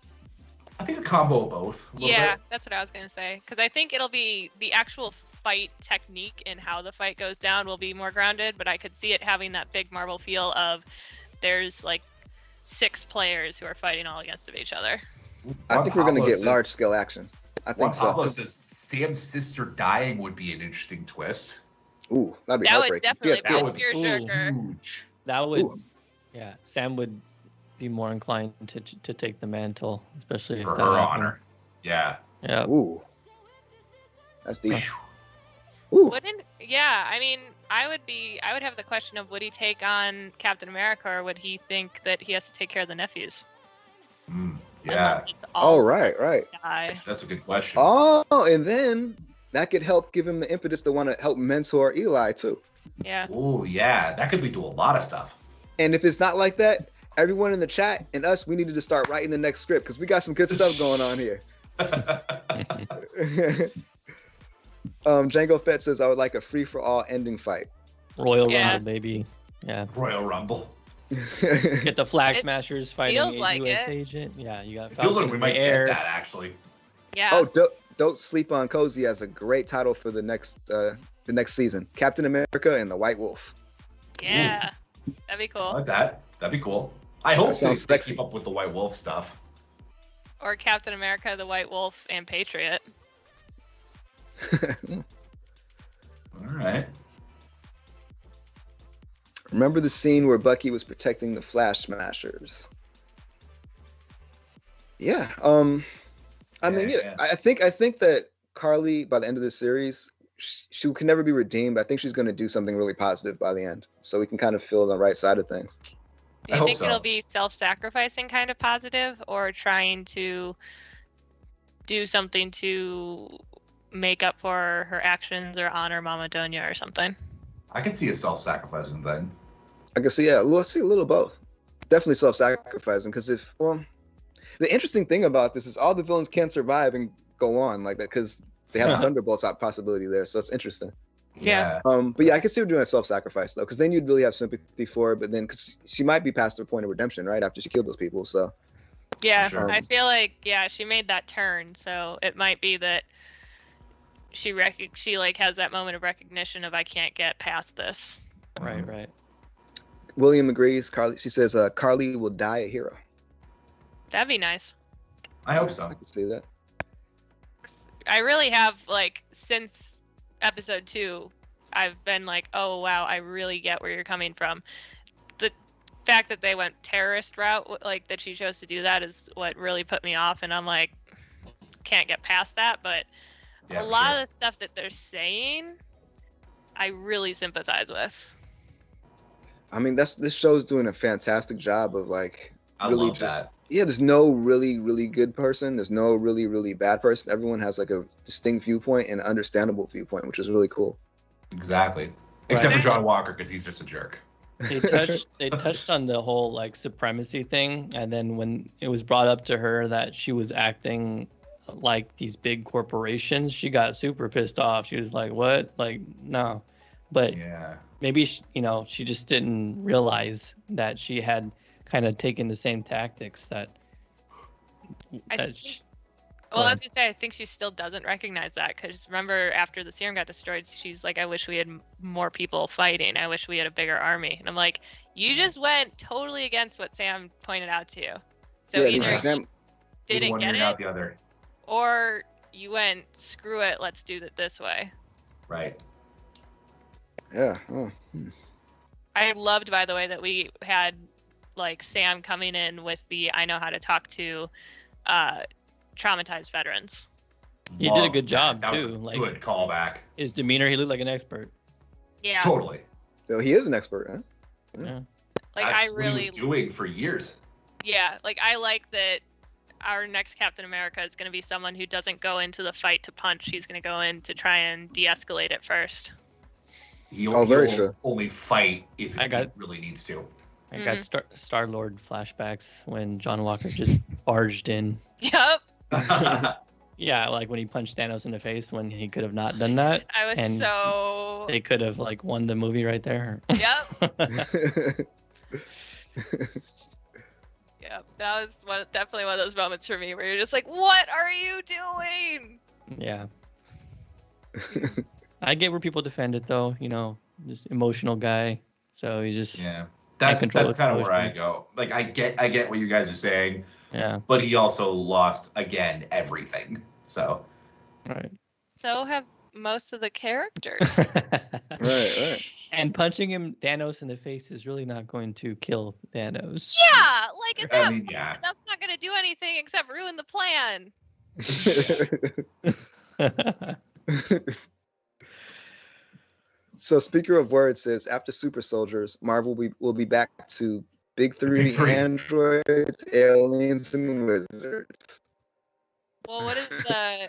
I think a combo of both. a little Yeah, bit. that's what I was gonna say. Because I think it'll be the actual fight technique and how the fight goes down will be more grounded. But I could see it having that big Marvel feel of there's like 6 players who are fighting all against each other. I think we're going to Pablo get says- large scale action. I Juan think so. Pablo says Sam's sister dying would be an interesting twist. Ooh, that'd be That would heartbreaking. definitely Yes, be a that would be tearjerker. huge. That would, Ooh. yeah. Sam would be more inclined to take the mantle, especially For if her that happened. honor. Yeah. Yeah. Ooh, that's deep. Ooh, I mean, I would have the question of would he take on Captain America or would he think that he has to take care of the nephews? Yeah. Unless it's all oh right. die. That's a good question. Oh, and then that could help give him the impetus to want to help mentor Eli too. Yeah. Oh, yeah. That could lead to a lot of stuff. And if it's not like that, everyone in the chat and us, we needed to start writing the next script because we got some good stuff going on here. Django Fett says I would like a free for all ending fight. Royal Yeah. Rumble, baby. Yeah. Royal Rumble. Get the Flag It Smashers fighting feels a like U.S. it. agent. Yeah, you got It feels like Falcon we in might the air. get that, actually. Yeah. Oh, don't sleep on Cozy as a great title for the next season. Captain America and the White Wolf. Yeah. That'd be I cool. like that. That'd be cool. I hope they sounds sexy. keep up with the White Wolf stuff. Or Captain America, the White Wolf, and Patriot. All right. Remember the scene where Bucky was protecting the Flash Smashers? Yeah. I mean, Yeah. I think that Carly, by the end of this series, she can never be redeemed. I think she's going to do something really positive by the end, so we can kind of feel the right side of things. Do you hope think so. it'll be self-sacrificing kind of positive, or trying to do something to make up for her actions or honor Mama Donya or something? I can see a self-sacrificing thing. I can see, we'll see a little both. Definitely self-sacrificing, because the interesting thing about this is all the villains can survive and go on like that, because they have a Thunderbolts possibility there, so it's interesting. Yeah. But yeah, I can see her doing a self-sacrifice though, because then you'd really have sympathy for her. But then, because she might be past her point of redemption, right after she killed those people. So Yeah, Sure. I feel like she made that turn, so it might be that she like has that moment of recognition of I can't get past this. Right. William agrees. She says, Carly will die a hero. That'd be nice. I hope so. I can see that. I really have, like, since episode 2, I've been like, oh wow, I really get where you're coming from. The fact that they went terrorist route, like that she chose to do that, is what really put me off, and I'm like, can't get past that. But Yeah, a for lot sure. of the stuff that they're saying, I really sympathize with. I mean, this show's doing a fantastic job of like I really love just that. there's no really, really good person. There's no really, really bad person. Everyone has like a distinct viewpoint and understandable viewpoint, which is really cool. Exactly. Except for Right. John Walker, because he's just a jerk. They touched on the whole like supremacy thing, and then when it was brought up to her that she was acting like these big corporations, she got super pissed off. She was like, "What? Like, no." But Yeah. maybe she just didn't realize that she had kind of taken the same tactics that. I that think- Well, I was gonna say, I think she still doesn't recognize that, because remember after the serum got destroyed, she's like, I wish we had more people fighting. I wish we had a bigger army. And I'm like, you just went totally against what Sam pointed out to you. So yeah, either because you didn't one get ear, out it, the other. or you went, screw it, let's do it this way. Right. yeah. I loved, by the way, that we had like Sam coming in with the I know how to talk to traumatized veterans. He did a Love good job, that. That too, was a like- good callback. his demeanor, he looked like an expert. Yeah. Totally. So he is an expert, huh? Like That's I what he really was doing for years. Yeah, like I like that our next Captain America is going to be someone who doesn't go into the fight to punch. He's going to go in to try and de-escalate it first. He'll very he'll true. only fight if I he got- really needs to. I got Star-Lord flashbacks when John Walker just barged in. Yep. Yeah, like when he punched Thanos in the face when he could have not done that. I was And so... They could have like won the movie right there. Yep. Yep. That was definitely one of those moments for me where you're just like, what are you doing? Yeah. I get where people defend it though, just emotional guy. So he just Yeah. That's control kind of his where I emotions. go. Like I get what you guys are saying, yeah, but he also lost again everything. So right. So have most of the characters. right. And punching Thanos in the face is really not going to kill Thanos. Yeah, like at that I mean, point, yeah. that's not going to do anything except ruin the plan. So Speaker of Words says, after Super Soldiers, Marvel will be back to Big Three, Big Three. androids, aliens, and wizards. Well, what is the...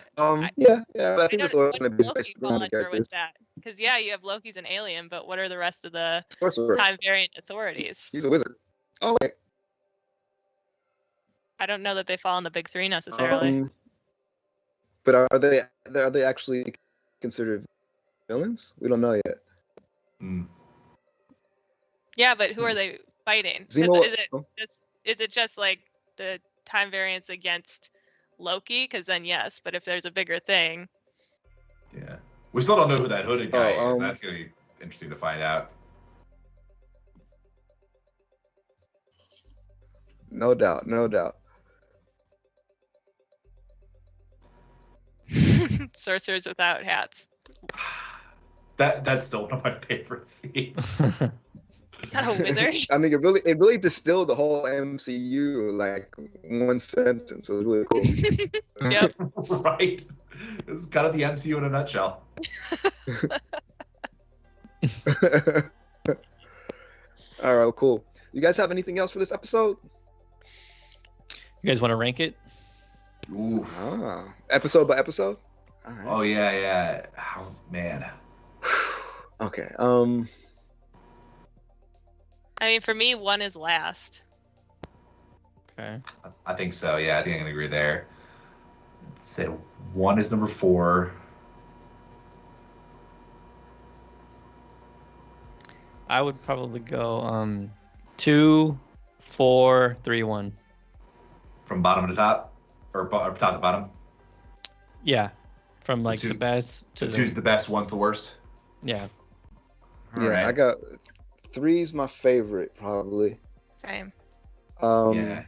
Yeah, but I think don't this know order's what gonna be does based Loki fall around the under characters. with that? Because yeah, you have Loki's an alien, but what are the rest of the Sorcerer. time variant authorities? He's a wizard. Oh wait. I don't know that they fall in the big three necessarily. But are they actually considered villains? We don't know yet. Mm. Yeah, but who are they fighting? 'Cause Zemo. is it just like the time variants against Loki? Because then yes, but if there's a bigger thing, Yeah. We still don't know who that hooded guy is. Oh, That's gonna be interesting to find out. No doubt. sorcerers without hats. That's still one of my favorite scenes. Is that a wizard? I mean, it really distilled the whole MCU like one sentence. It was really cool. Yep. Right. This is kind of the MCU in a nutshell. All right, cool. You guys have anything else for this episode? You guys want to rank it? Oof. Episode by episode? All right. Oh yeah. Oh man. Okay. I mean, for me, 1 is last. Okay. I think so. Yeah, I think I can agree there. Let's say 1 is number 4. I would probably go 2, 4, 3, 1. From bottom to top, or top to bottom. Yeah, from So like the best So to 2's the best, 1's the worst. yeah. All yeah, right. I got 3's my favorite probably. Same. Yeah.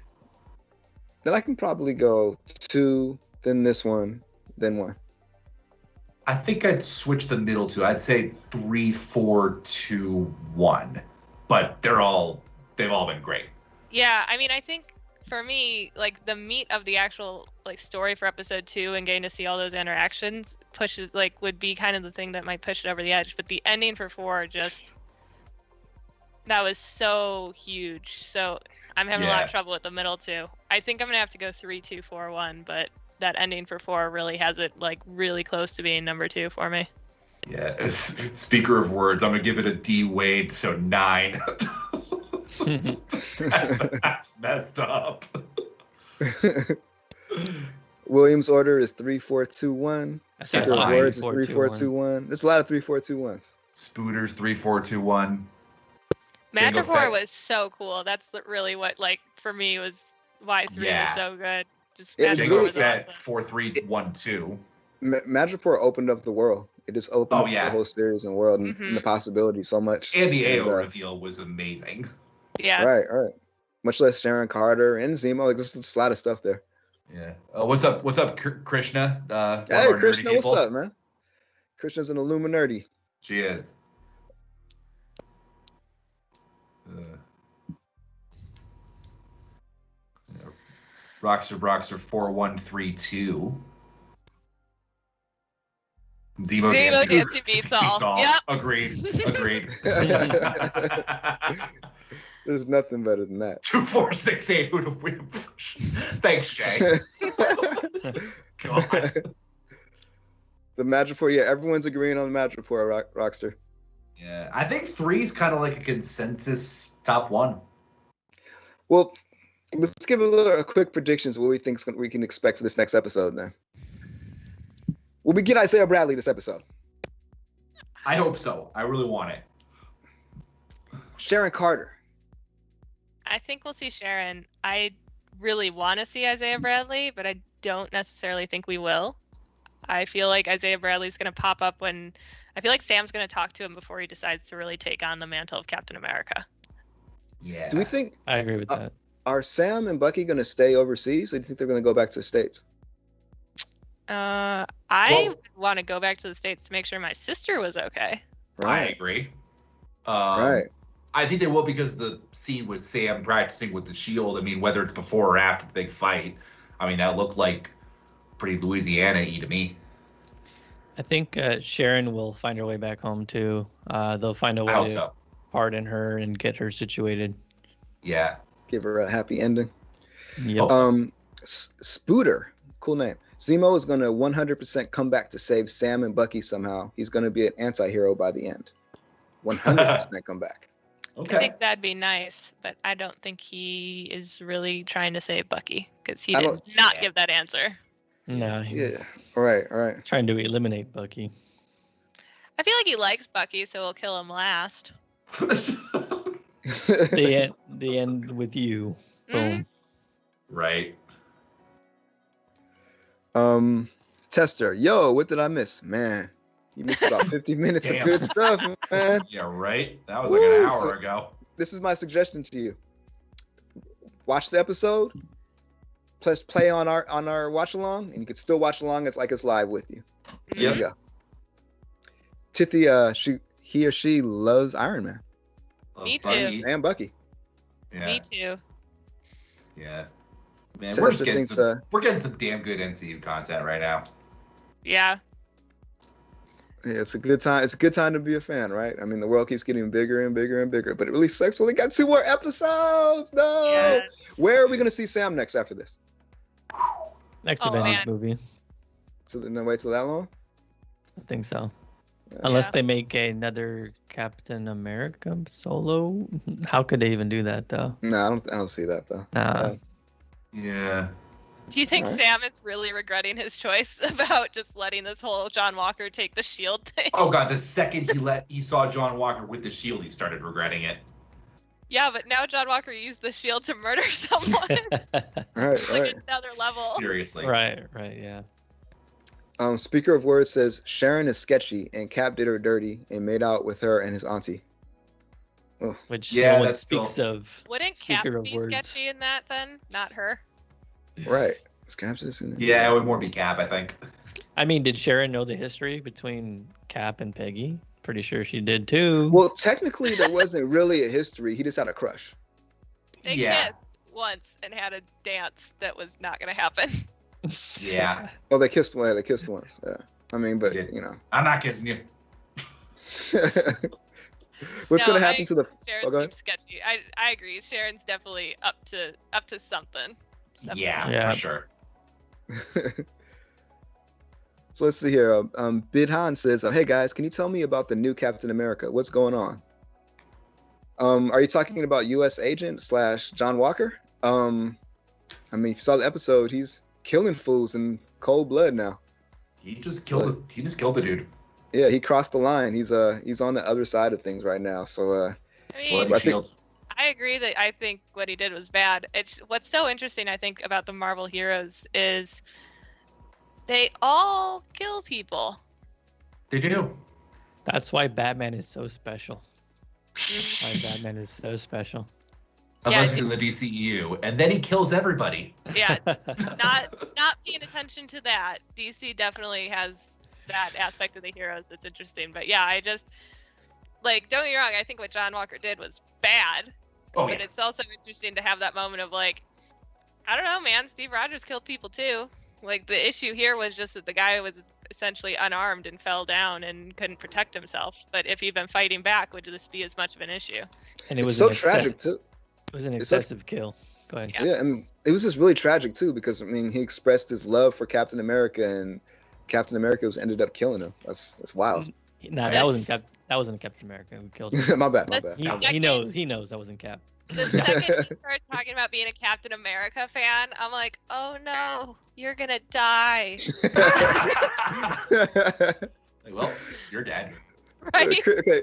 Then I can probably go 2, then this one, then 1. I think I'd switch the middle two. I'd say 3, 4, 2, 1. But they've all been great. Yeah, I mean, I think for me, like the meat of the actual like story for episode 2 and getting to see all those interactions pushes would be kind of the thing that might push it over the edge. But the ending for 4 that was so huge. So I'm having a lot of trouble with the middle two. I think I'm gonna have to go 3, 2, 4, 1. But that ending for 4 really has it really close to being number 2 for me. Yeah. Speaker of words, I'm gonna give it a D Wade, so 9. That's messed up. Williams' order is 3, 4, 2, 1. That's Speaker of fine. words is 4, 3, 2, 4, 1. 2, 1. There's a lot of 3, 4, 2, 1s. Spooters 3, 4, 2, 1. Madripoor Fett. was so cool. That's really what for me was why 3 was Yeah. so good. Just Yeah, Madripoor Jango was Fett awesome. 4, 3, 1, 2. Madripoor opened up the world. It just opened Oh, up yeah. the whole series and world and the possibilities so much. And the AO And, reveal was amazing. Yeah. Right. Much less Sharon Carter and Zemo. There's just a lot of stuff there. Yeah. What's up, Krishna? One of Hey, our nerdy Krishna, what's people? up, man? Krishna's an Illuminerdi. She is. Rockster 4132. Demo Dancy beats all. Yep. Agreed. There's nothing better than that. 2468. Who to win? Thanks, Shay. God. The Madripoor, yeah, everyone's agreeing on the Madripoor, Rockster. Yeah, I think 3's kind of like a consensus top 1. Well, let's give a quick predictions of what we think we can expect for this next episode then. Will we get Isaiah Bradley this episode? I hope so. I really want it. Sharon Carter. I think we'll see Sharon. I really want to see Isaiah Bradley, but I don't necessarily think we will. I feel like Isaiah Bradley's going to pop up when I feel like Sam's going to talk to him before he decides to really take on the mantle of Captain America. Yeah. Do we think I agree with that. are Sam and Bucky going to stay overseas, or do you think they're going to go back to the States? I want to go back to the States to make sure my sister was okay. I agree. Right. I think they will because the scene with Sam practicing with the shield, I mean, whether it's before or after the big fight, I mean, that looked like pretty Louisiana-y to me. I think Sharon will find her way back home too. They'll find a I way hope to so. pardon her and get her situated. Yeah. Give her a happy ending. Yep. Spooter, cool name. Zemo is going to 100% come back to save Sam and Bucky somehow. He's going to be an anti-hero by the end. 100% come back. Okay. I think that'd be nice, but I don't think he is really trying to save Bucky because he did not give that answer. No, he's Yeah. All right. trying to eliminate Bucky. I feel like he likes Bucky, so we'll kill him last. The end with you. Boom. Right. Tester. Yo, what did I miss? Man, you missed about 50 minutes of Damn. good stuff, man. Yeah, right? That was like an hour ago. This is my suggestion to you. Watch the episode. Plus play on our watch along, and you can still watch along. It's like it's live with you. There Yep. you go. Tithia, he or she loves Iron Man Me too. Bucky. and Bucky. Yeah. Me too. Yeah. Man, Tester we're just getting thinks, some, we're getting some damn good MCU content right now. Yeah. Yeah, it's a good time. It's a good time to be a fan, right? I mean, the world keeps getting bigger and bigger and bigger, but it really sucks. We only got 2 more episodes. No. Yes. Where are we gonna see Sam next after this? Next Oh, Avengers man. movie. So no wait till that long? I think so. Yeah. Unless Yeah. they make another Captain America solo. How could they even do that though? No, I don't see that though. Nah. Yeah. Do you think Alright. Sam is really regretting his choice about just letting this whole John Walker take the shield thing? Oh god, the second he saw John Walker with the shield, he started regretting it. Yeah, but now John Walker used the shield to murder someone. All right, It's all like right. another level. Seriously. right, yeah. Speaker of Words says Sharon is sketchy and Cap did her dirty and made out with her and his auntie. Which Yeah, no one that's still- speaks of. Wouldn't Cap Speaker of be words. sketchy in that then? Not her. Right. Cap's just in Yeah, it would more be Cap, I think. I mean, did Sharon know the history between Cap and Peggy? Pretty sure she did too. Well, technically, there wasn't really a history. He just had a crush. They Yeah. kissed once and had a dance that was not going to happen. Yeah. Oh, they kissed. Well, they kissed once. Yeah. I mean, but Yeah. you know. I'm not kissing you. What's No, gonna happen to the? Sharon Oh, go ahead. seems sketchy. I agree. Sharon's definitely up to something. Just up to Yeah, something. Yeah. for sure. So let's see here. Bidhan says, "Hey guys, can you tell me about the new Captain America? What's going on?" Are you talking about U.S. Agent / John Walker? I mean, if you saw the episode, he's killing fools in cold blood now. He just killed the dude. Yeah, he crossed the line. He's on the other side of things right now. So I mean, Bloody I think- shield. I agree that I think what he did was bad. It's what's so interesting, I think, about the Marvel heroes is they all kill people. They do. That's why Batman is so special. Why Batman is so special. Unless he's in the DCEU. And then he kills everybody. Yeah, not paying attention to that. DC definitely has that aspect of the heroes that's interesting. But yeah, I just like, don't get me wrong, I think what John Walker did was bad. Oh, But yeah. it's also interesting to have that moment of like, I don't know, man, Steve Rogers killed people too. Like the issue here was just that the guy was essentially unarmed and fell down and couldn't protect himself. But if he'd been fighting back, would this be as much of an issue? And it it's was so an tragic too. It was an It's so- excessive kill. Go ahead. Yeah. Yeah, I mean, it was just really tragic too because I mean, he expressed his love for Captain America, and Captain America ended up killing him. That's wild. Nah, This- that wasn't Captain America who killed him. my bad. This- He, Second- he knows that wasn't Cap. The second he started talking about being a Captain America fan, I'm like, oh no, you're gonna die. Like, well, you're dead. Right? Okay.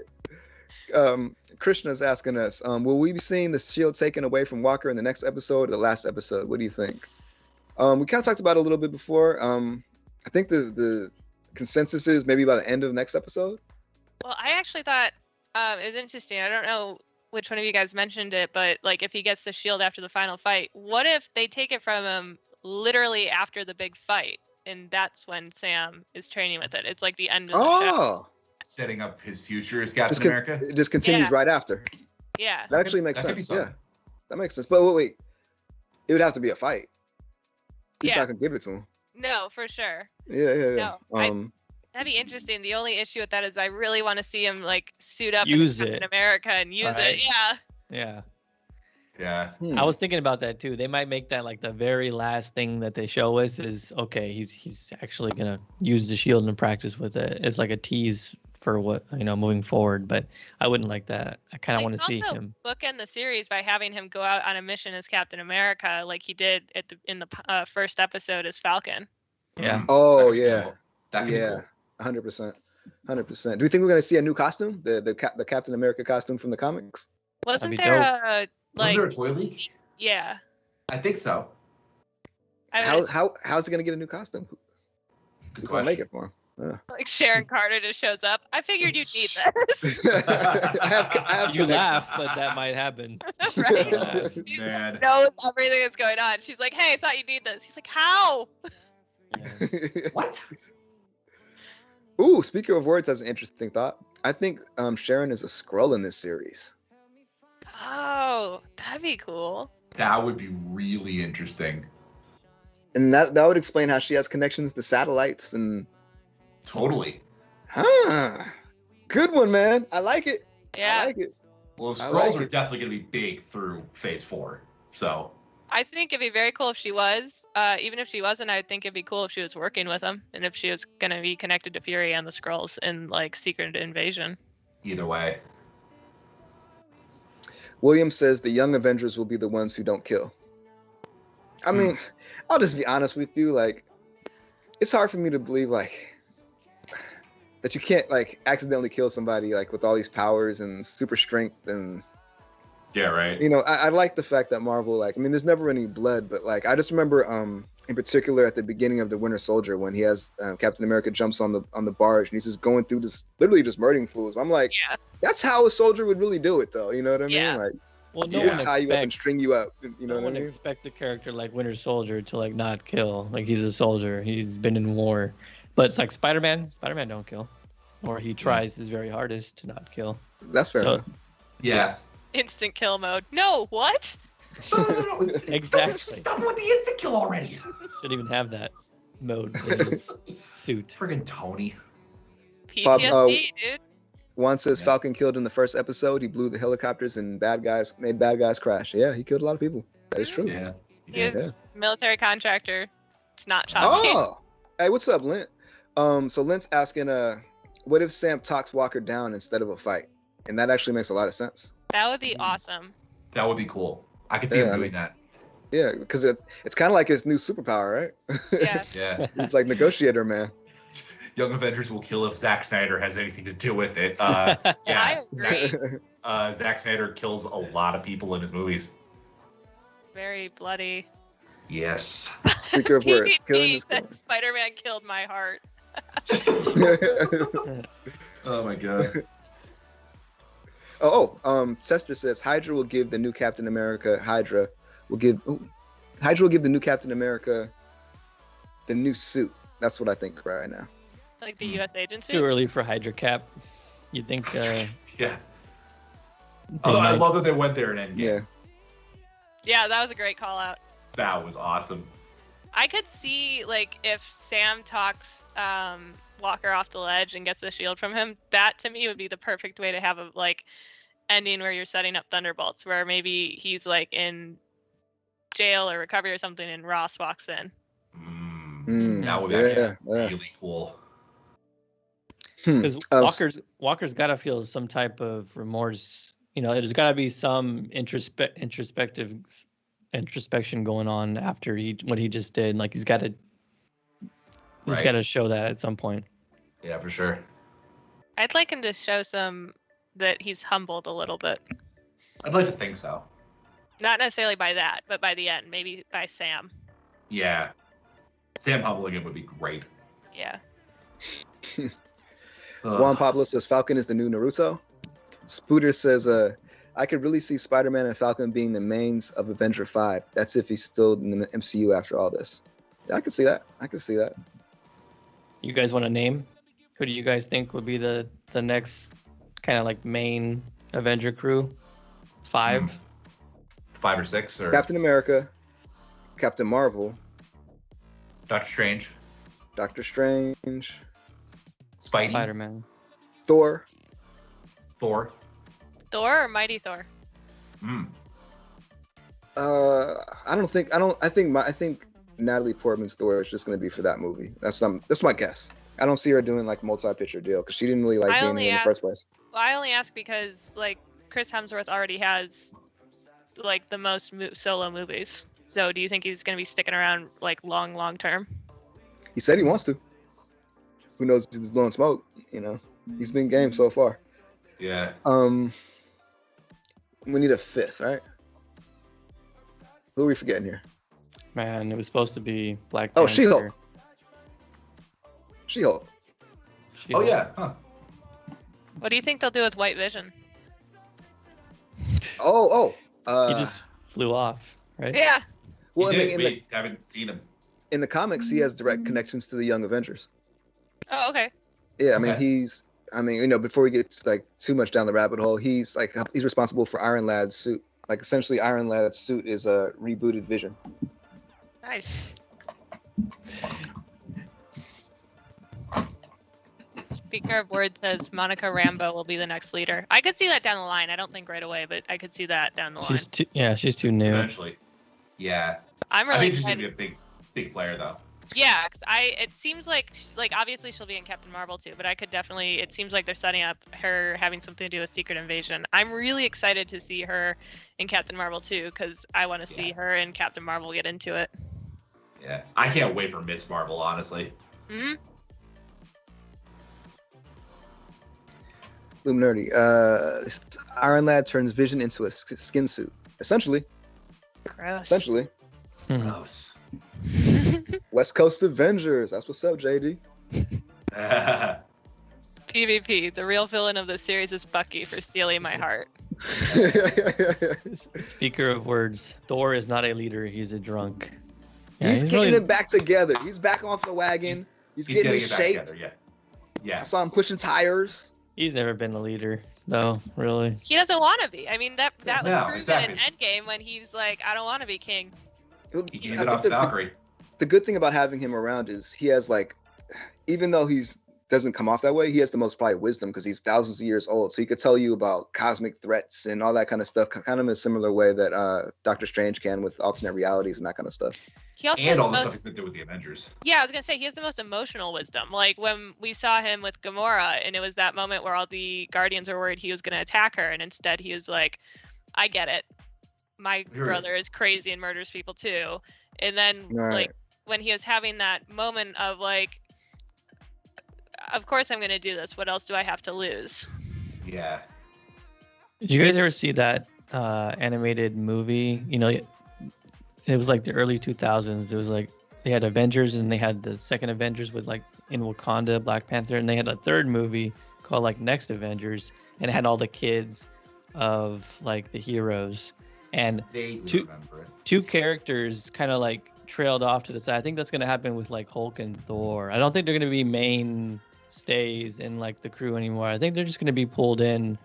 Krishna's asking us, will we be seeing the shield taken away from Walker in the next episode or the last episode? What do you think? We kind of talked about it a little bit before. I think the consensus is maybe by the end of next episode. Well, I actually thought it was interesting. I don't know which one of you guys mentioned it, but like if he gets the shield after the final fight, what if they take it from him literally after the big fight? And that's when Sam is training with it. It's like the end of the show. Oh, Setting up his future as Captain just con- America. it just continues Yeah. right after. Yeah. That actually makes that could be sense. Yeah, something. that makes sense. But wait, it would have to be a fight. He's Yeah. not gonna give it to him. No, for sure. Yeah. No, that'd be interesting. The only issue with that is I really want to see him like suit up Use in Captain it. America and use Right. it. Yeah. Yeah. Yeah. I was thinking about that too. They might make that like the very last thing that they show us is okay. He's actually gonna use the shield and practice with it. It's like a tease for what moving forward. But I wouldn't like that. I kind of want to see also him. bookend the series by having him go out on a mission as Captain America, like he did in the first episode as Falcon. Yeah. Oh That'd be yeah, cool. That'd be yeah, cool. 100%. Do you think we're gonna see a new costume, the Captain America costume from the comics? Wasn't be there dope. a Was like? there a toy leak? Yeah. I think so. I would How's he gonna get a new costume? Good Who's gonna make question. it for him? like Sharon Carter just shows up. I figured you'd need this. I have You connections. laugh, but that might happen. Right? Uh, She Man. knows everything that's going on. She's like, hey, I thought you'd need this. He's like, how? yeah. What? Ooh, Speaker of Words has an interesting thought. I think Sharon is a Skrull in this series. Oh, that'd be cool. That would be really interesting. And that would explain how she has connections to satellites and Totally. Huh. Good one, man. I like it. Yeah. I like it. Well, the I Skrulls like are it. definitely going to be big through Phase 4. So, I think it'd be very cool if she was. Even if she wasn't, I think it'd be cool if she was working with them and if she was gonna be connected to Fury and the Skrulls in like Secret Invasion. either way. William says the young Avengers will be the ones who don't kill. I mean, I'll just be honest with you. Like, it's hard for me to believe like that you can't like accidentally kill somebody like with all these powers and super strength and. Yeah, right. You know, I like the fact that Marvel, like, I mean, there's never any blood, but like, I just remember, in particular, at the beginning of the Winter Soldier, when he has Captain America jumps on the barge and he's just going through this, literally just murdering fools. I'm like, Yeah. that's how a soldier would really do it, though. You know what I mean? Yeah. Like, Well, he would tie you up and string you up. You know no what I one mean? expects a character like Winter Soldier to like not kill. Like he's a soldier. He's been in war. But it's like Spider-Man. Spider-Man don't kill, or he tries his very hardest to not kill. That's fair enough. Yeah. Instant kill mode. No, what? No. Exactly. Stop with the instant kill already. Shouldn't even have that mode in his suit. Friggin' Tony. Bob, PTSD, dude. Juan says Yeah. Falcon killed in the first episode. He blew the helicopters and made bad guys crash. Yeah, he killed a lot of people. That is true. Yeah. He is Yeah. military contractor. It's not shocking. Oh, hey, what's up, Lint? So Lint's asking, what if Sam talks Walker down instead of a fight? And that actually makes a lot of sense. That would be awesome. That would be cool. I could see Yeah, him I doing mean- that. Yeah, because it's kind of like his new superpower, right? Yeah. Yeah. He's like negotiator, man. Young Avengers will kill if Zack Snyder has anything to do with it. Yeah. I agree. Zack Snyder kills a lot of people in his movies. Very bloody. Yes. Speaker of words, killing TBT, is that Spider-Man killed my heart. killing. Oh my god. Chester says Hydra will give the new Captain America. Hydra will give the new Captain America the new suit. That's what I think right now. Like the U.S. agency. Too early for Hydra Cap. You think? Yeah. Although I love that they went there in Endgame. Yeah. Yeah, that was a great call out. That was awesome. I could see like if Sam talks Walker off the ledge and gets the shield from him, that to me would be the perfect way to have a like ending where you're setting up Thunderbolts, where maybe he's like in jail or recovery or something and Ross walks in. That would be yeah. actually really cool. Because Walker's got to feel some type of remorse. You know, there's got to be some introspection going on after what he just did. Like he's got to show that at some point. Yeah, for sure. I'd like him to show some that he's humbled a little bit. I'd like to think so. Not necessarily by that, but by the end, maybe by Sam. Yeah. Sam humbling him would be great. Yeah. Juan Pablo says Falcon is the new Naruto. Spooter says, I could really see Spider-Man and Falcon being the mains of Avenger 5. That's if he's still in the MCU after all this. Yeah, I can see that. You guys want to name? Who do you guys think would be the next kind of like main Avenger crew? 5? 5 or 6 or Captain America, Captain Marvel, Doctor Strange, Doctor Strange, Spidey, Spider-Man. Thor. Thor. Thor or Mighty Thor? I think Natalie Portman's Thor is just going to be for that movie. That's my guess. I don't see her doing like multi-picture deal because she didn't really like being here in the first place. Well, I only ask because like Chris Hemsworth already has like the most solo movies. So do you think he's going to be sticking around like long term? He said he wants to. Who knows if he's blowing smoke, you know. He's been game so far. Yeah. We need a 5th, right? Who are we forgetting here? Man, it was supposed to be Black Oh, Panther. She-Hulk. She-Hulk. Oh yeah. Huh. What do you think they'll do with White Vision? He just flew off, right? Yeah. well, He I did. mean, We haven't seen him. in the comics, he has direct connections to the Young Avengers. Oh, okay. Yeah, I mean, Okay. you know, before we get like too much down the rabbit hole, he's responsible for Iron Lad's suit. Like essentially, Iron Lad's suit is a rebooted Vision. Nice. Speaker of Word says Monica Rambeau will be the next leader. I could see that down the line. I don't think right away, but I could see that down the line. She's too new. Eventually. Yeah. I'm I really think she's gonna excited. be a big player though. Yeah, 'cause it seems like obviously she'll be in Captain Marvel too, but I could definitely, it seems like they're setting up her having something to do with Secret Invasion. I'm really excited to see her in Captain Marvel too, because I want to see her and Captain Marvel get into it. Yeah, I can't wait for Miss Marvel, honestly. Hmm. Illuminerdi. Iron Lad turns Vision into a skin suit. Essentially. Gross. Gross. West Coast Avengers. That's what's up, JD. PvP. The real villain of this series is Bucky for stealing my heart. Speaker of words, Thor is not a leader. He's a drunk. Yeah, he's getting really... it back together. He's back off the wagon. He's getting in it back shape. together, yeah. I saw him pushing tires. He's never been a leader, though. Really. He doesn't want to be. I mean, that was No, proven exactly. in Endgame when he's like, I don't want to be king. He gave it off to Valkyrie. The good thing about having him around is he has like, even though he's doesn't come off that way, he has the most probably wisdom because he's thousands of years old. So he could tell you about cosmic threats and all that kind of stuff, kind of in a similar way that Doctor Strange can with alternate realities and that kind of stuff. He also has And all the the most, stuff he's been doing with the Avengers. yeah, I was gonna say he has the most emotional wisdom. Like when we saw him with Gamora, and it was that moment where all the Guardians were worried he was gonna attack her, and instead he was like, "I get it. My brother is crazy and murders people too." And then like when he was having that moment of like, "Of course I'm gonna do this. What else do I have to lose?" Yeah. Did you guys ever see that animated movie? You know, it was like the early 2000s. It was like they had Avengers and they had the second Avengers with like in Wakanda, Black Panther, and they had a third movie called like Next Avengers, and it had all the kids of like the heroes. And two characters kind of like trailed off to the side. I think that's gonna happen with like Hulk and Thor. I don't think they're gonna be mainstays in like the crew anymore. I think they're just gonna be pulled in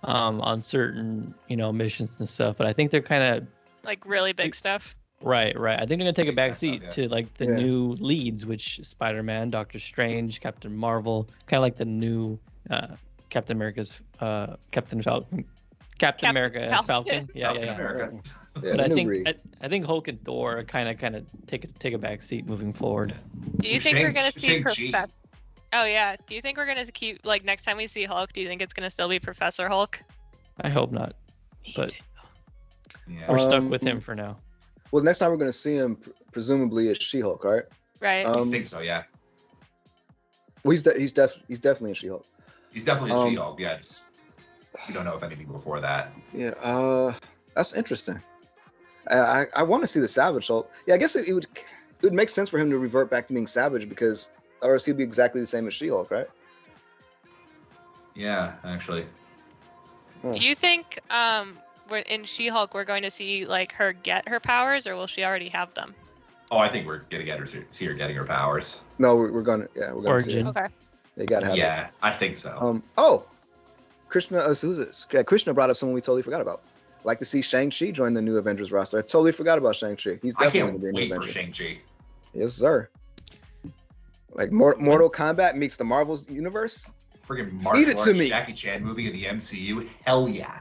on certain, you know, missions and stuff. But I think they're kind of like really big stuff. Right. I think they're gonna take a back seat stuff, to like the new leads, which Spider-Man, Doctor Strange, Captain Marvel, kind of like the new Captain America's Captain Falcon. Captain America as Falcon. Yeah. America. Yeah, But I think Hulk and Thor are kind of take a back seat moving forward. Do you think we're gonna see Shang-Chi. Professor? Oh yeah. Do you think we're gonna keep like next time we see Hulk? Do you think it's gonna still be Professor Hulk? I hope not. But Yeah. we're stuck with him for now. Well, next time we're going to see him, presumably, is She-Hulk, right? Right. I think so, yeah. Well, he's definitely in She-Hulk. He's definitely a She-Hulk, yeah. Just, you don't know if anything before that. Yeah, that's interesting. I want to see the Savage Hulk. Yeah, I guess it would make sense for him to revert back to being Savage because, or else he'd be exactly the same as She-Hulk, right? Yeah, actually. Huh. Do you think we're in She-Hulk we're going to see like her get her powers, or will she already have them? Oh, I think we're gonna get her, see her getting her powers. No, we're gonna see Origin. it. Okay. They gotta have it. Yeah, I think so. Krishna, so who's this? Yeah, Krishna brought up someone we totally forgot about. I'd like to see Shang-Chi join the new Avengers roster. I totally forgot about Shang-Chi. He's I definitely can't gonna be a new wait for Avenger. Shang-Chi. Yes, sir. Like Mortal Kombat meets the Marvel's universe. Friggin' Feed martial it to arts me. Jackie Chan movie in the MCU. Hell yeah.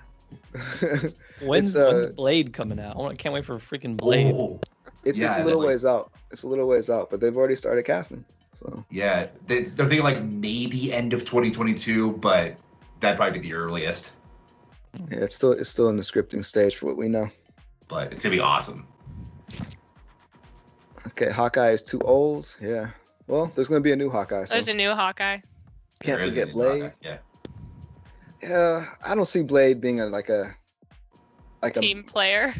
When's Blade coming out? I can't wait for freaking Blade. Oh, It's Yeah, a little like- ways out. It's a little ways out, but they've already started casting. So yeah. They're thinking like maybe end of 2022, but that'd probably be the earliest. yeah, it's still in the scripting stage for what we know. But it's gonna be awesome. Okay, Hawkeye is too old. Yeah. Well, there's gonna be a new Hawkeye. So There's a new Hawkeye. can't There is forget a new Blade. Hawkeye, Yeah. Yeah, I don't see Blade being a Team player.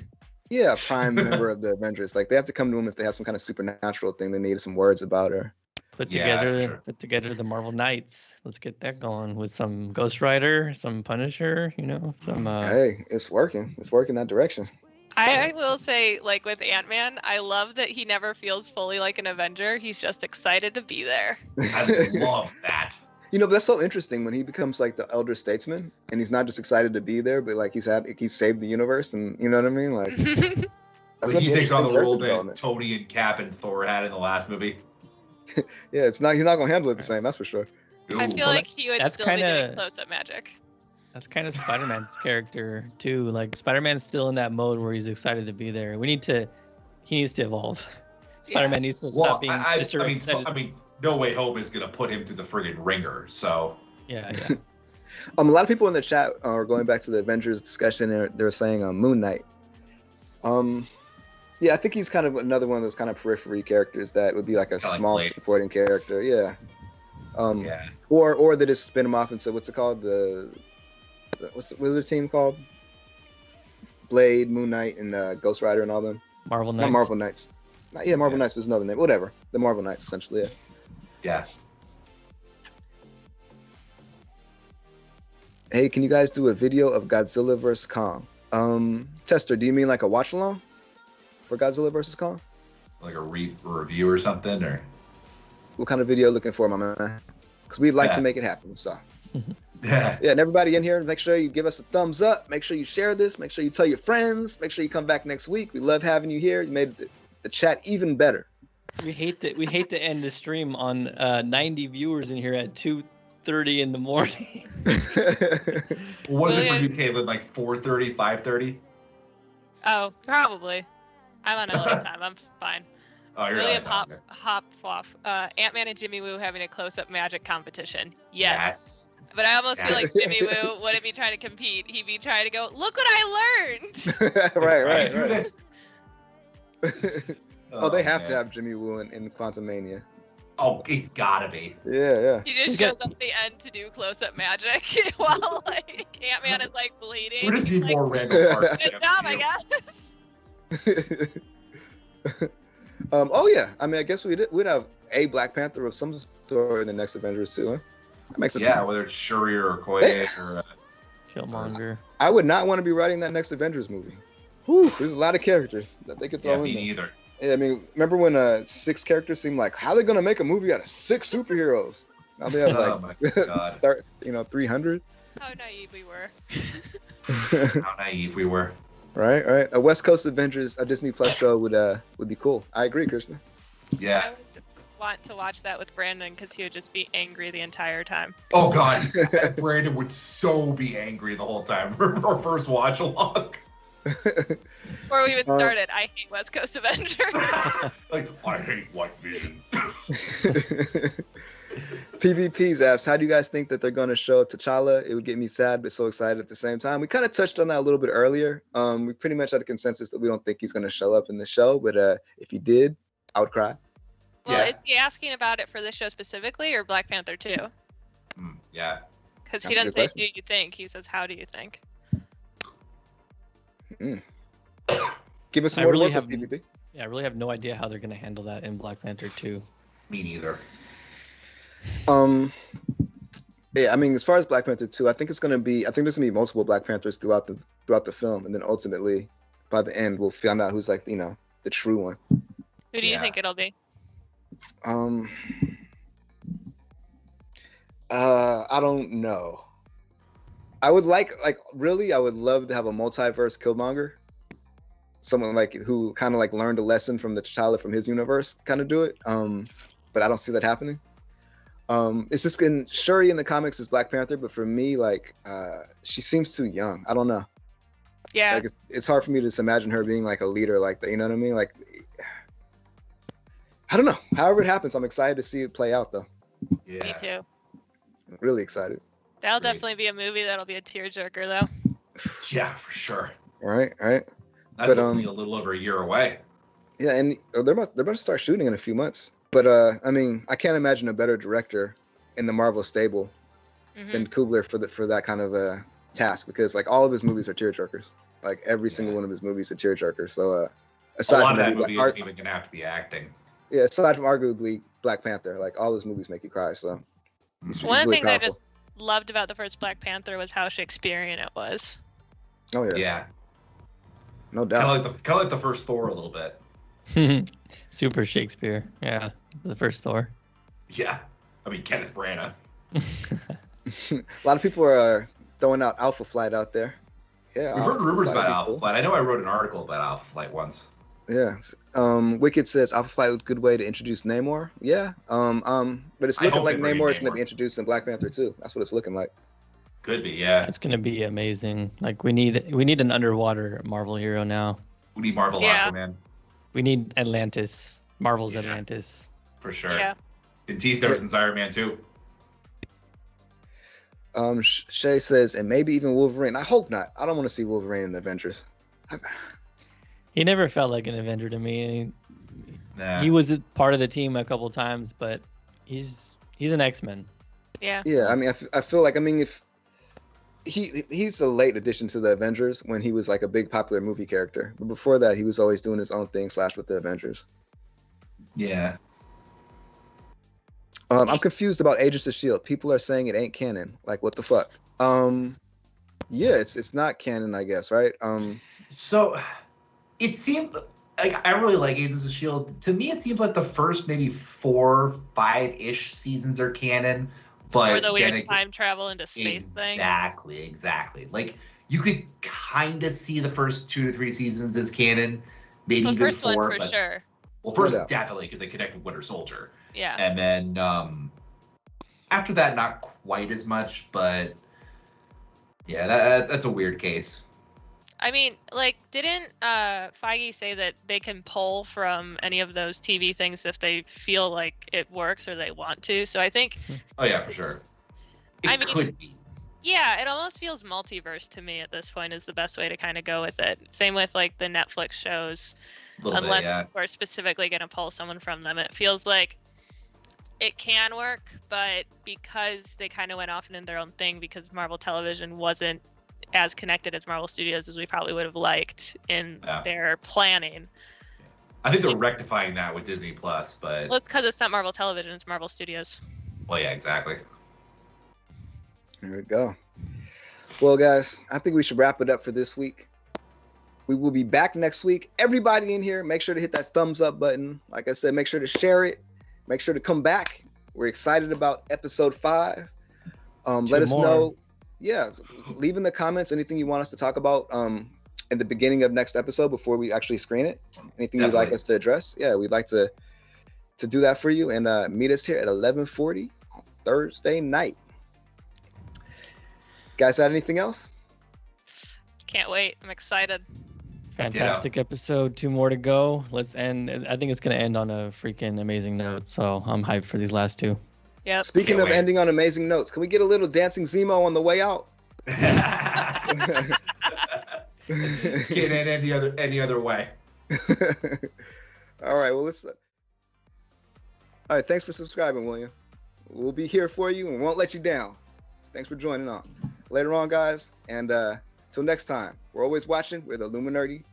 prime member of the Avengers. Like they have to come to him if they have some kind of supernatural thing they need some words about her. Put Yeah, for together sure. the Marvel Knights. Let's get that going with some Ghost Rider, some Punisher. You know, some. Hey, it's working. It's working that direction. I will say, like with Ant-Man, I love that he never feels fully like an Avenger. He's just excited to be there. I love that. You know, that's so interesting when he becomes like the elder statesman, and he's not just excited to be there, but like he's saved the universe, and you know what I mean? Like that's He takes on the role that development. Tony and Cap and Thor had in the last movie. Yeah, he's not gonna handle it the same, that's for sure. I feel like he would that's still be doing kinda- close-up magic. That's kind of Spider-Man's character too. Like Spider-Man's still in that mode where he's excited to be there. He needs to evolve. Spider-Man needs to stop being Mr. Excited. I mean, No Way Home is gonna put him through the friggin' ringer. So Yeah. A lot of people in the chat are going back to the Avengers discussion. They're saying Moon Knight. Yeah, I think he's kind of another one of those kind of periphery characters that would be like a Kinda like small Blade. supporting character. Yeah. yeah. Or they just spin him off into what's it called? What's the team called? Blade, Moon Knight, and Ghost Rider and all them. Marvel Knights. Not Marvel Knights. Marvel Knights was another name. Whatever. The Marvel Knights, essentially. Yeah. Yeah. Hey, can you guys do a video of Godzilla vs Kong? Tester, do you mean like a watch along for Godzilla vs Kong? Like a review or something, or What kind of video are you looking for, my man? Because we'd like to make it happen. So. yeah. Yeah, and everybody in here, make sure you give us a thumbs up. Make sure you share this. Make sure you tell your friends. Make sure you come back next week. We love having you here. You made the chat even better. We hate to end the stream on 90 viewers in here at 2:30 in the morning. Was it for William- you, Caitlin? Like 4:30, 5:30? Oh, probably. I'm on LA time. I'm fine. Oh, you're William right. Hopfoff. Ant-Man and Jimmy Woo having a close-up magic competition. Yes. Yes. But I almost feel like Yes. Jimmy Woo wouldn't be trying to compete. He'd be trying to go, look what I learned. right. Do this. Oh, they have to man. have Jimmy Woo in Quantumania. Oh, he's gotta be. Yeah. He just shows up at the end to do close-up magic while like Ant-Man is like bleeding. We just He's need like, more random parts. Good job, I guess. Oh yeah. I mean, I guess we'd have a Black Panther of some sort in the next Avengers too. Huh? That makes sense. Yeah, whether it's Shuri or Okoye or Killmonger. I would not want to be writing that next Avengers movie. Whew, there's a lot of characters that they could throw yeah, in me there. neither. Yeah, I mean, remember when 6 characters seemed like how they gonna make a movie out of 6 superheroes? Now they have Oh like my god, 300. How naive we were. how naive we were. Right. A West Coast Avengers, a Disney Plus show would be cool. I agree, Krishna. Yeah. I would want to watch that with Brandon because he would just be angry the entire time. Oh god, Brandon would so be angry the whole time. Our first watch along. Before we even started, I hate West Coast Avengers. Like, I hate White Vision. PvP's asked, how do you guys think that they're going to show T'Challa? It would get me sad, but so excited at the same time. We kind of touched on that a little bit earlier. We pretty much had a consensus that we don't think he's going to show up in the show, but if he did, I would cry. Well, Yeah. is he asking about it for this show specifically or Black Panther 2? Yeah. Because That's he a doesn't good say, do you think? He says, how do you think? Give us some I more really to work with, have- PvP. Yeah, I really have no idea how they're gonna handle that in Black Panther 2. Me neither. Yeah, I mean, as far as Black Panther 2, I think there's gonna be multiple Black Panthers throughout the film, and then ultimately, by the end, we'll find out who's like, the true one. Who do you Yeah. think it'll be? I don't know. I would I would love to have a multiverse Killmonger. Someone like who kind of like learned a lesson from the T'Challa from his universe, kind of do it. But I don't see that happening. It's just been Shuri in the comics is Black Panther, but for me, she seems too young. I don't know. Yeah. Like it's hard for me to just imagine her being like a leader like that. You know what I mean? Like, I don't know. However it happens, I'm excited to see it play out though. Yeah. Me too. Really excited. That'll Great. definitely be a movie that'll be a tearjerker though. Yeah, for sure. All right. That's But, only a little over a year away. Yeah, and they're about to start shooting in a few months. But I mean, I can't imagine a better director in the Marvel stable Mhm. than Coogler for that kind of task, because like all of his movies are tearjerkers. Like every single one of his movies are tearjerkers. So A aside lot from of that maybe, movie isn't even gonna have to be acting. aside from arguably Black Panther, like all his movies make you cry. So he's One of the really things I powerful. just loved about the first Black Panther was how Shakespearean it was. Oh yeah, Yeah. no doubt. Kind of like the first Thor a little bit. Super Shakespeare. Yeah, the first Thor. Yeah. I mean, Kenneth Branagh. A lot of people are throwing out Alpha Flight out there. Yeah, We've heard rumors Flight would about be Alpha cool. Flight. I know I wrote an article about Alpha Flight once. Yeah. Wicked says Alpha Flight was a good way to introduce Namor. Yeah. But it's I looking hope like they bring in Namor is going to Namor. be introduced in Black Panther too. That's what it's looking like. Could be, yeah. It's gonna be amazing. Like we need an underwater Marvel hero now. We need Marvel Yeah. Aquaman We need Atlantis. Marvel's Yeah. Atlantis. for sure. Yeah. And teased ever since Iron Man 2. Shay says, and maybe even Wolverine. I hope not. I don't want to see Wolverine in the Avengers. He never felt like an Avenger to me. Nah. He was a part of the team a couple times, but he's an X-Men. Yeah. Yeah, I mean, I feel like, I mean, if he's a late addition to the Avengers when he was like a big popular movie character, but before that, he was always doing his own thing / with the Avengers. Yeah. I'm confused about Agents of Shield. People are saying it ain't canon. Like, what the fuck? Yeah, it's not canon, I guess, right? So it seemed like I really like Agents of Shield. To me, it seems like the first maybe 4, 5-ish seasons are canon, but Or the weird then time travel into space thing. Exactly. Like you could kind of see the first 2 to 3 seasons as canon, maybe The even first 4. one for but, sure. Well, first Yeah. definitely because they connect with Winter Soldier, Yeah. and then after that, not quite as much. But yeah, that's a weird case. I mean, like, didn't Feige say that they can pull from any of those TV things if they feel like it works or they want to? So I think, Oh yeah, for sure. It I mean, could be. yeah, it almost feels multiverse to me at this point is the best way to kind of go with it. Same with like the Netflix shows, A little unless bit, yeah. we're specifically going to pull someone from them. It feels like it can work, but because they kind of went off and did their own thing, because Marvel Television wasn't as connected as Marvel Studios as we probably would have liked in Yeah. their planning. I think they're rectifying that with Disney Plus, but Well, it's because it's not Marvel Television, it's Marvel Studios. well, yeah, exactly. There we go. Well, guys, I think we should wrap it up for this week. We will be back next week. Everybody in here, make sure to hit that thumbs up button. Like I said, make sure to share it. Make sure to come back. We're excited about episode 5. Let us know. Yeah, leave in the comments anything you want us to talk about in the beginning of next episode before we actually screen it. Anything you'd like Definitely. us to address? Yeah, we'd like to do that for you. And meet us here at 11:40 on Thursday night. Guys, got anything else? Can't wait. I'm excited. Fantastic episode. 2 more to go. Let's end. I think it's gonna end on a freaking amazing note. So I'm hyped for these last 2. Yep. Speaking Can't of wait. ending on amazing notes, can we get a little dancing Zemo on the way out? Can't end any other way. All right, well, all right, thanks for subscribing, William. We'll be here for you and won't let you down. Thanks for joining on. Later on, guys, and till next time, we're always watching. We're the Illuminerdi.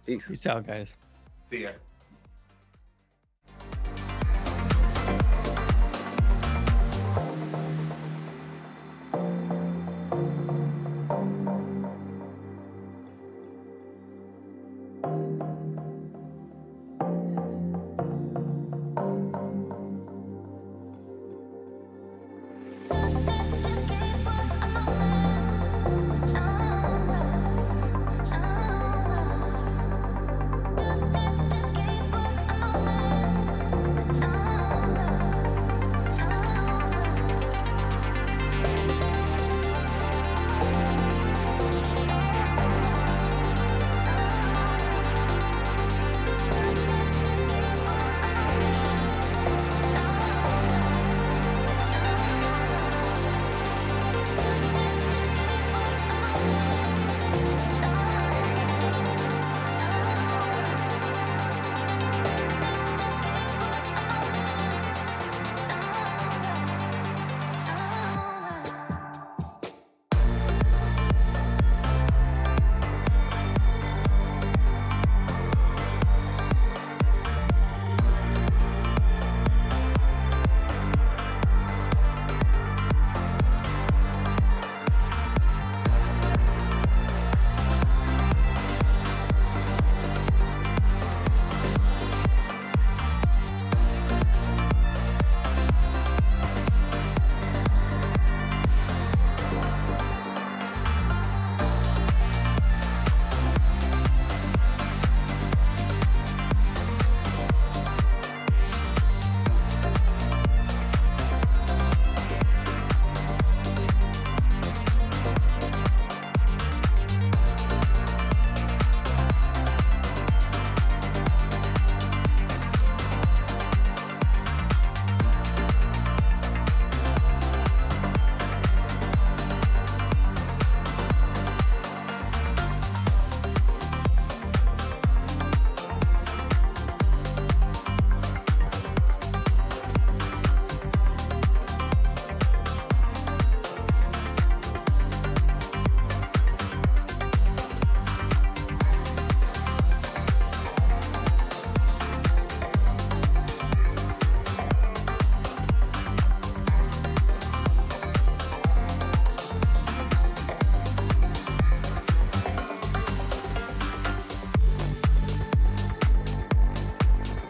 Peace. Peace out, guys. See ya.